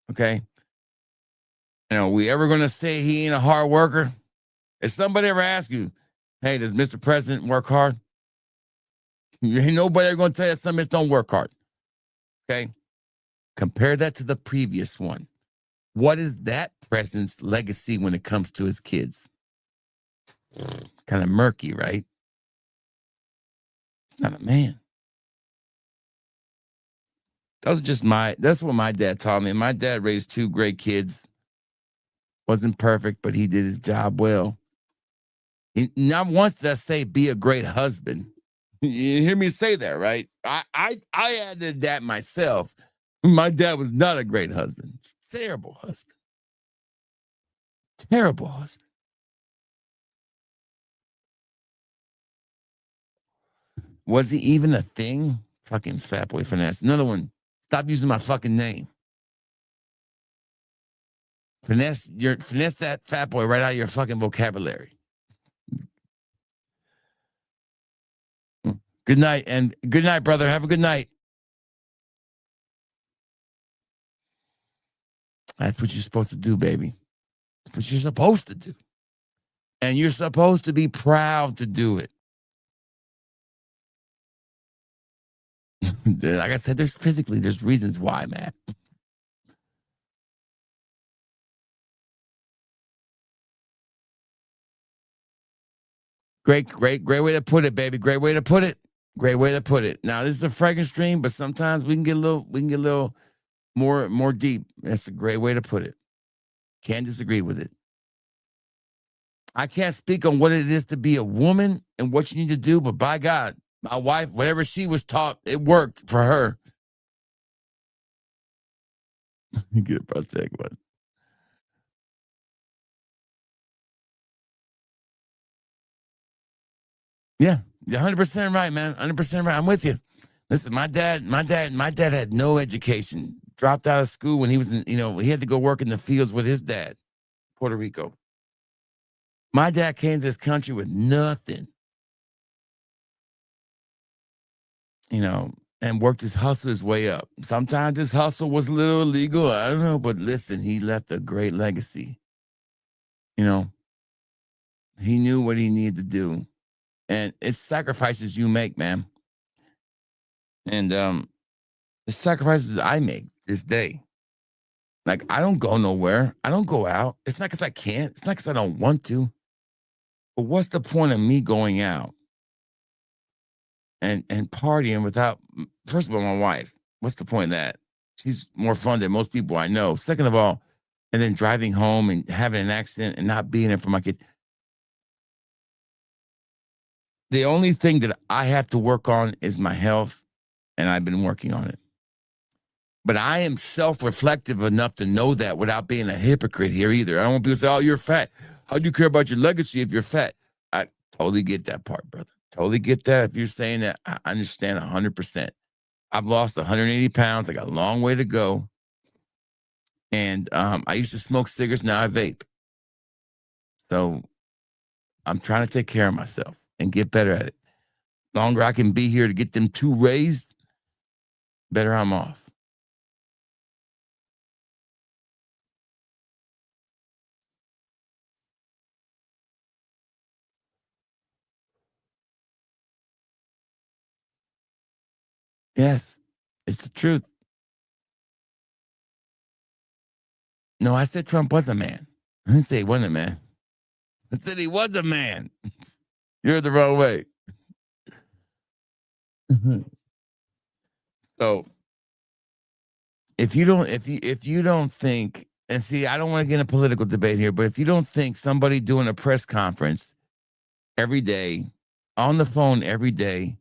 Okay? You know, we ever going to say he ain't a hard worker? If somebody ever asks you, hey, does Mr. President work hard? Ain't nobody ever going to tell you some don't work hard. Okay? Compare that to the previous one. What is that president's legacy when it comes to his kids? Kind of murky, right? It's not a man. That's what my dad taught me. My dad raised 2 great kids. Wasn't perfect, but he did his job well. Not once did I say be a great husband. You hear me say that, right? I added that myself. My dad was not a great husband. It's a terrible husband. Terrible husband. Was he even a thing? Fucking fat boy finesse. Another one. Stop using my fucking name. Finesse that fat boy right out of your fucking vocabulary. Good night, and good night, brother. Have a good night. That's what you're supposed to do, baby. That's what you're supposed to do. And you're supposed to be proud to do it. Like I said, there's reasons why, man. Great way to put it, baby. Great way to put it. Great way to put it. Now, this is a Frag stream, but sometimes we can get a little more deep. That's a great way to put it. Can't disagree with it. I can't speak on what it is to be a woman and what you need to do, but by God, my wife, whatever she was taught, it worked for her. Get a prosthetic one. Yeah, you're 100% right, man. 100% right. I'm with you. Listen, my dad had no education. Dropped out of school when he was he had to go work in the fields with his dad, Puerto Rico. My dad came to this country with nothing. And worked his way up. Sometimes his hustle was a little illegal. I don't know, but listen, he left a great legacy. He knew what he needed to do. And it's sacrifices you make, man. And the sacrifices I make this day. Like, I don't go nowhere. I don't go out. It's not because I can't. It's not because I don't want to. But what's the point of me going out and partying without, first of all, my wife? What's the point of that? She's more fun than most people I know. Second of all, and then driving home and having an accident and not being there for my kids. The only thing that I have to work on is my health, and I've been working on it. But I am self-reflective enough to know that without being a hypocrite here either. I don't want people to say, oh, you're fat. How do you care about your legacy if you're fat? I totally get that part, brother. Totally get that. If you're saying that, I understand 100%. I've lost 180 pounds. I got a long way to go. And I used to smoke cigarettes. Now I vape. So I'm trying to take care of myself and get better at it. Longer I can be here to get them 2 raised, better I'm off. Yes, it's the truth. No, I said Trump was a man. I didn't say he wasn't a man. I said he was a man. You're the wrong way. So if you don't think, and see, I don't want to get in a political debate here, but if you don't think somebody doing a press conference every day, on the phone every day,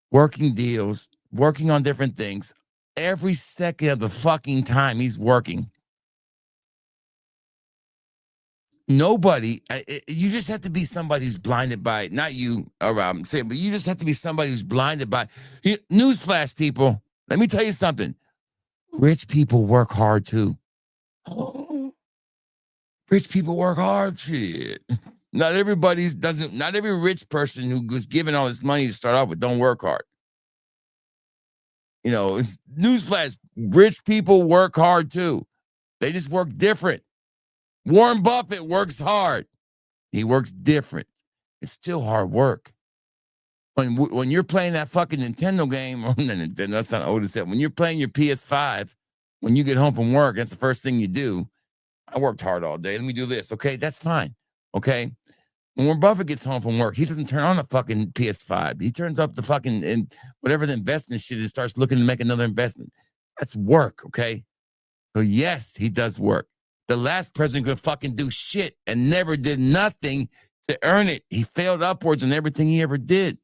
working deals, working on different things. Every second of the fucking time he's working. Nobody, you just have to be somebody who's blinded by, not you, or I'm saying, but you just have to be somebody who's blinded by. Newsflash, people. Let me tell you something. Rich people work hard too. Rich people work hard. Shit. Not every rich person who was given all this money to start off with don't work hard. You know, it's newsflash. Rich people work hard too. They just work different. Warren Buffett works hard. He works different. It's still hard work. When you're playing that fucking Nintendo game, Nintendo, that's not old as hell. When you're playing your PS5, when you get home from work, that's the first thing you do. I worked hard all day. Let me do this. Okay, that's fine. Okay. When Warren Buffett gets home from work, he doesn't turn on a fucking PS5. He turns up the fucking and whatever the investment shit is, starts looking to make another investment. That's work. Okay. So yes, he does work. The last president could fucking do shit and never did nothing to earn it. He failed upwards on everything he ever did.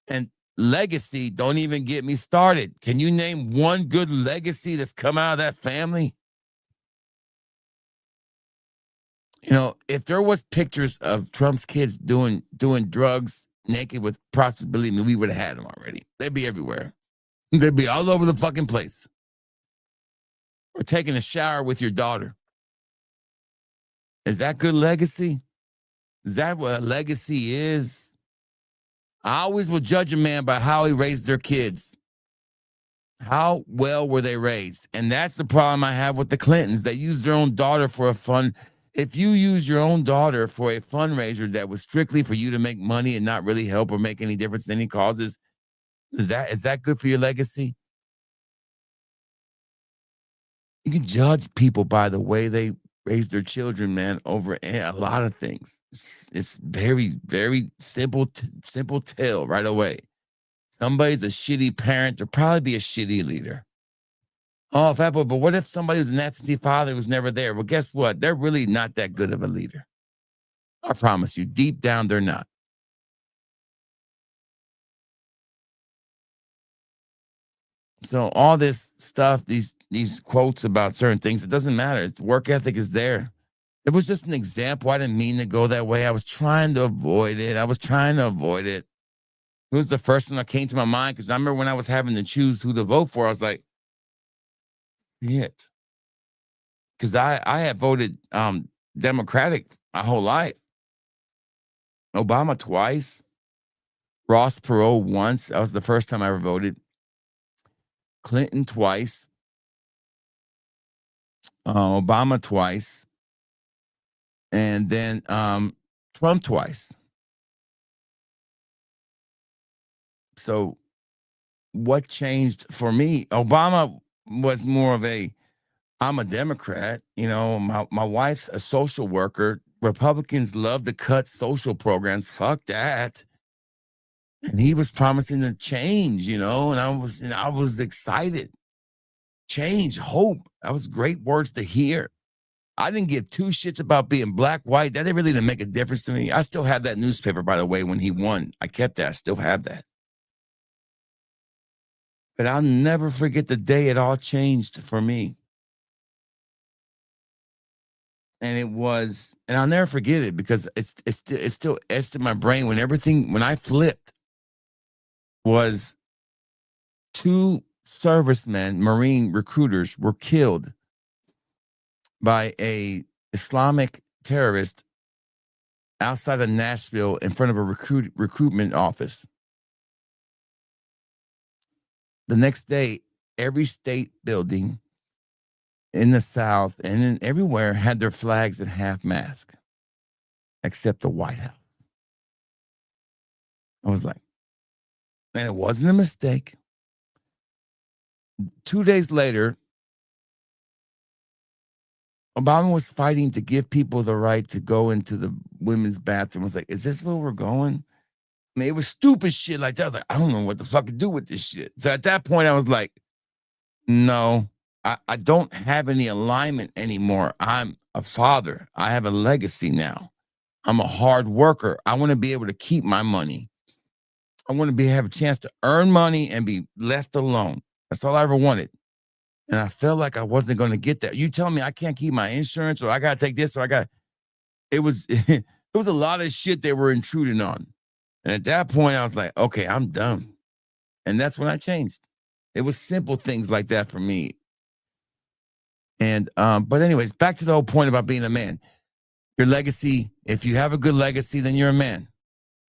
And legacy, don't even get me started. Can you name one good legacy that's come out of that family? You know, if there was pictures of Trump's kids doing drugs naked with prostitutes, believe me, we would have had them already. They'd be everywhere. They'd be all over the fucking place. Or taking a shower with your daughter. Is that good legacy? Is that what a legacy is? I always will judge a man by how he raised their kids. How well were they raised? And that's the problem I have with the Clintons. They use their own daughter for a fun. If you use your own daughter for a fundraiser that was strictly for you to make money and not really help or make any difference in any causes, is that good for your legacy? You can judge people by the way they raise their children, man, over a lot of things. It's very, very simple tell right away. Somebody's a shitty parent, they'll probably be a shitty leader. Oh, but what if somebody who's an absentee father was never there? Well, guess what? They're really not that good of a leader. I promise you, deep down, they're not. So all this stuff, these quotes about certain things, it doesn't matter. Work ethic is there. It was just an example. I didn't mean to go that way. I was trying to avoid it. It was the first one that came to my mind because I remember when I was having to choose who to vote for, I was like, shit. Because I had voted Democratic my whole life. Obama twice. Ross Perot once. That was the first time I ever voted. Clinton twice. Obama twice. And then Trump twice. So what changed for me? Obama was more of I'm a Democrat. You know, my wife's a social worker. Republicans love to cut social programs. Fuck that. And he was promising to change, you know, and I was excited. Change, hope. That was great words to hear. I didn't give two shits about being black, white. That really didn't make a difference to me. I still have that newspaper, by the way, when he won. I kept that. I still have that. But I'll never forget the day it all changed for me. And I'll never forget it because it's still etched in my brain when I flipped was 2 servicemen, Marine recruiters were killed by a Islamic terrorist outside of Nashville in front of a recruitment office. The next day, every state building in the South and everywhere had their flags at half-mast, except the White House. I was like, and it wasn't a mistake. 2 days later, Obama was fighting to give people the right to go into the women's bathroom. I was like, is this where we're going? I mean, it was stupid shit like that. I was like, I don't know what the fuck to do with this shit. So at that point, I was like, no, I don't have any alignment anymore. I'm a father. I have a legacy now. I'm a hard worker. I want to be able to keep my money. I want to have a chance to earn money and be left alone. That's all I ever wanted. And I felt like I wasn't going to get that. You tell me I can't keep my insurance, or I got to take this, or I got, it was, it was a lot of shit they were intruding on. And at that point, I was like, okay, I'm done. And that's when I changed. It was simple things like that for me. And, but anyways, back to the whole point about being a man. Your legacy, if you have a good legacy, then you're a man.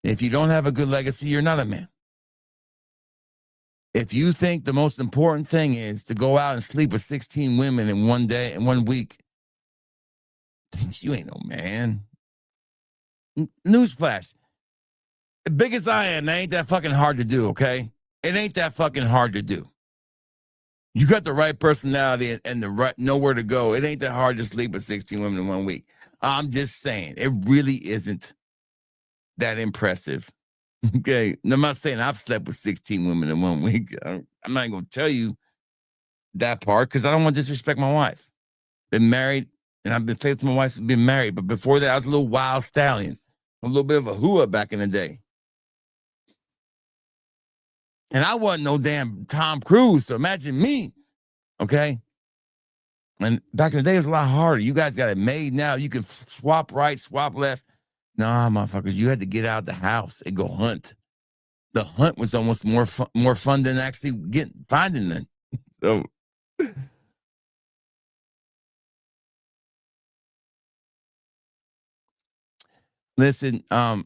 If you don't have a good legacy, you're not a man. If you think the most important thing is to go out and sleep with 16 women in one day, in 1 week, you ain't no man. Newsflash. As big as I am, that ain't that fucking hard to do, okay? It ain't that fucking hard to do. You got the right personality and the right nowhere to go. It ain't that hard to sleep with 16 women in 1 week. I'm just saying, it really isn't that impressive. Okay, I'm not saying I've slept with 16 women in 1 week. I'm not going to tell you that part because I don't want to disrespect my wife. Been married, and I've been faithful to my wife since been married. But before that, I was a little wild stallion, a little bit of a hooah back in the day. And I wasn't no damn Tom Cruise, so imagine me, okay? And back in the day, it was a lot harder. You guys got it made now. You can swap right, swap left. Nah, motherfuckers, you had to get out of the house and go hunt. The hunt was almost more fun than actually finding them. So, listen, well,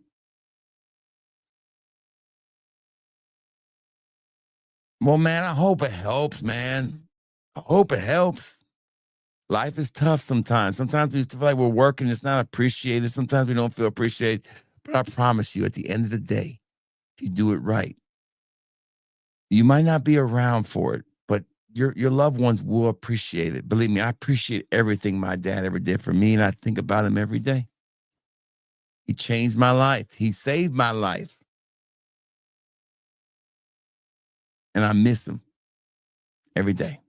man, I hope it helps, man. I hope it helps. Life is tough sometimes. Sometimes we feel like we're working, it's not appreciated. Sometimes we don't feel appreciated. But I promise you, at the end of the day, if you do it right, you might not be around for it, but your loved ones will appreciate it. Believe me, I appreciate everything my dad ever did for me, and I think about him every day. He changed my life. He saved my life. And I miss him every day.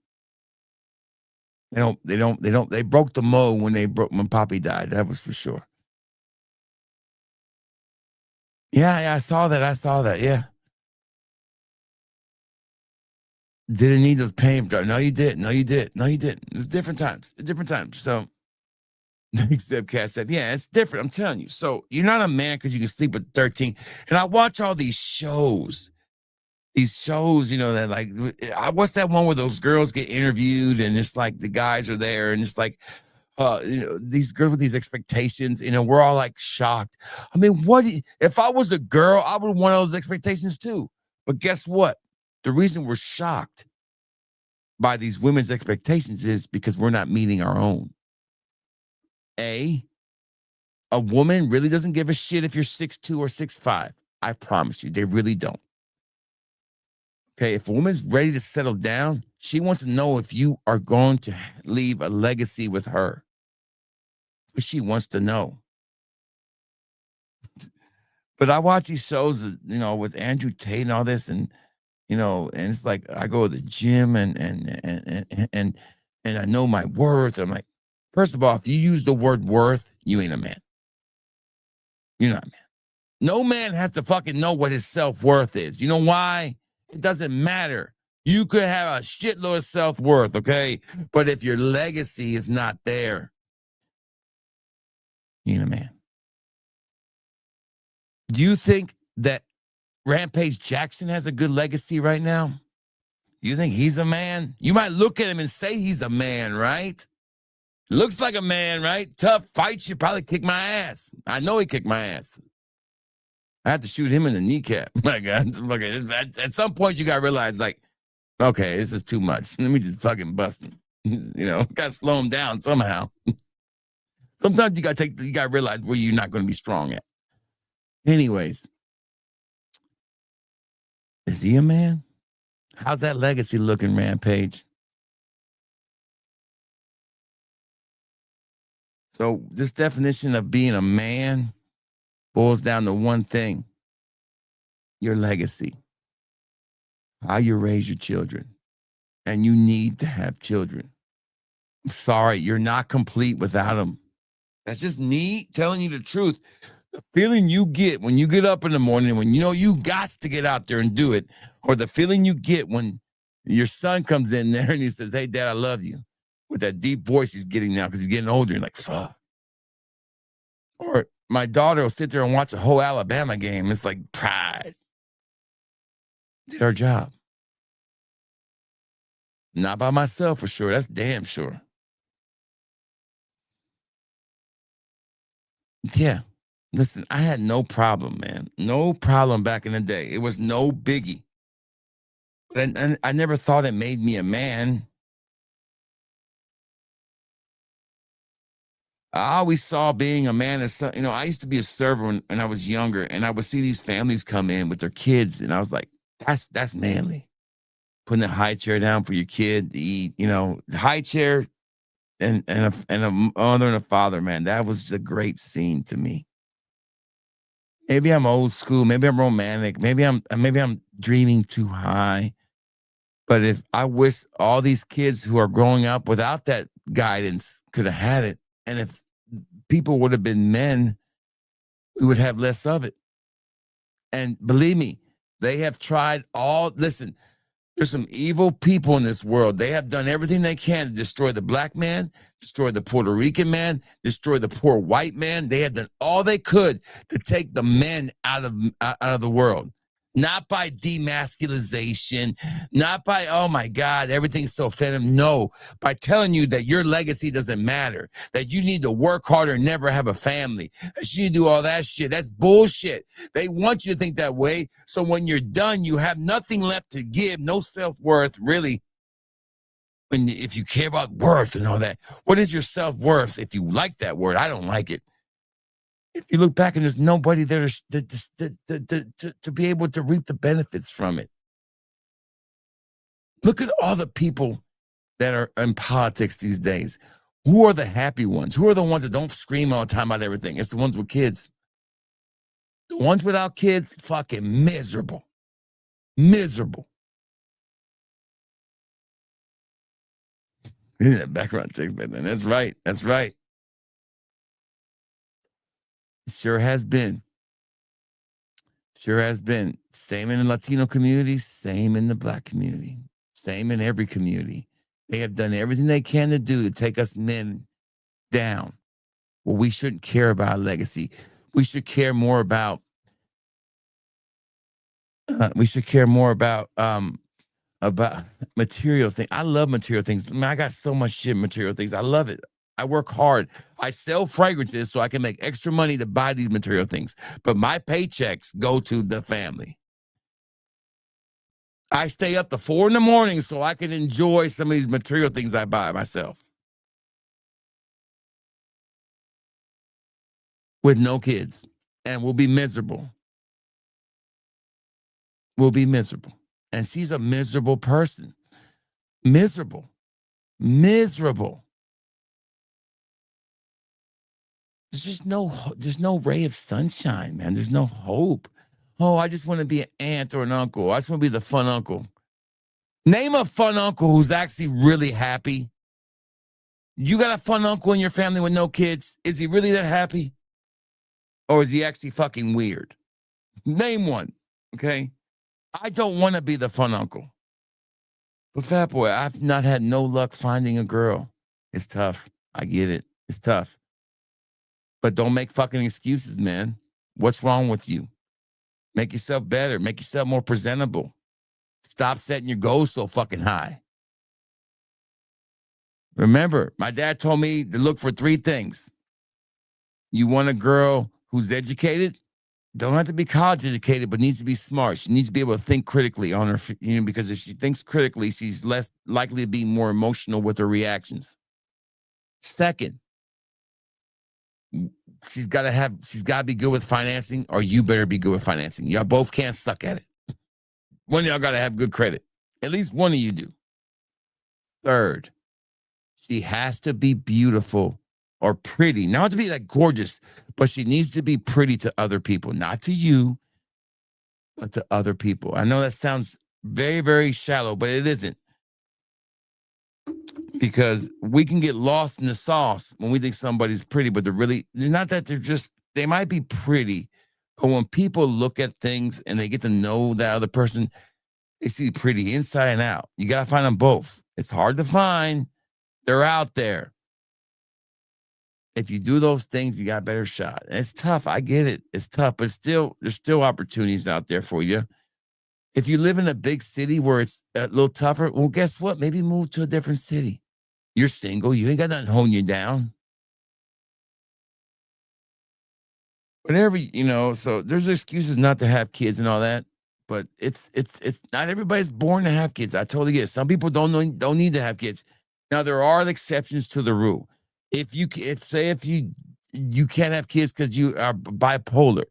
They broke the mold when Poppy died. That was for sure. Yeah, I saw that. Yeah. Didn't need those pain. No, you didn't. It was different times. So, except Cat said, yeah, it's different. I'm telling you. So, you're not a man because you can sleep with 13. And I watch all these shows. You know, that like, what's that one where those girls get interviewed and it's like the guys are there and it's like, you know, these girls with these expectations, you know, we're all like shocked. I mean, if I was a girl, I would want those expectations too. But guess what? The reason we're shocked by these women's expectations is because we're not meeting our own. A woman really doesn't give a shit if you're 6'2" or 6'5". I promise you, they really don't. Okay, if a woman's ready to settle down, she wants to know if you are going to leave a legacy with her. But she wants to know. But I watch these shows, you know, with Andrew Tate and all this, and you know, and it's like I go to the gym and I know my worth. I'm like, first of all, if you use the word worth, you ain't a man. You're not a man. No man has to fucking know what his self-worth is. You know why? It doesn't matter. You could have a shitload of self-worth, okay? But if your legacy is not there, you ain't a man. Do you think that Rampage Jackson has a good legacy right now? You think he's a man? You might look at him and say he's a man, right? Looks like a man, right? Tough fights, you probably kick my ass. I know he kicked my ass. I had to shoot him in the kneecap. My God, at some point you gotta realize, like, okay, this is too much. Let me just fucking bust him. You know, gotta slow him down somehow. Sometimes you gotta realize where you're not gonna be strong at. Anyways, is he a man? How's that legacy looking, Rampage? So this definition of being a man boils down to one thing: your legacy, how you raise your children. And you need to have children. I'm sorry, you're not complete without them. That's just me telling you the truth. The feeling you get when you get up in the morning, when you know you got to get out there and do it, or the feeling you get when your son comes in there and he says, "Hey, Dad, I love you," with that deep voice he's getting now because he's getting older. You're like, fuck. Or my daughter will sit there and watch a whole Alabama game. It's like pride. Did our job. Not by myself for sure. That's damn sure. Yeah. Listen, I had no problem, man. No problem back in the day. It was no biggie. And I never thought it made me a man. I always saw being a man as something, I used to be a server when I was younger, and I would see these families come in with their kids, and I was like, that's manly. Putting a high chair down for your kid to eat, the high chair and a mother and a father, man. That was a great scene to me. Maybe I'm old school, maybe I'm romantic, maybe I'm dreaming too high. But if I wish all these kids who are growing up without that guidance could have had it, and if people would have been men, we would have less of it. And believe me, they have tried listen, there's some evil people in this world. They have done everything they can to destroy the black man, destroy the Puerto Rican man, destroy the poor white man. They have done all they could to take the men out of the world. Not by demasculization, not by, oh my God, everything's so feminine. No, by telling you that your legacy doesn't matter, that you need to work harder and never have a family, that you need to do all that shit. That's bullshit. They want you to think that way. So when you're done, you have nothing left to give, no self-worth, really. If you care about worth and all that, what is your self-worth? If you like that word, I don't like it. If you look back and there's nobody there to be able to reap the benefits from it. Look at all the people that are in politics these days. Who are the happy ones? Who are the ones that don't scream all the time about everything? It's the ones with kids. The ones without kids, fucking miserable. Miserable. Yeah, background check, man. That's right. That's right. Sure has been. Sure has been. Same in the Latino community, same in the black community, same in every community. They have done everything they can to do to take us men down. Well, we shouldn't care about our legacy. We should care more about material things. I love material things. Man, I got so much shit material things. I love it. I work hard. I sell fragrances so I can make extra money to buy these material things. But my paychecks go to the family. I stay up to 4 a.m. so I can enjoy some of these material things I buy myself. With no kids. And we'll be miserable. We'll be miserable. And she's a miserable person. Miserable. Miserable. There's no ray of sunshine, man. There's no hope. Oh, I just want to be an aunt or an uncle. I just want to be the fun uncle. Name a fun uncle who's actually really happy. You got a fun uncle in your family with no kids. Is he really that happy? Or is he actually fucking weird? Name one, okay? I don't want to be the fun uncle. But Fat Boy, I've not had no luck finding a girl. It's tough. I get it. It's tough. But don't make fucking excuses, man. What's wrong with you? Make yourself better. Make yourself more presentable. Stop setting your goals so fucking high. Remember, my dad told me to look for 3 things. You want a girl who's educated? Don't have to be college educated, but needs to be smart. She needs to be able to think critically on her, because if she thinks critically, she's less likely to be more emotional with her reactions. Second, she's got to be good with financing, or you better be good with financing. Y'all both can't suck at it. One of y'all got to have good credit. At least one of you do. Third, she has to be beautiful or pretty. Not to be like gorgeous, but she needs to be pretty to other people. Not to you, but to other people. I know that sounds very, very shallow, but it isn't. Because we can get lost in the sauce when we think somebody's pretty, but they're not that they're just they might be pretty, but when people look at things and they get to know that other person, they see pretty inside and out. You got to find them both. It's hard to find. They're out there. If you do those things, you got a better shot. And it's tough. I get it. It's tough, but still, there's still opportunities out there for you. If you live in a big city where it's a little tougher, well, guess what? Maybe move to a different city. You're single. You ain't got nothing holding you down. Whatever, so there's excuses not to have kids and all that, but it's not everybody's born to have kids. I totally get it. Some people don't need to have kids. Now there are exceptions to the rule. If you can't have kids because you are bipolar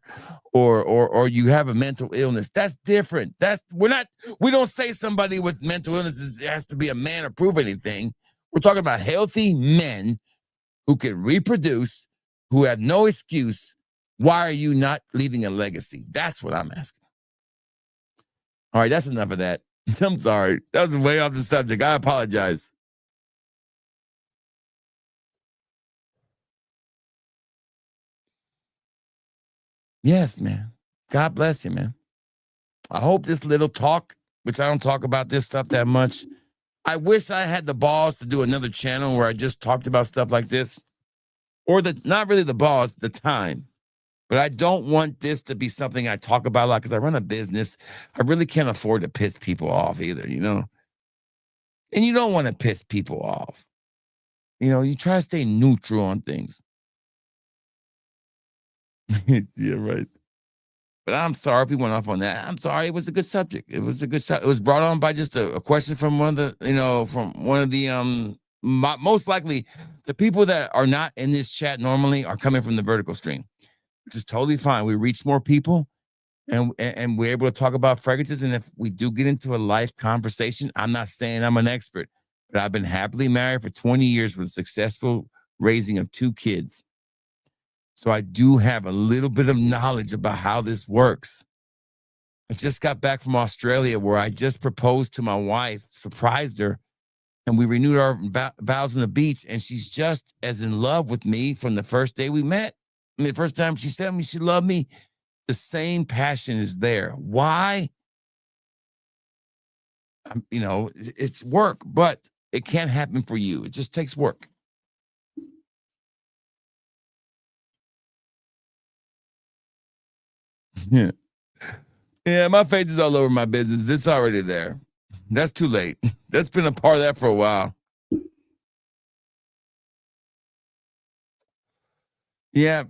or you have a mental illness, that's different. We don't say somebody with mental illnesses has to be a man or prove anything. We're talking about healthy men who can reproduce, who have no excuse. Why are you not leaving a legacy? That's what I'm asking. All right, that's enough of that. I'm sorry. That was way off the subject. I apologize. Yes, man. God bless you, man. I hope this little talk, which I don't talk about this stuff that much. I wish I had the balls to do another channel where I just talked about stuff like this. Or not really the balls, the time. But I don't want this to be something I talk about a lot because I run a business. I really can't afford to piss people off either, And you don't want to piss people off. You try to stay neutral on things. Yeah, right. But I'm sorry if we went off on that. I'm sorry. It was a good subject. It was a good subject. It was brought on by just a question from one of the, most likely the people that are not in this chat normally are coming from the vertical stream, which is totally fine. We reach more people and we're able to talk about fragrances. And if we do get into a life conversation, I'm not saying I'm an expert, but I've been happily married for 20 years with a successful raising of 2 kids. So I do have a little bit of knowledge about how this works. I just got back from Australia where I just proposed to my wife, surprised her, and we renewed our vows on the beach. And she's just as in love with me from the first day we met. The first time she said to me she loved me, the same passion is there. Why? It's work, but it can't happen for you. It just takes work. Yeah. Yeah, my face is all over my business. It's already there. That's too late. That's been a part of that for a while. Yeah.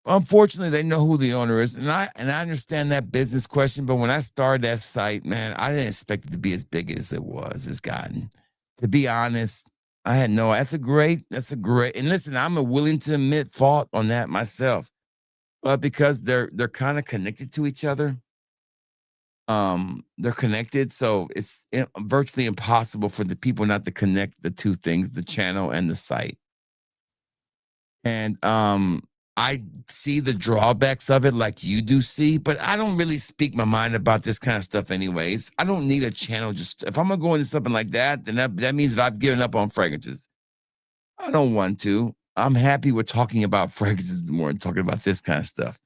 Unfortunately, they know who the owner is. And I understand that business question, but when I started that site, man, I didn't expect it to be as big as it's gotten. To be honest, I had no, that's a great, and listen, I'm willing to admit fault on that myself. But because they're kind of connected to each other. They're connected, so it's virtually impossible for the people not to connect the two things, the channel and the site. And I see the drawbacks of it like you do see, but I don't really speak my mind about this kind of stuff anyways. I don't need a channel. Just if I'm gonna go into something like that, then that means that I've given up on fragrances. I don't want to. I'm happy with talking about fragrances more than talking about this kind of stuff.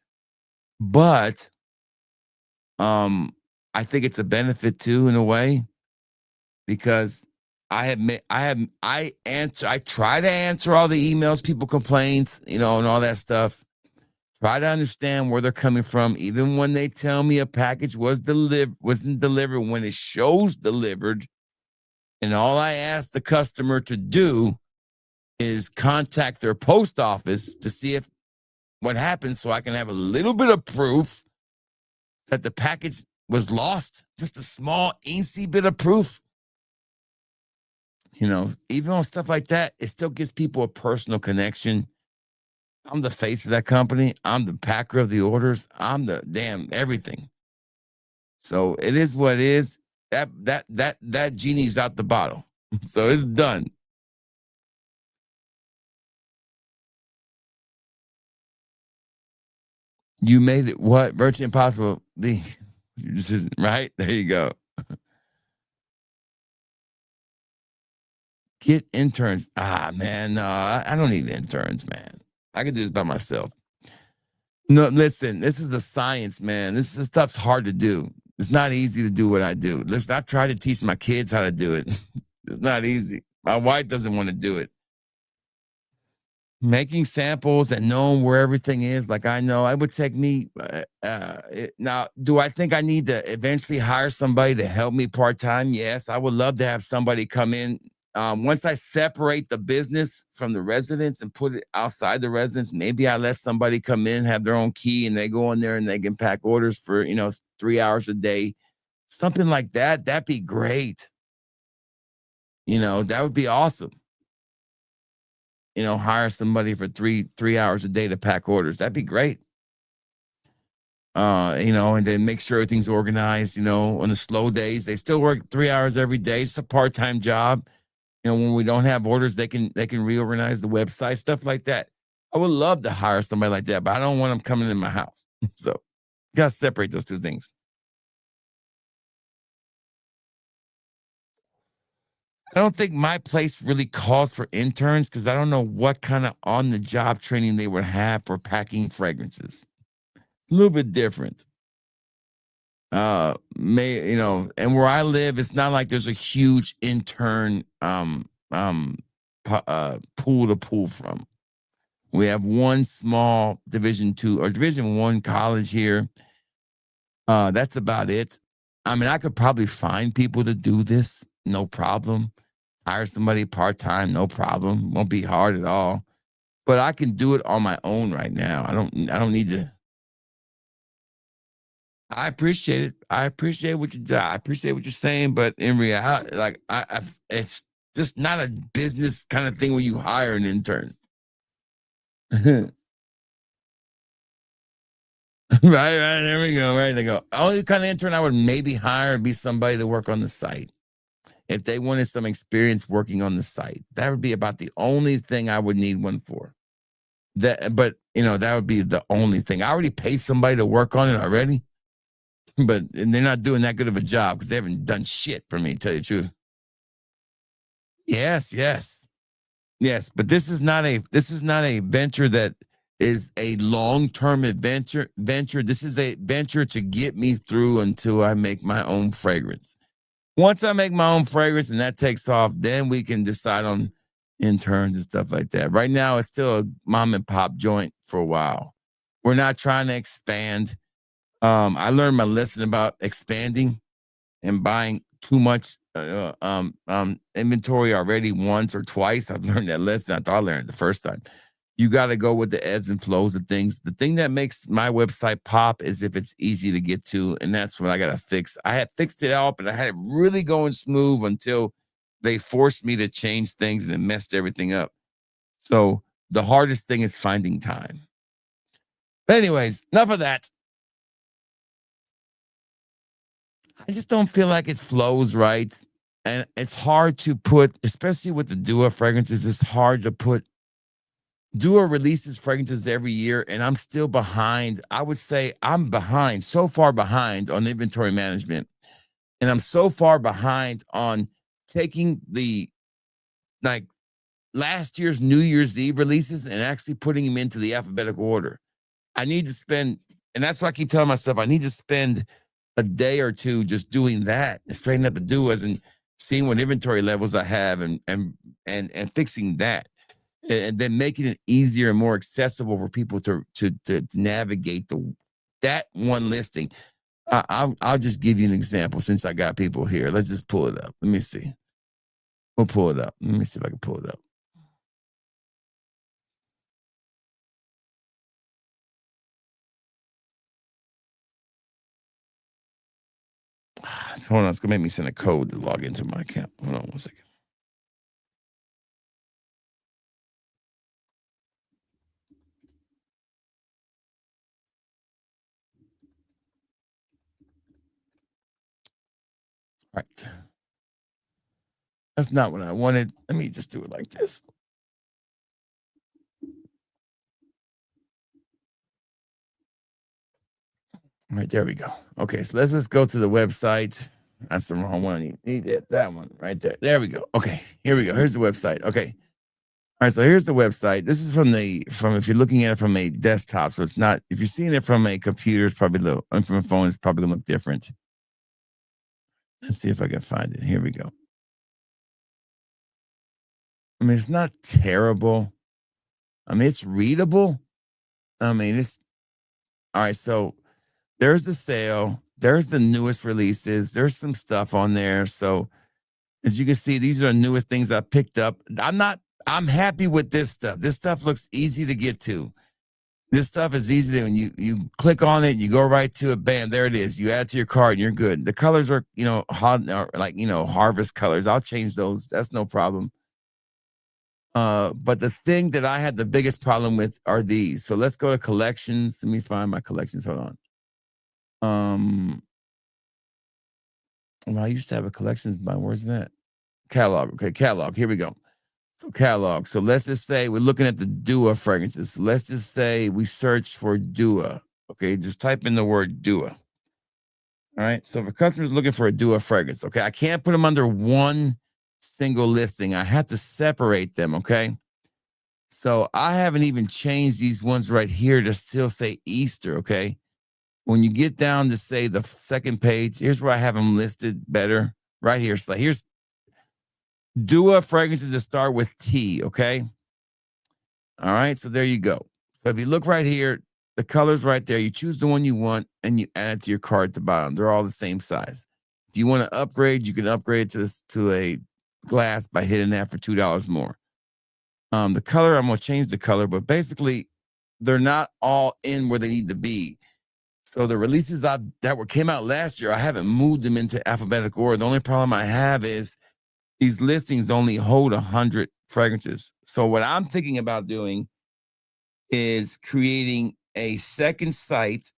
But I think it's a benefit too, in a way, because I try to answer all the emails, people complaints, and all that stuff. Try to understand where they're coming from, even when they tell me a package wasn't delivered when it shows delivered. And all I ask the customer to do is contact their post office to see what happens, so I can have a little bit of proof that the package was lost, just a small, easy bit of proof. Even on stuff like that, it still gives people a personal connection. I'm the face of that company. I'm the packer of the orders. I'm the damn everything. So it is what it is. That genie's out the bottle. So it's done. You made it what? Virtually impossible. Right? There you go. Get interns. Man, no, I don't need interns, man. I can do this by myself. No, listen, this is a science, man. This stuff's hard to do. It's not easy to do what I do. Listen, I try to teach my kids how to do it. It's not easy. My wife doesn't want to do it. Making samples and knowing where everything is, like I know, it would take me. Now, do I think I need to eventually hire somebody to help me part time? Yes, I would love to have somebody come in. Once I separate the business from the residents and put it outside the residence, maybe I let somebody come in, have their own key, and they go in there and they can pack orders for 3 hours a day, something like that. That'd be great. That would be awesome. Hire somebody for three hours a day to pack orders. That'd be great. And then make sure everything's organized. On the slow days, they still work 3 hours every day. It's a part-time job. When we don't have orders, they can reorganize the website, stuff like that. I would love to hire somebody like that, but I don't want them coming in my house. So you gotta separate those two things. I don't think my place really calls for interns because I don't know what kind of on-the-job training they would have for packing fragrances. A little bit different. And where I live, it's not like there's a huge intern pool to pull from. We have one small Division 2 or Division 1 college here. That's about it. I mean, I could probably find people to do this, no problem. Hire somebody part-time, no problem. Won't be hard at all. But I can do it on my own right now. I don't need to. I appreciate it. I appreciate what you do. I appreciate what you're saying, but in reality, like it's just not a business kind of thing where you hire an intern. Right, there we go. Right, they go. Only kind of intern I would maybe hire would be somebody to work on the site. If they wanted some experience working on the site, that would be about the only thing I would need one for. That would be the only thing. I already paid somebody to work on it already, and they're not doing that good of a job because they haven't done shit for me, to tell you the truth. Yes. But this is not a venture that is a long-term venture. This is a venture to get me through until I make my own fragrance. Once I make my own fragrance and that takes off, then we can decide on interns and stuff like that. Right now, it's still a mom and pop joint for a while. We're not trying to expand. I learned my lesson about expanding and buying too much inventory already once or twice. I've learned that lesson. I thought I learned it the first time. You got to go with the ebbs and flows of things. The thing that makes my website pop is if it's easy to get to, and that's what I got to fix. I had fixed it out, but I had it really going smooth until they forced me to change things and it messed everything up. So the hardest thing is finding time. But anyways, enough of that. I just don't feel like it flows right. And it's hard to put, especially with the Dua fragrances, it's hard to put. Dua releases fragrances every year, and I'm still behind. I would say I'm behind, so far behind on inventory management. And I'm so far behind on taking the last year's New Year's Eve releases and actually putting them into the alphabetical order. I need to spend, and that's why I keep telling myself I need to spend a day or two just doing that, straightening up the Duas and seeing what inventory levels I have and fixing that. And then making it easier and more accessible for people to navigate that one listing. I'll just give you an example since I got people here. Let's just pull it up. Let me see. We'll pull it up. Let me see if I can pull it up. So hold on, it's gonna make me send a code to log into my account. Hold on one second. All right. That's not what I wanted. Let me just do it like this. All right, there we go. Okay, so let's just go to the website. That's the wrong one. You need that one right there. There we go. Okay, here we go. Here's the website. Okay. All right, so here's the website. This is from if you're looking at it from a desktop, so it's not. If you're seeing it from a computer, it's probably a little. And from a phone, it's probably gonna look different. Let's see if I can find it. Here we go. I mean, it's not terrible. I mean, it's readable. I mean, it's all right. So there's the sale. There's the newest releases. There's some stuff on there. So as you can see, these are the newest things I picked up. I'm happy with this stuff. This stuff looks easy to get to. This stuff is easy to, when you click on it, you go right to it, bam, there it is. You add it to your cart and you're good. The colors are, hot, like, harvest colors. I'll change those. That's no problem. But the thing that I had the biggest problem with are these. So let's go to collections. Let me find my collections. Hold on. Well, I used to have a collections by where's that? Catalog. Okay, catalog. Here we go. So catalog. So let's just say we're looking at the Dua fragrances. So let's just say we search for Dua. Okay, just type in the word Dua. All right. So if a customer's looking for a Dua fragrance, okay, I can't put them under one single listing. I have to separate them. Okay. So I haven't even changed these ones right here to still say Easter. Okay. When you get down to say the second page, here's where I have them listed better. Right here. So here's Dua fragrances that start with T, okay? All right, so there you go. So if you look right here, the color's right there. You choose the one you want, and you add it to your cart at the bottom. They're all the same size. If you want to upgrade, you can upgrade to a glass by hitting that for $2 more. The color, I'm going to change the color, but basically, they're not all in where they need to be. So the releases that came out last year, I haven't moved them into alphabetical order. The only problem I have is these listings only hold 100 fragrances. So what I'm thinking about doing is creating a second site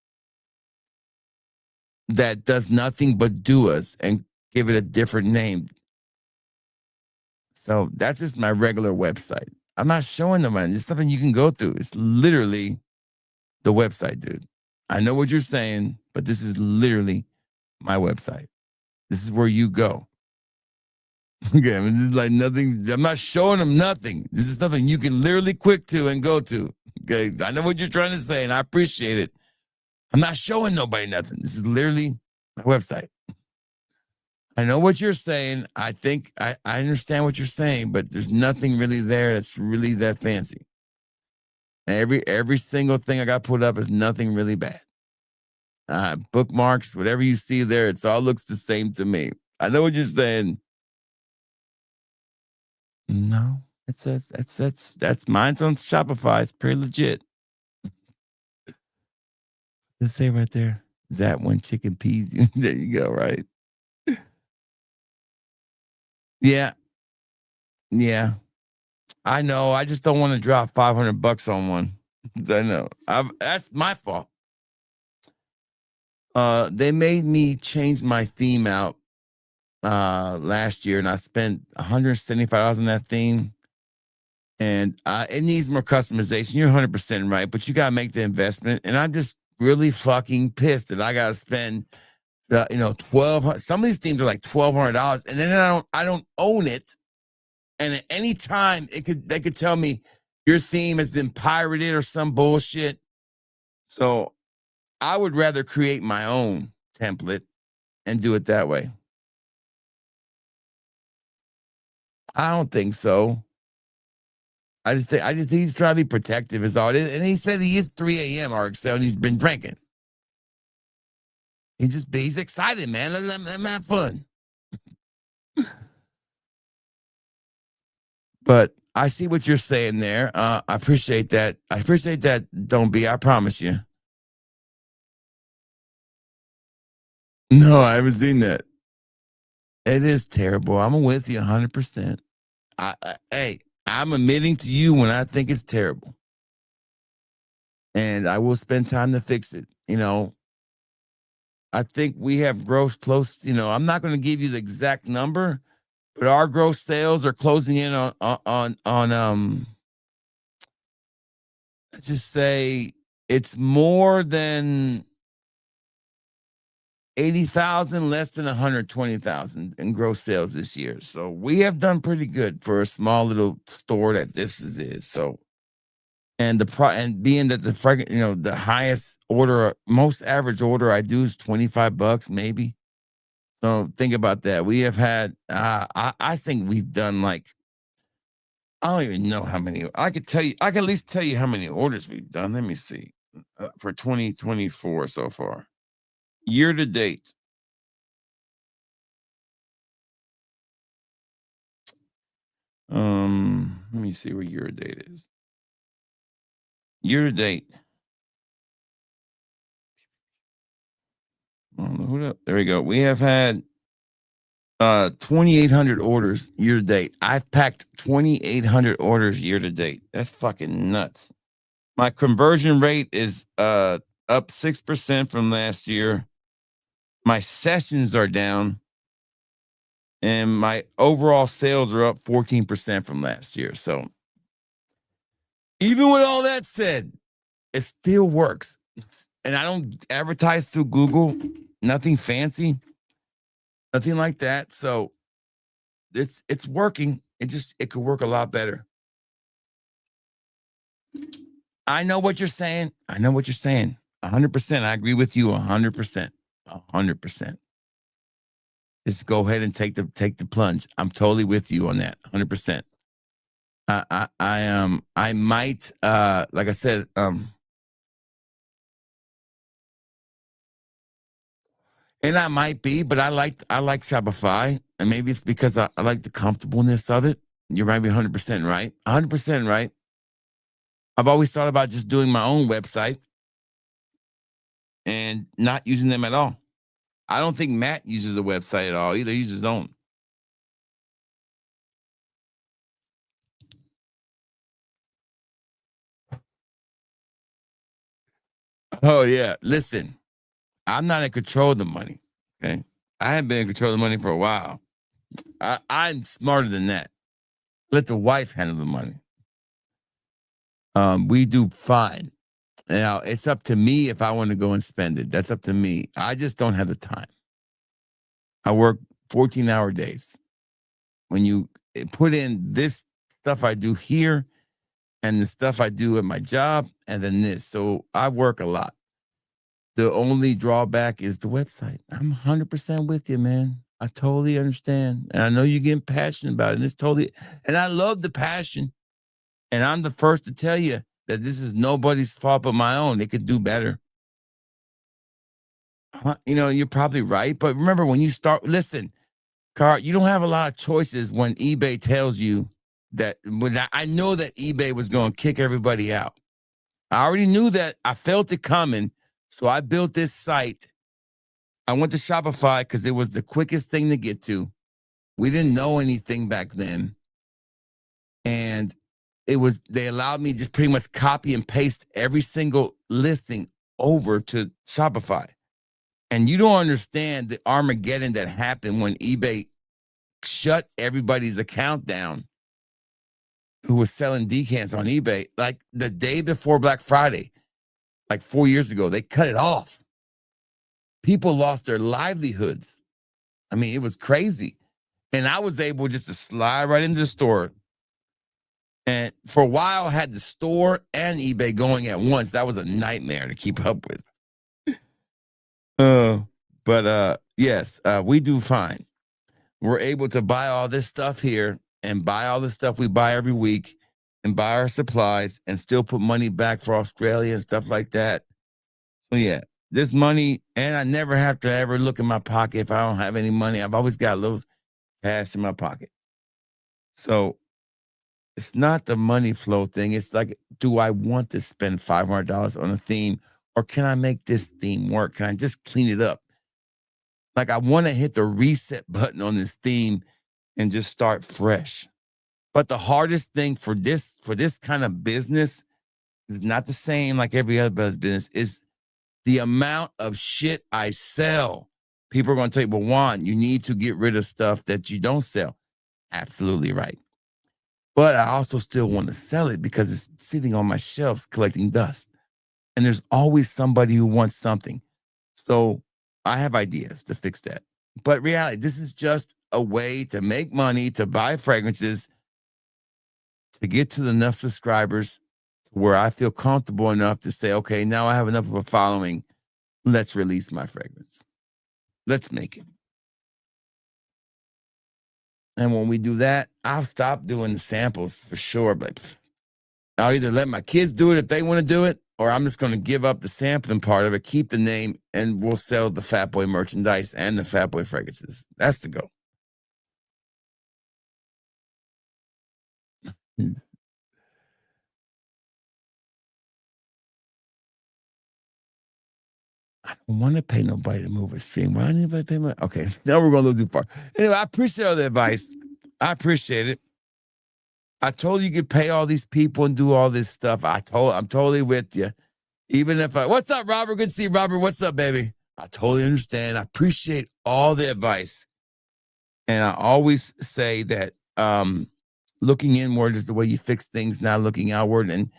that does nothing but Duas and give it a different name. So that's just my regular website. I'm not showing them, man. It's something you can go through. It's literally the website, dude. I know what you're saying, but this is literally my website. This is where you go. Okay, I mean, this is like nothing. I'm not showing them nothing. This is something you can literally click to and go to. Okay, I know what you're trying to say, and I appreciate it. I'm not showing nobody nothing. This is literally my website. I know what you're saying. I think I understand what you're saying, but there's nothing really there that's really that fancy. Every single thing I got put up is nothing really bad. Bookmarks, whatever you see there, it all looks the same to me. I know what you're saying. No, that's mine's on Shopify. It's pretty legit. Let's say right there, that one chicken peas. There you go, right? Yeah, yeah. I know. I just don't want to drop $500 on one. I know. That's my fault. They made me change my theme out last year, and I spent $175 on that theme. And it needs more customization. You're 100% right, but you gotta make the investment. And I'm just really fucking pissed that I gotta spend, $1,200. Some of these themes are like $1,200, and then I don't own it. And at any time, they could tell me your theme has been pirated or some bullshit. So I would rather create my own template and do it that way. I don't think so. I just think he's trying to be protective is all it is. And he said he is 3 a.m. RXL and he's been drinking. He's excited, man. Let him have fun. But I see what you're saying there. I appreciate that. I appreciate that. Don't be. I promise you. No, I haven't seen that. It is terrible. I'm with you 100%. Hey, I'm admitting to you when I think it's terrible. And I will spend time to fix it. I think we have growth close. I'm not going to give you the exact number, but our gross sales are closing in on let's just say it's more than 80,000, less than 120,000 in gross sales this year. So we have done pretty good for a small little store that this is. So, and and being that the highest order, most average order I do is $25 maybe. So think about that. We have had, I think we've done like, I don't even know how many. I could at least tell you how many orders we've done. Let me see. For 2024 so far, year to date. Let me see where year to date is. Year to date. There we go. We have had 2,800 orders year to date. I've packed 2,800 orders year to date. That's fucking nuts. My conversion rate is up 6% from last year. My sessions are down, and my overall sales are up 14% from last year. So even with all that said, it still works. And I don't advertise through Google, nothing fancy, nothing like that. So it's working. It could work a lot better. I know what you're saying. 100%. I agree with you 100%. 100%. Just go ahead and take the plunge. I'm totally with you on that. 100%. I might like I said, and I might be, but I like Shopify, and maybe it's because I like the comfortableness of it. You might be 100% right. 100% right. I've always thought about just doing my own website and not using them at all. I don't think Matt uses a website at all either. He uses his own. Oh yeah. Listen, I'm not in control of the money. Okay. I haven't been in control of the money for a while. I'm smarter than that. Let the wife handle the money. We do fine. Now it's up to me if I want to go and spend it. That's up to me. I just don't have the time. I work 14-hour days. When you put in this stuff I do here and the stuff I do at my job and then this. So I work a lot. The only drawback is the website. I'm 100% with you, man. I totally understand. And I know you're getting passionate about it. And it's totally, and I love the passion. And I'm the first to tell you that this is nobody's fault but my own. They could do better. You're probably right. But remember, when you start, listen, Car, you don't have a lot of choices when eBay tells you that. When I know that eBay was going to kick everybody out. I already knew that. I felt it coming. So I built this site. I went to Shopify because it was the quickest thing to get to. We didn't know anything back then. And they allowed me to just pretty much copy and paste every single listing over to Shopify. And you don't understand the Armageddon that happened when eBay shut everybody's account down who was selling decants on eBay. Like the day before Black Friday, like 4 years ago, they cut it off. People lost their livelihoods. I mean, it was crazy. And I was able just to slide right into the store. And for a while, I had the store and eBay going at once. That was a nightmare to keep up with. Yes, we do fine. We're able to buy all this stuff here and buy all the stuff we buy every week and buy our supplies and still put money back for Australia and stuff like that. So yeah, this money, and I never have to ever look in my pocket if I don't have any money. I've always got a little cash in my pocket. So it's not the money flow thing. It's like, do I want to spend $500 on a theme, or can I make this theme work? Can I just clean it up? Like, I want to hit the reset button on this theme and just start fresh. But the hardest thing for this kind of business is not the same like every other business, is the amount of shit I sell. People are going to tell you, well, Juan, you need to get rid of stuff that you don't sell. Absolutely right. But I also still want to sell it because it's sitting on my shelves collecting dust. And there's always somebody who wants something. So I have ideas to fix that. But reality, this is just a way to make money, to buy fragrances, to get to enough subscribers where I feel comfortable enough to say, okay, now I have enough of a following. Let's release my fragrance. Let's make it. And when we do that, I'll stop doing the samples for sure. But I'll either let my kids do it if they want to do it, or I'm just going to give up the sampling part of it, keep the name, and we'll sell the Fat Boy merchandise and the Fat Boy fragrances. That's the goal. I don't want to pay nobody to move a stream. Why anybody pay my? Okay, now we're going a little too far. Anyway, I appreciate all the advice. I appreciate it. I told you could pay all these people and do all this stuff. I'm totally with you. Even if what's up, Robert? Good to see you, Robert. What's up, baby? I totally understand. I appreciate all the advice. And I always say that looking inward is the way you fix things, not looking outward. And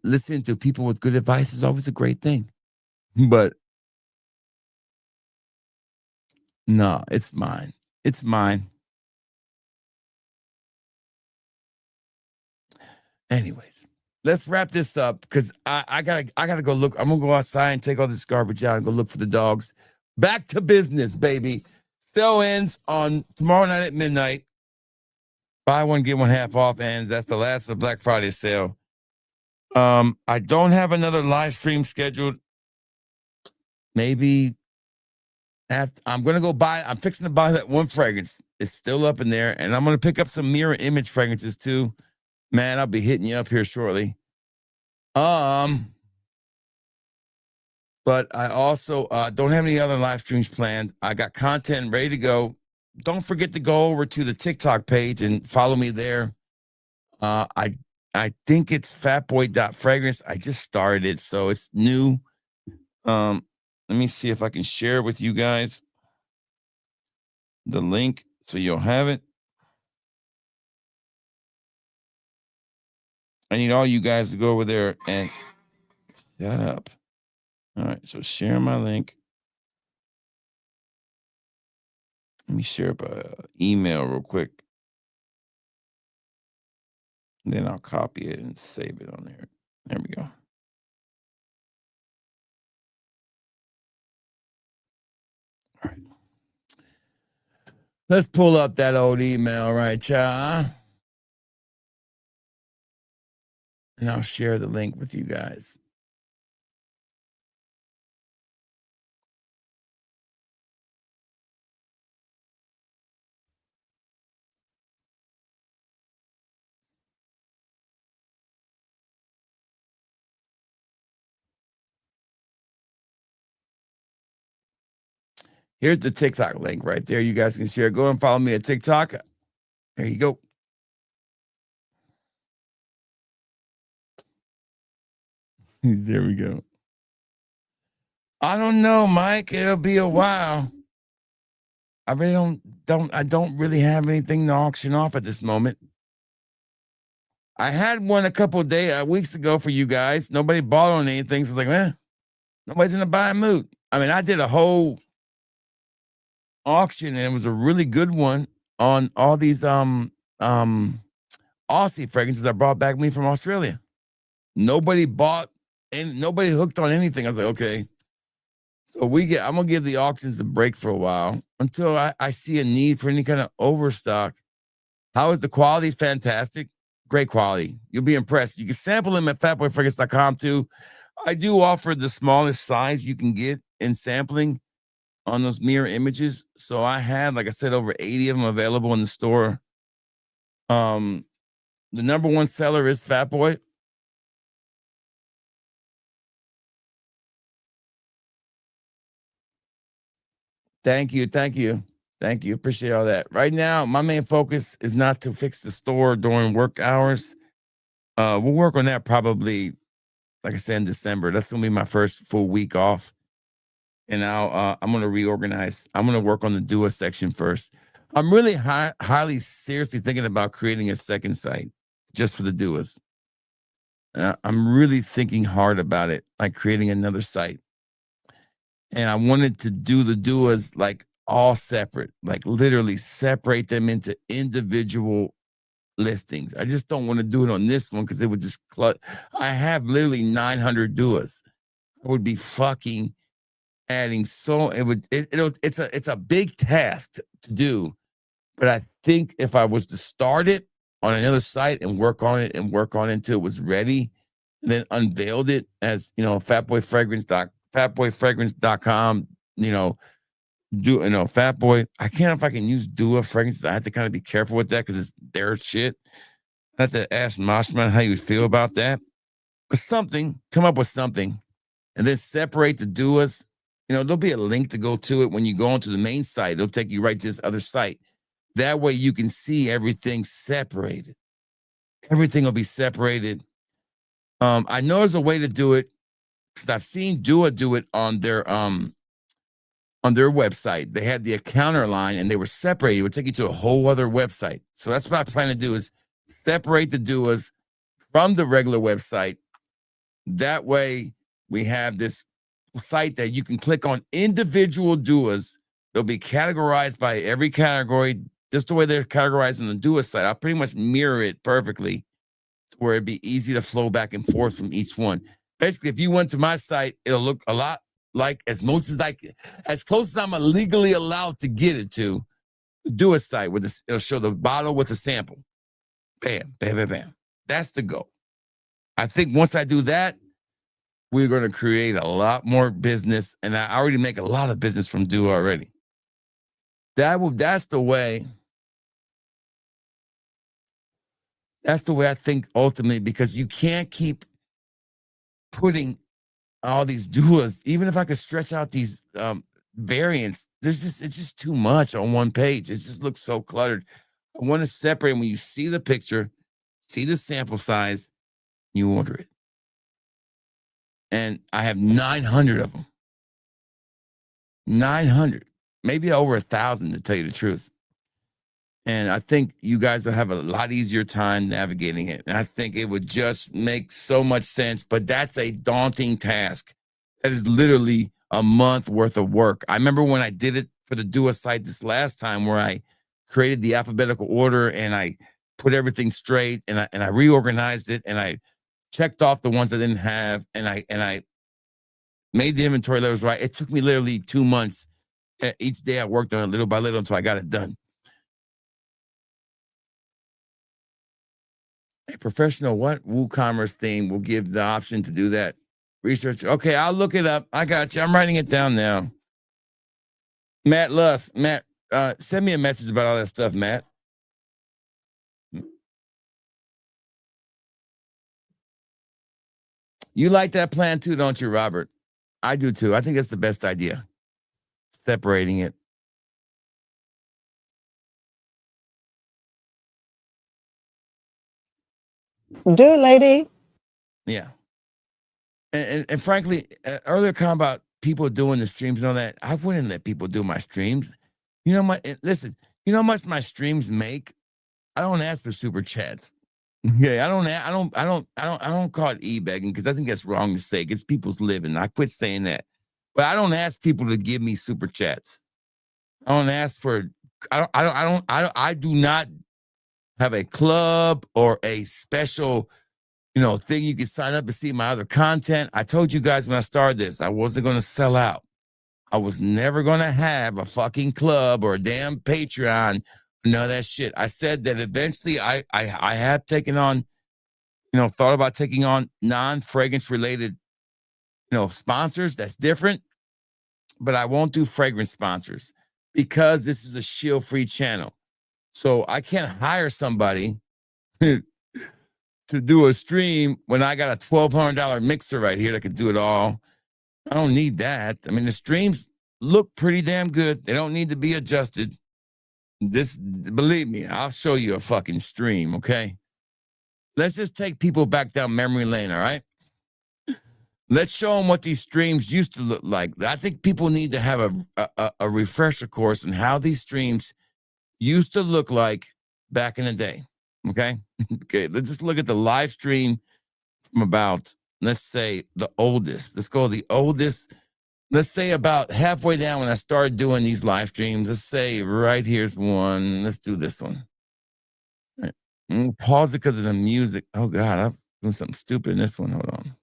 listening to people with good advice is always a great thing. But no, it's mine. It's mine. Anyways, let's wrap this up because I gotta go look. I'm gonna go outside and take all this garbage out and go look for the dogs. Back to business, baby. Sale ends on tomorrow night at midnight. Buy one, get one half off, and that's the last of the Black Friday sale. I don't have another live stream scheduled. Maybe after I'm fixing to buy that one fragrance. It's still up in there, and I'm gonna pick up some mirror image fragrances too. Man, I'll be hitting you up here shortly. But I also don't have any other live streams planned. I got content ready to go. Don't forget to go over to the TikTok page and follow me there. I think it's fatboy.fragrance. I just started it, so it's new. Let me see if I can share with you guys the link so you'll have it. I need all you guys to go over there and shut up. All right, so share my link. Let me share up an email real quick. And then I'll copy it and save it on there. There we go. All right. Let's pull up that old email right, y'all. And I'll share the link with you guys. Here's the TikTok link right there. You guys can share. Go and follow me at TikTok. There you go. There we go. I don't know, Mike. It'll be a while. I really don't really have anything to auction off at this moment. I had one a couple of weeks ago for you guys. Nobody bought on anything. So it's like, nobody's in a buying mood. I mean, I did a whole auction and it was a really good one on all these Aussie fragrances I brought back me from Australia. Nobody bought and nobody hooked on anything. I was like, okay. So I'm gonna give the auctions a break for a while until I see a need for any kind of overstock. How is the quality? Fantastic. Great quality. You'll be impressed. You can sample them at fatboyfragrance.com too. I do offer the smallest size you can get in sampling on those mirror images. So I have, like I said, over 80 of them available in the store. The number one seller is Fat Boy. Thank you. Appreciate all that. Right now, my main focus is not to fix the store during work hours. We'll work on that probably, like I said, in December. That's gonna be my first full week off. And I'm gonna reorganize. I'm gonna work on the Dua section first. I'm really highly seriously thinking about creating a second site just for the Duas. I'm really thinking hard about it, like creating another site. And I wanted to do the duas like all separate, like literally separate them into individual listings. I just don't want to do it on this one because it would just I have literally 900 duas. I would be fucking adding it's a big task to do. But I think if I was to start it on another site and work on it until it was ready, and then unveiled it as, fatboyfragrance.com, Fatboy. I can't know if I can use Dua fragrances. I have to kind of be careful with that because it's their shit. I have to ask Moshman how you would feel about that. But come up with something, and then separate the Duas. There'll be a link to go to it when you go onto the main site. It'll take you right to this other site. That way you can see everything separated. Everything will be separated. I know there's a way to do it because I've seen Dua do it on their website. They had the counter line and they were separated. It would take you to a whole other website. So that's what I plan to do is separate the Duas from the regular website. That way we have this site that you can click on individual Duas. They'll be categorized by every category, just the way they're categorized on the Dua site. I'll pretty much mirror it perfectly to where it'd be easy to flow back and forth from each one. Basically, if you went to my site, it'll look a lot like as close as I'm legally allowed to get it to do a site with this. It'll show the bottle with a sample. Bam, bam, bam, bam. That's the goal. I think once I do that, we're going to create a lot more business. And I already make a lot of business from Dua already. That's the way. That's the way I think ultimately, because you can't keep putting all these Duas. Even if I could stretch out these variants, it's just too much on one page. It just looks so cluttered. I want to separate when you see the picture, see the sample size, you order it. And I have 900 of them. 900, maybe over 1,000 to tell you the truth. And I think you guys will have a lot easier time navigating it. And I think it would just make so much sense, but that's a daunting task. That is literally a month worth of work. I remember when I did it for the Dua site this last time, where I created the alphabetical order and I put everything straight and I reorganized it and I checked off the ones I didn't have and I made the inventory levels right. It took me literally 2 months. Each day I worked on it little by little until I got it done. A professional WooCommerce theme will give the option to do that. Research. Okay, I'll look it up. I got you. I'm writing it down now. Matt Luss. Matt, send me a message about all that stuff, Matt. You like that plan too, don't you, Robert? I do too. I think that's the best idea. Separating it. Do it, lady. Yeah. And frankly, earlier comment about people doing the streams and all that, I wouldn't let people do my streams. Listen, you know how much my streams make? I don't ask for super chats. Okay, I don't call it e-begging because I think that's wrong to say. It's people's living. I quit saying that. But I don't ask people to give me super chats. I don't ask for I do not have a club or a special thing you can sign up to see my other content. I told you guys when I started this, I wasn't going to sell out. I was never going to have a fucking club or a damn Patreon. None of that shit. I said that eventually I have taken on, thought about taking on non-fragrance related, sponsors. That's different. But I won't do fragrance sponsors because this is a shield-free channel. So I can't hire somebody to do a stream when I got a $1,200 mixer right here that could do it all. I don't need that. I mean, the streams look pretty damn good. They don't need to be adjusted. Believe me, I'll show you a fucking stream, okay? Let's just take people back down memory lane, all right? Let's show them what these streams used to look like. I think people need to have a refresher course on how these streams used to look like back in the day, okay? Okay, let's just look at the live stream from about, let's say, the oldest. Let's go the oldest let's say about halfway down when I started doing these live streams, let's say right here's one. Let's do this one. All right. Pause it because of the music. Oh God, I'm doing something stupid in this one. Hold on.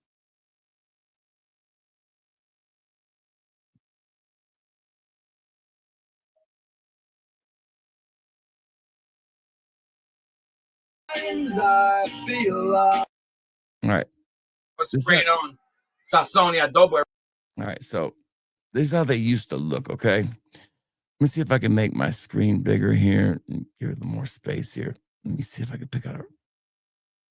I feel All right. Spraying on Sassoni adobo. All right, so this is how they used to look, okay? Let me see if I can make my screen bigger here and give it a little more space here. Let me see if I can pick out a...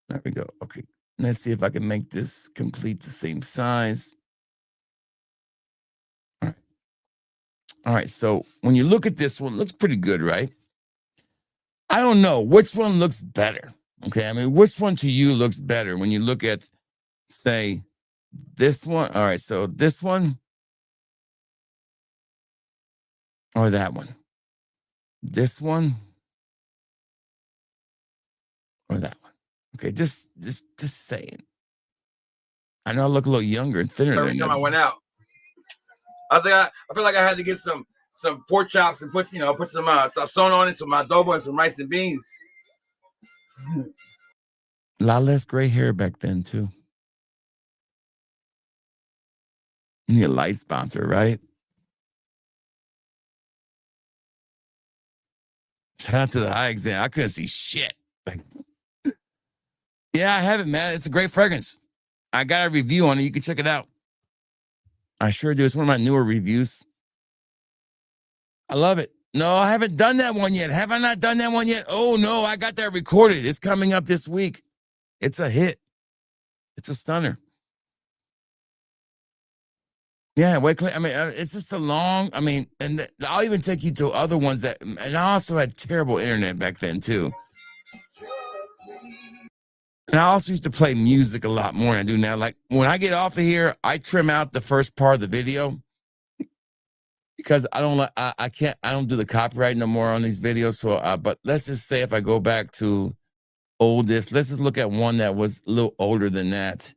There we go. Okay. Let's see if I can make this complete the same size. All right. All right, so when you look at this one, it looks pretty good, right? I don't know which one looks better, okay? I mean, which one to you looks better when you look at, say, this one? All right, so this one or that one? This one or that one? Okay, just saying. I know I look a little younger and thinner. Every time I went out, I was like, I feel like I had to get some pork chops and put some sazon on it, some adobo, and some rice and beans. A lot less gray hair back then too. You need a light sponsor, right? Shout out to the eye exam. I couldn't see shit. Like, yeah, I have it, man. It's a great fragrance. I got a review on it. You can check it out. I sure do. It's one of my newer reviews. I love it. No, I haven't done that one yet. Have I not done that one yet? Oh, no, I got that recorded. It's coming up this week. It's a hit. It's a stunner. Yeah, wait, I mean, it's just a long, I mean, and I'll even take you to other ones that, and I also had terrible internet back then too. And I also used to play music a lot more than I do now. Like when I get off of here, I trim out the first part of the video because I don't do the copyright no more on these videos. So, but let's just say if I go back to oldest, let's just look at one that was a little older than that.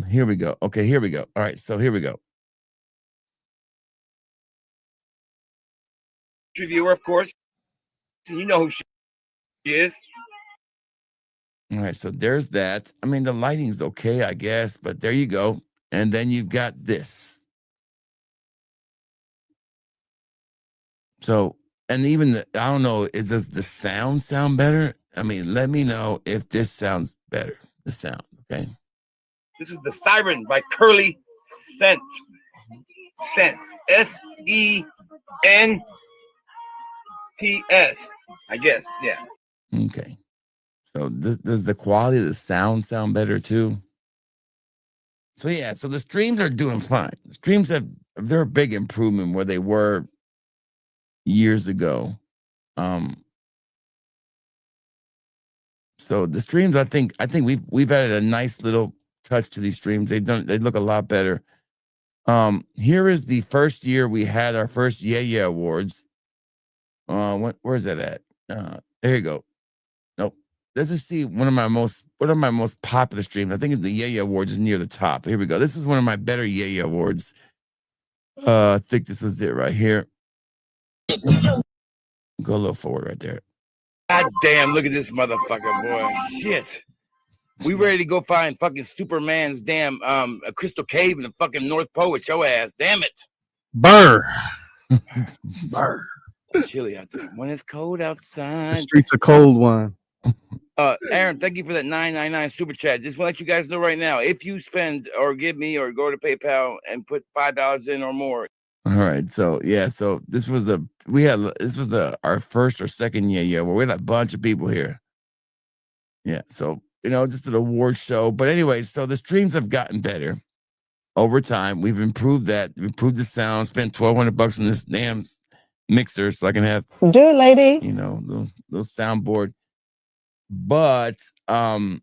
Here we go. Okay, here we go. All right, so here we go. Reviewer, of course. You know who she is. All right, so there's that. I mean, the lighting's okay, I guess, but there you go. And then you've got this. So, and even I don't know, does the sound sound better? I mean, let me know if this sounds better, the sound, okay? This is the Siren by Curly Scent. SENTS, I guess, yeah. Okay. So does the quality of the sound better too? So yeah, so the streams are doing fine. The streams they're a big improvement where they were years ago. So the streams, I think we've added a nice little touch to these streams. They look a lot better. Here is the first year we had our first Yeah Awards. Where's that at? There you go. Nope. Let's just see one of my most popular streams. I think the Yeah Awards is near the top. Here we go. This was one of my better Yeah Awards. I think this was it right here. Go a little forward right there. God damn, look at this motherfucker, boy. Shit. We ready to go find fucking Superman's damn a crystal cave in the fucking North Pole with your ass. Damn it. Burr. Burr. Chilly out there. When it's cold outside. The streets are cold one. Aaron, thank you for that $9.99 super chat. Just want to let you guys know right now, if you spend or give me or go to PayPal and put $5 in or more. All right, so yeah, so this was our first or second year where we had a bunch of people here. Yeah, so just an award show. But anyway, so the streams have gotten better over time. We've improved that. We improved the sound. Spent $1,200 on this damn mixer so I can have Do it, lady. little soundboard. But I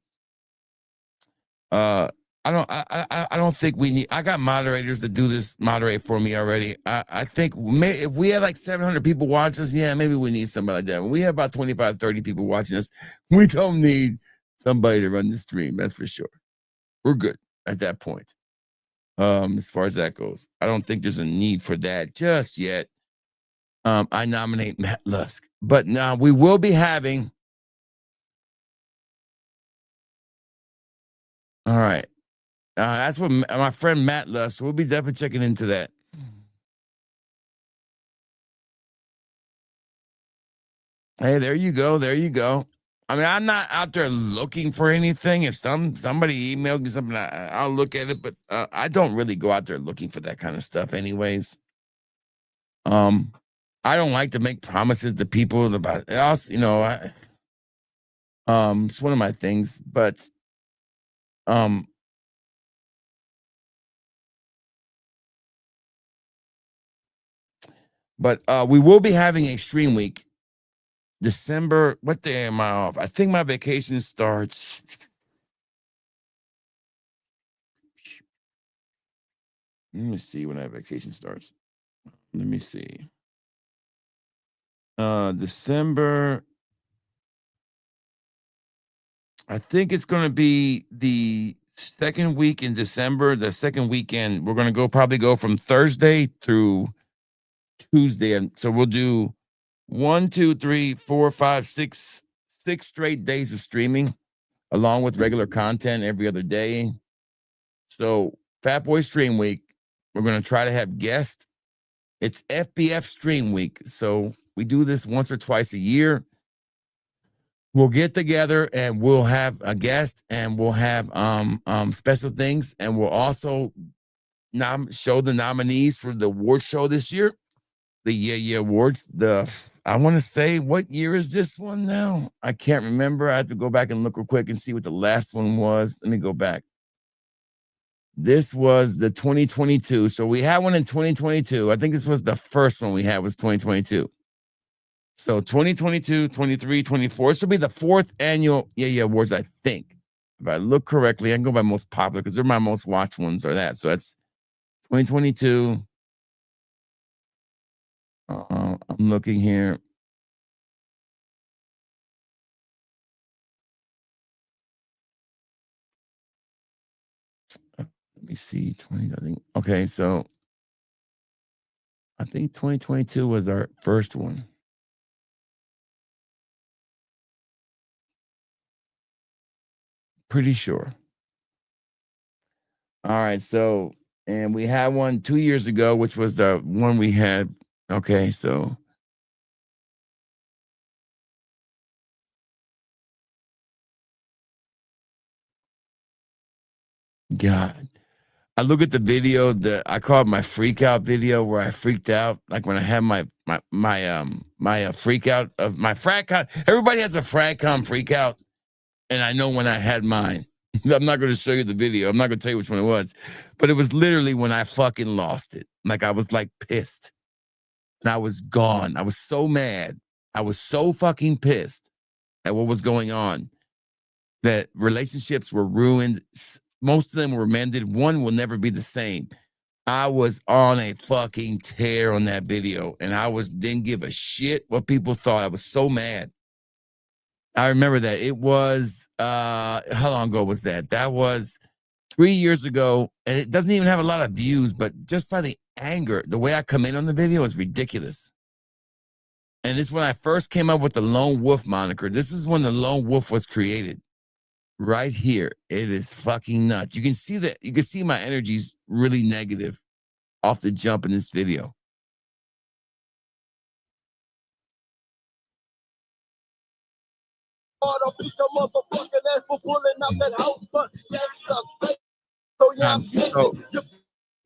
don't think we need. I got moderators that moderate for me already. I think if we had like 700 people watch us, yeah, maybe we need somebody like that. When we have about 25, 30 people watching us, we don't need somebody to run the stream. That's for sure. We're good at that point. As far as that goes, I don't think there's a need for that just yet. I nominate Matt Lusk, but now we will be having. All right. That's what my friend Matt Lusk. We'll be definitely checking into that. Hey, there you go. There you go. I mean, I'm not out there looking for anything. If somebody emails me something, I'll look at it. But I don't really go out there looking for that kind of stuff, anyways. I don't like to make promises to people about else. You know, it's one of my things. But we will be having a stream week. December, what day am I off? I think my vacation starts. Let me see when that vacation starts. Let me see. December. I think it's going to be the second week in December, the second weekend. We're going to probably go from Thursday through Tuesday. And so we'll do 1, 2, 3, 4, 5, 6 straight days of streaming along with regular content every other day. So Fat Boy Stream Week, we're going to try to have guests. It's FBF Stream Week. So we do this once or twice a year. We'll get together and we'll have a guest and we'll have special things. And we'll also show the nominees for the award show this year. The Yeah Awards. I want to say, what year is this one now? I can't remember. I have to go back and look real quick and see what the last one was. Let me go back. This was the 2022. So we had one in 2022. I think this was the first one we had was 2022. So 2022, 23, 24. This will be the fourth annual Yeah Awards, I think. If I look correctly, I can go by most popular because they're my most watched ones are that. So that's 2022. I'm looking here. Let me see. 20, I think. Okay, so I think 2022 was our first one. Pretty sure. All right, so and we had one 2 years ago, which was the one we had. Okay, so God, I look at the video that I call it my freak out video where I freaked out, like when I had my freak out of my Fragcom. Everybody has a Fragcom freak out, and I know when I had mine. I'm not going to show you the video. I'm not going to tell you which one it was, but it was literally when I fucking lost it. Like I was like pissed, and I was gone. I was so mad. I was so fucking pissed at what was going on that relationships were ruined. Most of them were mended. One will never be the same. I was on a fucking tear on that video, and didn't give a shit what people thought. I was so mad. I remember that. It was how long ago was that? That was 3 years ago, and it doesn't even have a lot of views, but just by the anger, the way I come in on the video is ridiculous. And this is when I first came up with the Lone Wolf moniker. This is when the Lone Wolf was created. Right here. It is fucking nuts. You can see that. You can see my energy's really negative off the jump in this video. So,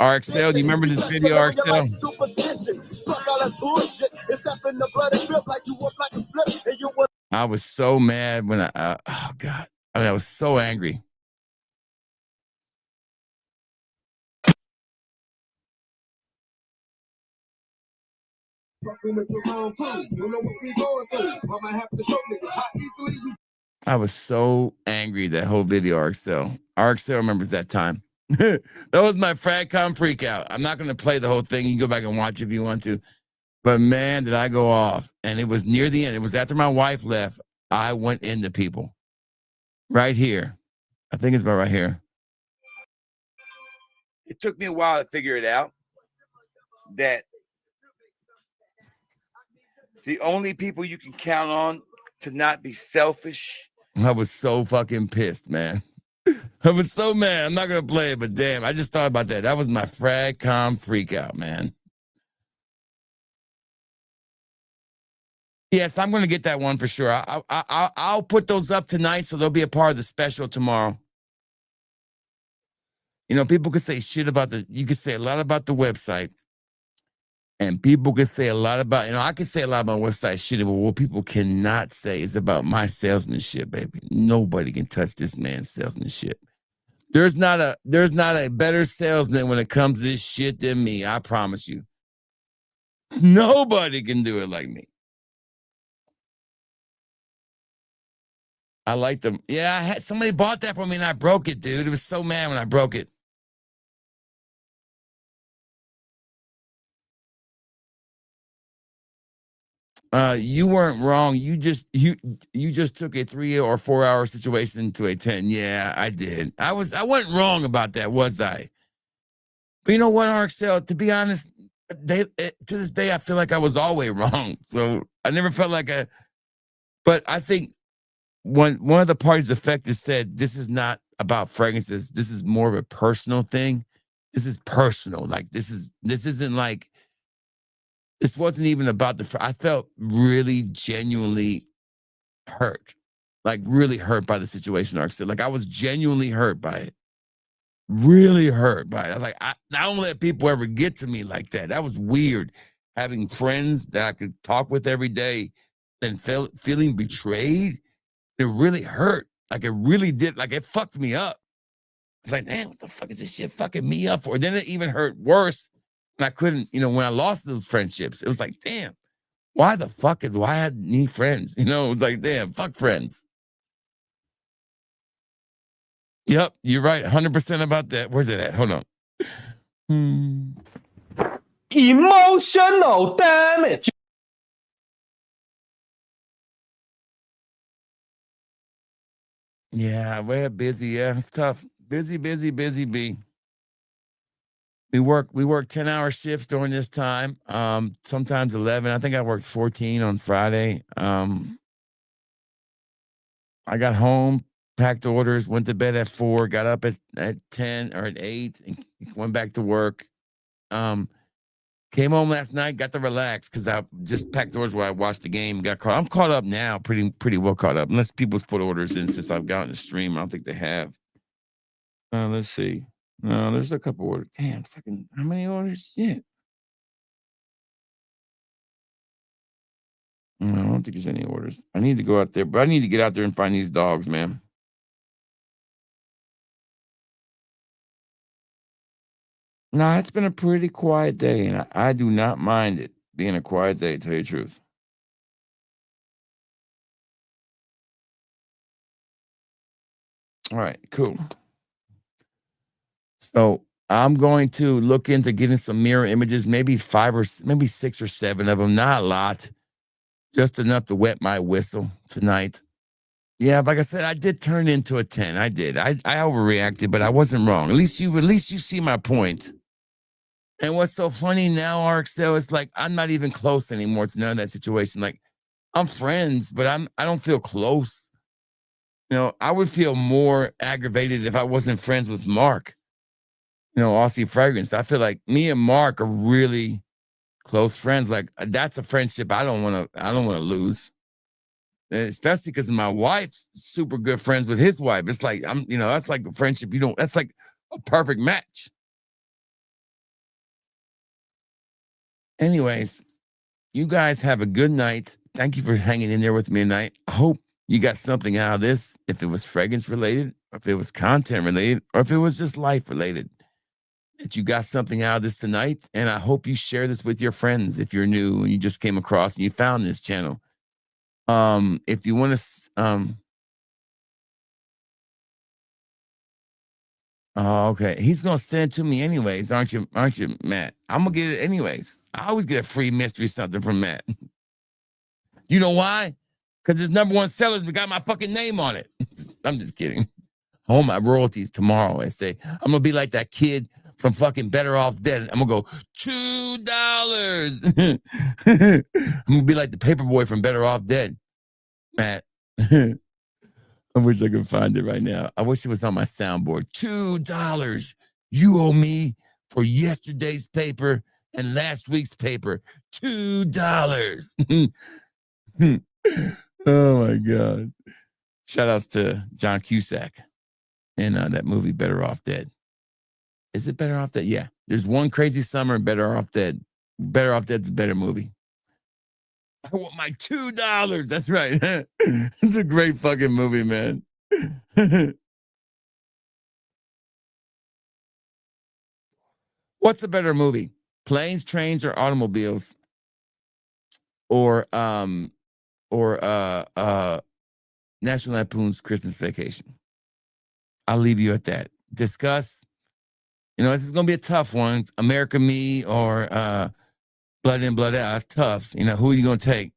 RXL, do you remember this video, RXL? I was so mad when oh God. I mean, I was so angry. I was so angry that whole video, RXL. RXL remembers that time. That was my Fragcom freak out. I'm not going to play the whole thing. You can go back and watch if you want to. But man, did I go off. And it was near the end. It was after my wife left. I went into people. Right here. I think it's about right here. it took me a while to figure it out that the only people you can count on to not be selfish. I was so fucking pissed, man. I was so mad. I'm not gonna play it, but damn, I just thought about that. That was my Fragcom freak out, man. Yes, I'm gonna get that one for sure. I'll put those up tonight, so they'll be a part of the special tomorrow. You know, people could say shit about you could say a lot about the website. And people could say a lot about, I could say a lot about website shit, but what people cannot say is about my salesmanship, baby. Nobody can touch this man's salesmanship. There's not a better salesman when it comes to this shit than me, I promise you. Nobody can do it like me. I like them. Yeah, somebody bought that for me and I broke it, dude. It was so mad when I broke it. You weren't wrong. You just took a 3 or 4 hour situation to a 10. Yeah, I did. I wasn't wrong about that, was I? But you know what, RXL, to be honest, to this day, I feel like I was always wrong. So I never felt like but I think one of the parties affected said, this is not about fragrances. This is more of a personal thing. This is personal. Like this isn't like, this wasn't even about I felt really genuinely hurt, like really hurt by the situation, RXL. Like I was genuinely hurt by it. Really hurt by it. I was like, I don't let people ever get to me like that. That was weird. Having friends that I could talk with every day and feeling betrayed, it really hurt. Like it really did. Like it fucked me up. I was like, damn, what the fuck is this shit fucking me up for? Then it even hurt worse. And I couldn't, when I lost those friendships, it was like, damn, why the fuck do I need friends? It was like, damn, fuck friends. Yep, you're right, 100% about that. Where's it at? Hold on. Emotional damage. Yeah, we're busy. Yeah, it's tough. Busy, B. We work 10-hour shifts during this time. Sometimes 11. I think I worked 14 on Friday. I got home, packed orders, went to bed at 4, got up at 10 or at 8, and went back to work. Came home last night, got to relax because I just packed orders while I watched the game. Got caught. I'm caught up now, pretty well caught up. Unless people's put orders in since I've gotten the stream. I don't think they have. Let's see. No, there's a couple orders. Damn, fucking how many orders? Shit. No, I don't think there's any orders. I need to go out there, but I need to get out there and find these dogs, man. No, it's been a pretty quiet day, and I do not mind it being a quiet day, to tell you the truth. All right, cool. So I'm going to look into getting some mirror images, maybe 5 or maybe 6 or 7 of them, not a lot, just enough to wet my whistle tonight. Yeah, like I said, I did turn into a 10. I did. I overreacted, but I wasn't wrong. At least you see my point. And what's so funny now, RXL, is like I'm not even close anymore to none of that situation. Like I'm friends, but I don't feel close. I would feel more aggravated if I wasn't friends with Mark. Aussie Fragrance. I feel like me and Mark are really close friends. Like that's a friendship I don't want to lose. Especially because my wife's super good friends with his wife. It's like that's like a friendship that's like a perfect match. Anyways, you guys have a good night. Thank you for hanging in there with me tonight. I hope you got something out of this, if it was fragrance related, or if it was content related, or if it was just life related, that you got something out of this tonight. And I hope you share this with your friends if you're new and you just came across and you found this channel. If you want to, oh, okay. He's gonna send it to me anyways, aren't you, Matt? I'm gonna get it anyways. I always get a free mystery something from Matt. You know why? Because his #1 sellers got my fucking name on it. I'm just kidding. Hold my royalties tomorrow and say I'm gonna be like that kid from fucking Better Off Dead. I'm gonna go $2. I'm gonna be like the paper boy from Better Off Dead. Matt. I wish I could find it right now. I wish it was on my soundboard. $2. You owe me for yesterday's paper and last week's paper. $2. Oh my God. Shout outs to John Cusack in that movie Better Off Dead. Is it Better Off Dead? Yeah. There's One Crazy Summer and Better Off Dead. Better Off Dead's a better movie. I want my $2. That's right. It's a great fucking movie, man. What's a better movie? Planes, Trains, or Automobiles? Or National Lampoon's Christmas Vacation? I'll leave you at that. Discuss. This is gonna be a tough one. America Me or Blood In, Blood Out. It's tough. Who are you gonna take?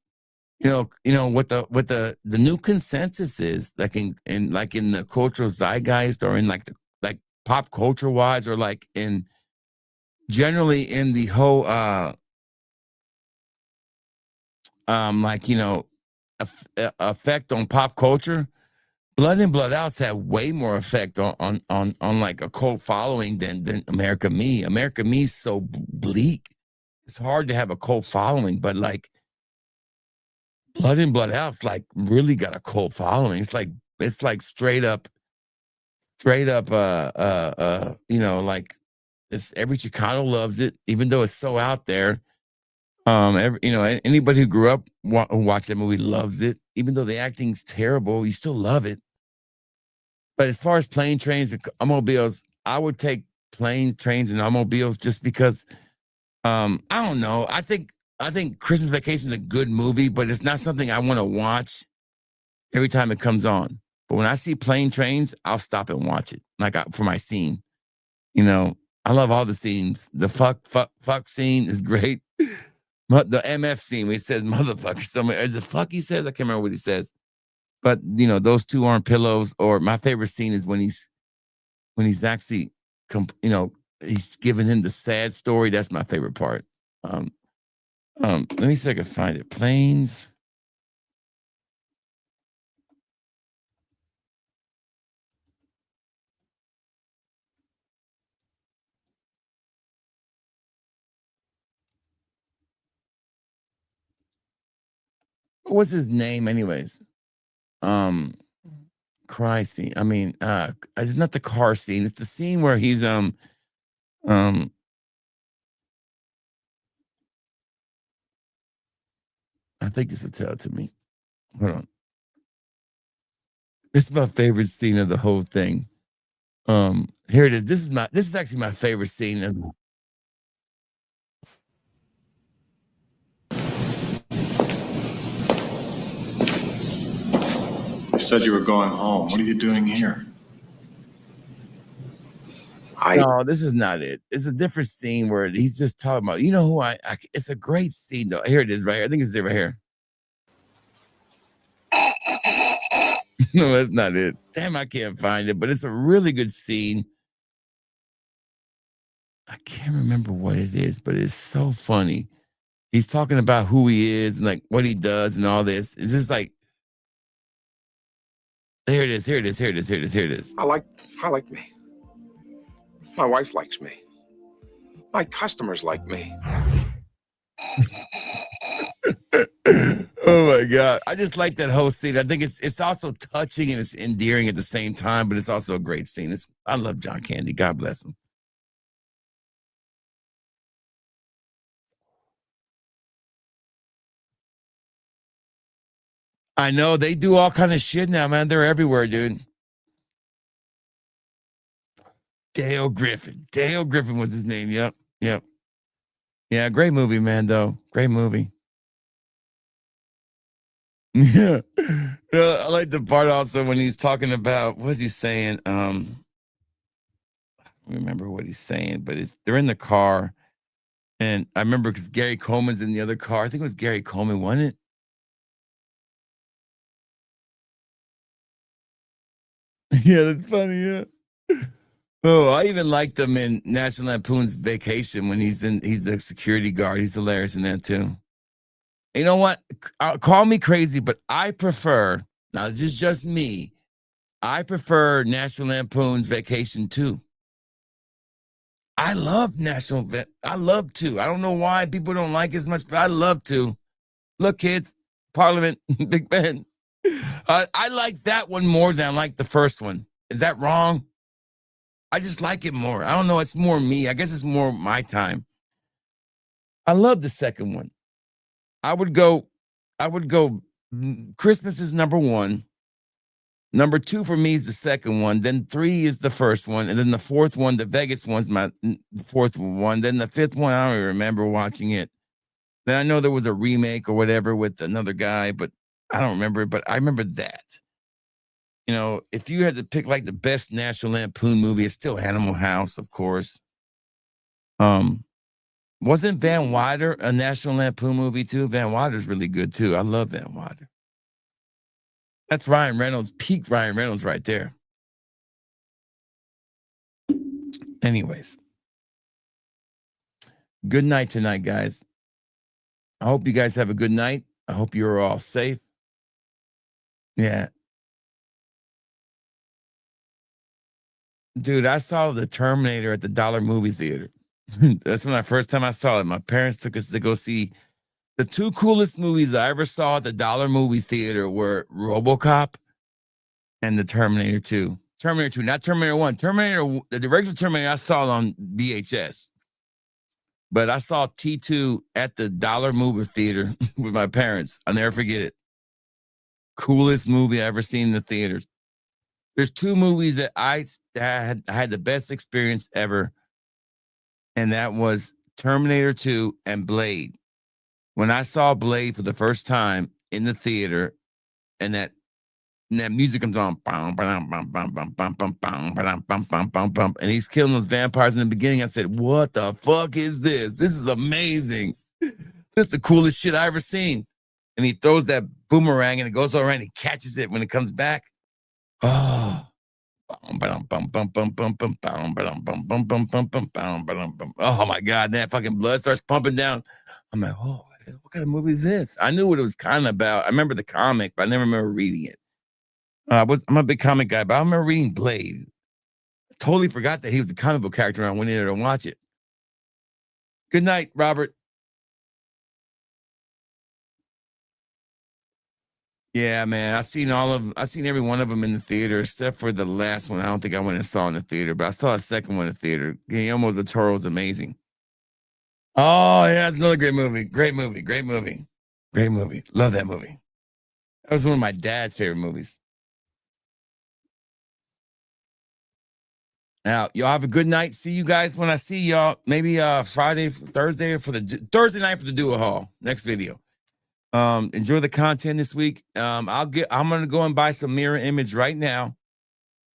What the new consensus is, like in the cultural zeitgeist, or in like pop culture wise, or like in generally in the whole effect on pop culture. Blood In, Blood Out's had way more effect on like a cult following than America Me. America Me's so bleak. It's hard to have a cult following, but like Blood In, Blood Out's like really got a cult following. It's like straight up, like it's every Chicano loves it, even though it's so out there. Anybody who grew up who watched that movie loves it, even though the acting's terrible. You still love it. But as far as Plane, Trains, and Automobiles, I would take Planes, Trains, and Automobiles just because. I don't know. I think Christmas Vacation is a good movie, but it's not something I want to watch every time it comes on. But when I see Plane, Trains, I'll stop and watch it, for my scene. I love all the scenes. The fuck scene is great. The MF scene where he says motherfucker. Is it fuck he says? I can't remember what he says. But those two aren't pillows. Or my favorite scene is when he's actually, he's giving him the sad story. That's my favorite part. Let me see if I can find it. Planes. What was his name, anyways? Cry scene. I mean, it's not the car scene. It's the scene where he's I think this will tell it to me. Hold on. This is my favorite scene of the whole thing. Here it is. This is actually my favorite scene. You said you were going home. What are you doing here? No, this is not it. It's a different scene where he's just talking about, who it's a great scene though. Here it is right here. I think it's it right here. No, that's not it. Damn, I can't find it, but it's a really good scene. I can't remember what it is, but it's so funny. He's talking about who he is and like what he does and all this. It's just like, here it is. Here it is. Here it is. Here it is. Here it is. I like me. My wife likes me. My customers like me. Oh my God. I just like that whole scene. I think it's also touching and it's endearing at the same time, but it's also a great scene. I love John Candy. God bless him. I know they do all kind of shit now, man. They're everywhere, dude. Dale Griffin. Dale Griffin was his name. Yep. Yeah, great movie, man, though. Great movie. Yeah. I like the part also when he's talking about, what's he saying? I don't remember what he's saying, but they're in the car. And I remember because Gary Coleman's in the other car. I think it was Gary Coleman, wasn't it? Yeah, that's funny, yeah. Oh, I even liked him in National Lampoon's Vacation when he's the security guard. He's hilarious in that too. You know what? Call me crazy, but I prefer, now this is just me, I prefer National Lampoon's Vacation 2. I love I love to. I don't know why people don't like it as much, but I love to. Look, kids, Parliament, Big Ben. I like that one more than I like the first one. Is that wrong? I just like it more. I don't know. It's more me. I guess it's more my time. I love the second one. I would go, Christmas is number 1. Number 2 for me is the second one. Then 3 is the first one. And then the fourth one, the Vegas one's my fourth one. Then the fifth one, I don't even remember watching it. Then I know there was a remake or whatever with another guy, but I don't remember it. But I remember that. You know, if you had to pick like the best National Lampoon movie, it's still Animal House, of course. Wasn't Van Wilder a National Lampoon movie too? Van Wilder's really good too. I love Van Wilder. That's Ryan Reynolds, peak Ryan Reynolds right there. Anyways, good night tonight, guys. I hope you guys have a good night. I hope you're all safe. Yeah. Dude, I saw The Terminator at the Dollar Movie Theater. That's when first time I saw it. My parents took us to go see the 2 coolest movies I ever saw at the Dollar Movie Theater were RoboCop and The Terminator 2. Terminator 2, not Terminator 1. The regular Terminator I saw on VHS. But I saw T2 at the Dollar Movie Theater with my parents. I'll never forget it. Coolest movie I ever seen in the theaters. There's 2 movies that I had the best experience ever. And that was Terminator 2 and Blade. When I saw Blade for the first time in the theater, and that music comes on, and he's killing those vampires in the beginning, I said, what the fuck is this? This is amazing. This is the coolest shit I ever seen. And he throws that boomerang and it goes all around. He catches it when it comes back. Oh. Oh my God, that fucking blood starts pumping down. I'm like, oh, what kind of movie is this? I knew what it was kind of about. I remember the comic, but I never remember reading it. I'm a big comic guy, but I remember reading Blade. I totally forgot that he was a comic book character and I went in there to watch it. Good night, Robert. Yeah, man. I seen every one of them in the theater, except for the last one. I don't think I went and saw in the theater, but I saw a second one in the theater. Guillermo del Toro was amazing. Oh, yeah, another great movie. Great movie. Great movie. Great movie. Love that movie. That was one of my dad's favorite movies. Now, y'all have a good night. See you guys when I see y'all. Maybe Friday, Thursday for the Thursday night for the Duo Hall. Next video. Enjoy the content this week. I'm gonna go and buy some mirror image right now,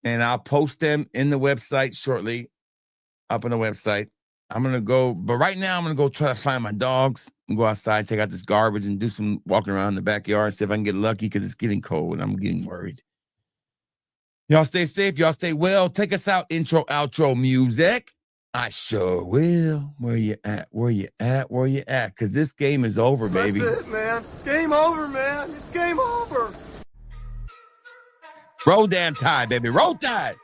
and I'll post them in the website shortly. Up on the website. I'm gonna go, but right now I'm gonna go try to find my dogs and go outside, take out this garbage, and do some walking around in the backyard, see if I can get lucky because it's getting cold and I'm getting worried. Y'all stay safe, y'all stay well. Take us out, intro, outro music. I sure will. Where you at? Where you at? Where you at? Because this game is over, baby. That's it, man. Game over, man. It's game over. Roll damn tide, baby. Roll tide.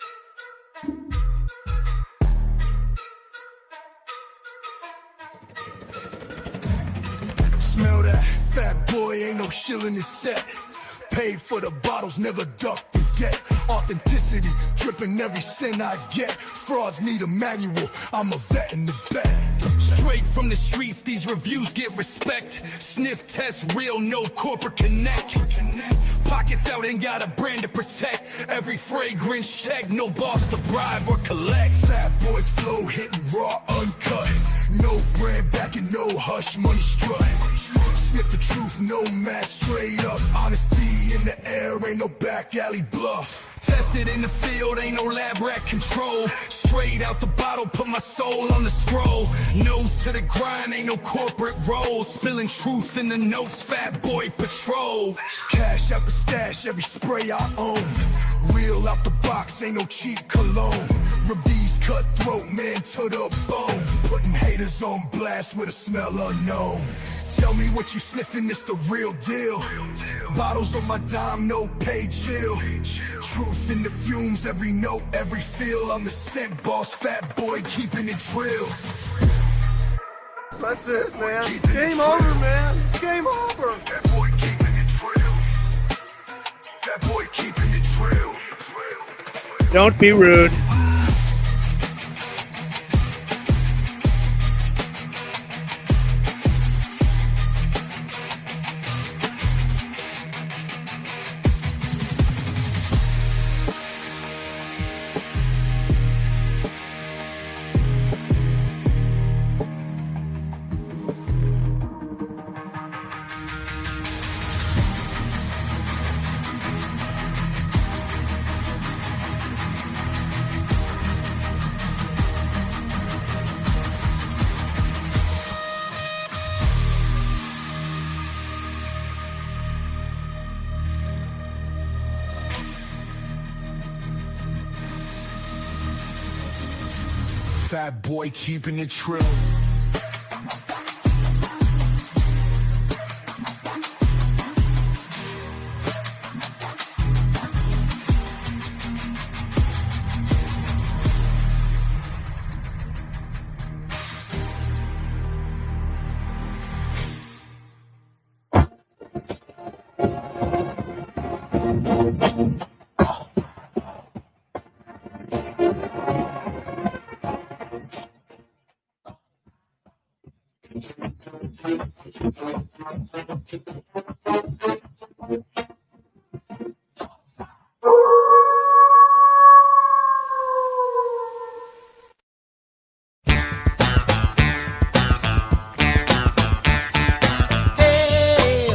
Smell that fat boy, ain't no shilling his set. Paid for the bottles, never duck the debt. Authenticity, dripping every cent I get. Frauds need a manual, I'm a vet in the bed. Straight from the streets, these reviews get respect. Sniff test, real, no corporate connect. Pockets out, ain't got a brand to protect. Every fragrance check, no boss to bribe or collect. Fat boys flow, hitting raw, uncut. No brand backing, no hush, money strut. Sniff the truth, no match, straight up. Honesty in the air, ain't no back alley bluff. Tested in the field, ain't no lab rat control. Straight out the bottle, put my soul on the scroll. Nose to the grind, ain't no corporate role. Spilling truth in the notes, fat boy patrol. Cash out the stash, every spray I own. Real out the box, ain't no cheap cologne. Revis cutthroat, man to the bone. Putting haters on blast with a smell unknown. Tell me what you sniffing, it's the real deal. Bottles on my dime, no pay, chill. Truth in the fumes, every note, every feel. I'm the scent boss, fat boy, keeping it real. That's it, man. Game over, man. Game over. That boy keeping it real. That boy keeping it real. Don't be rude. Fat boy keeping it trill. Thank you.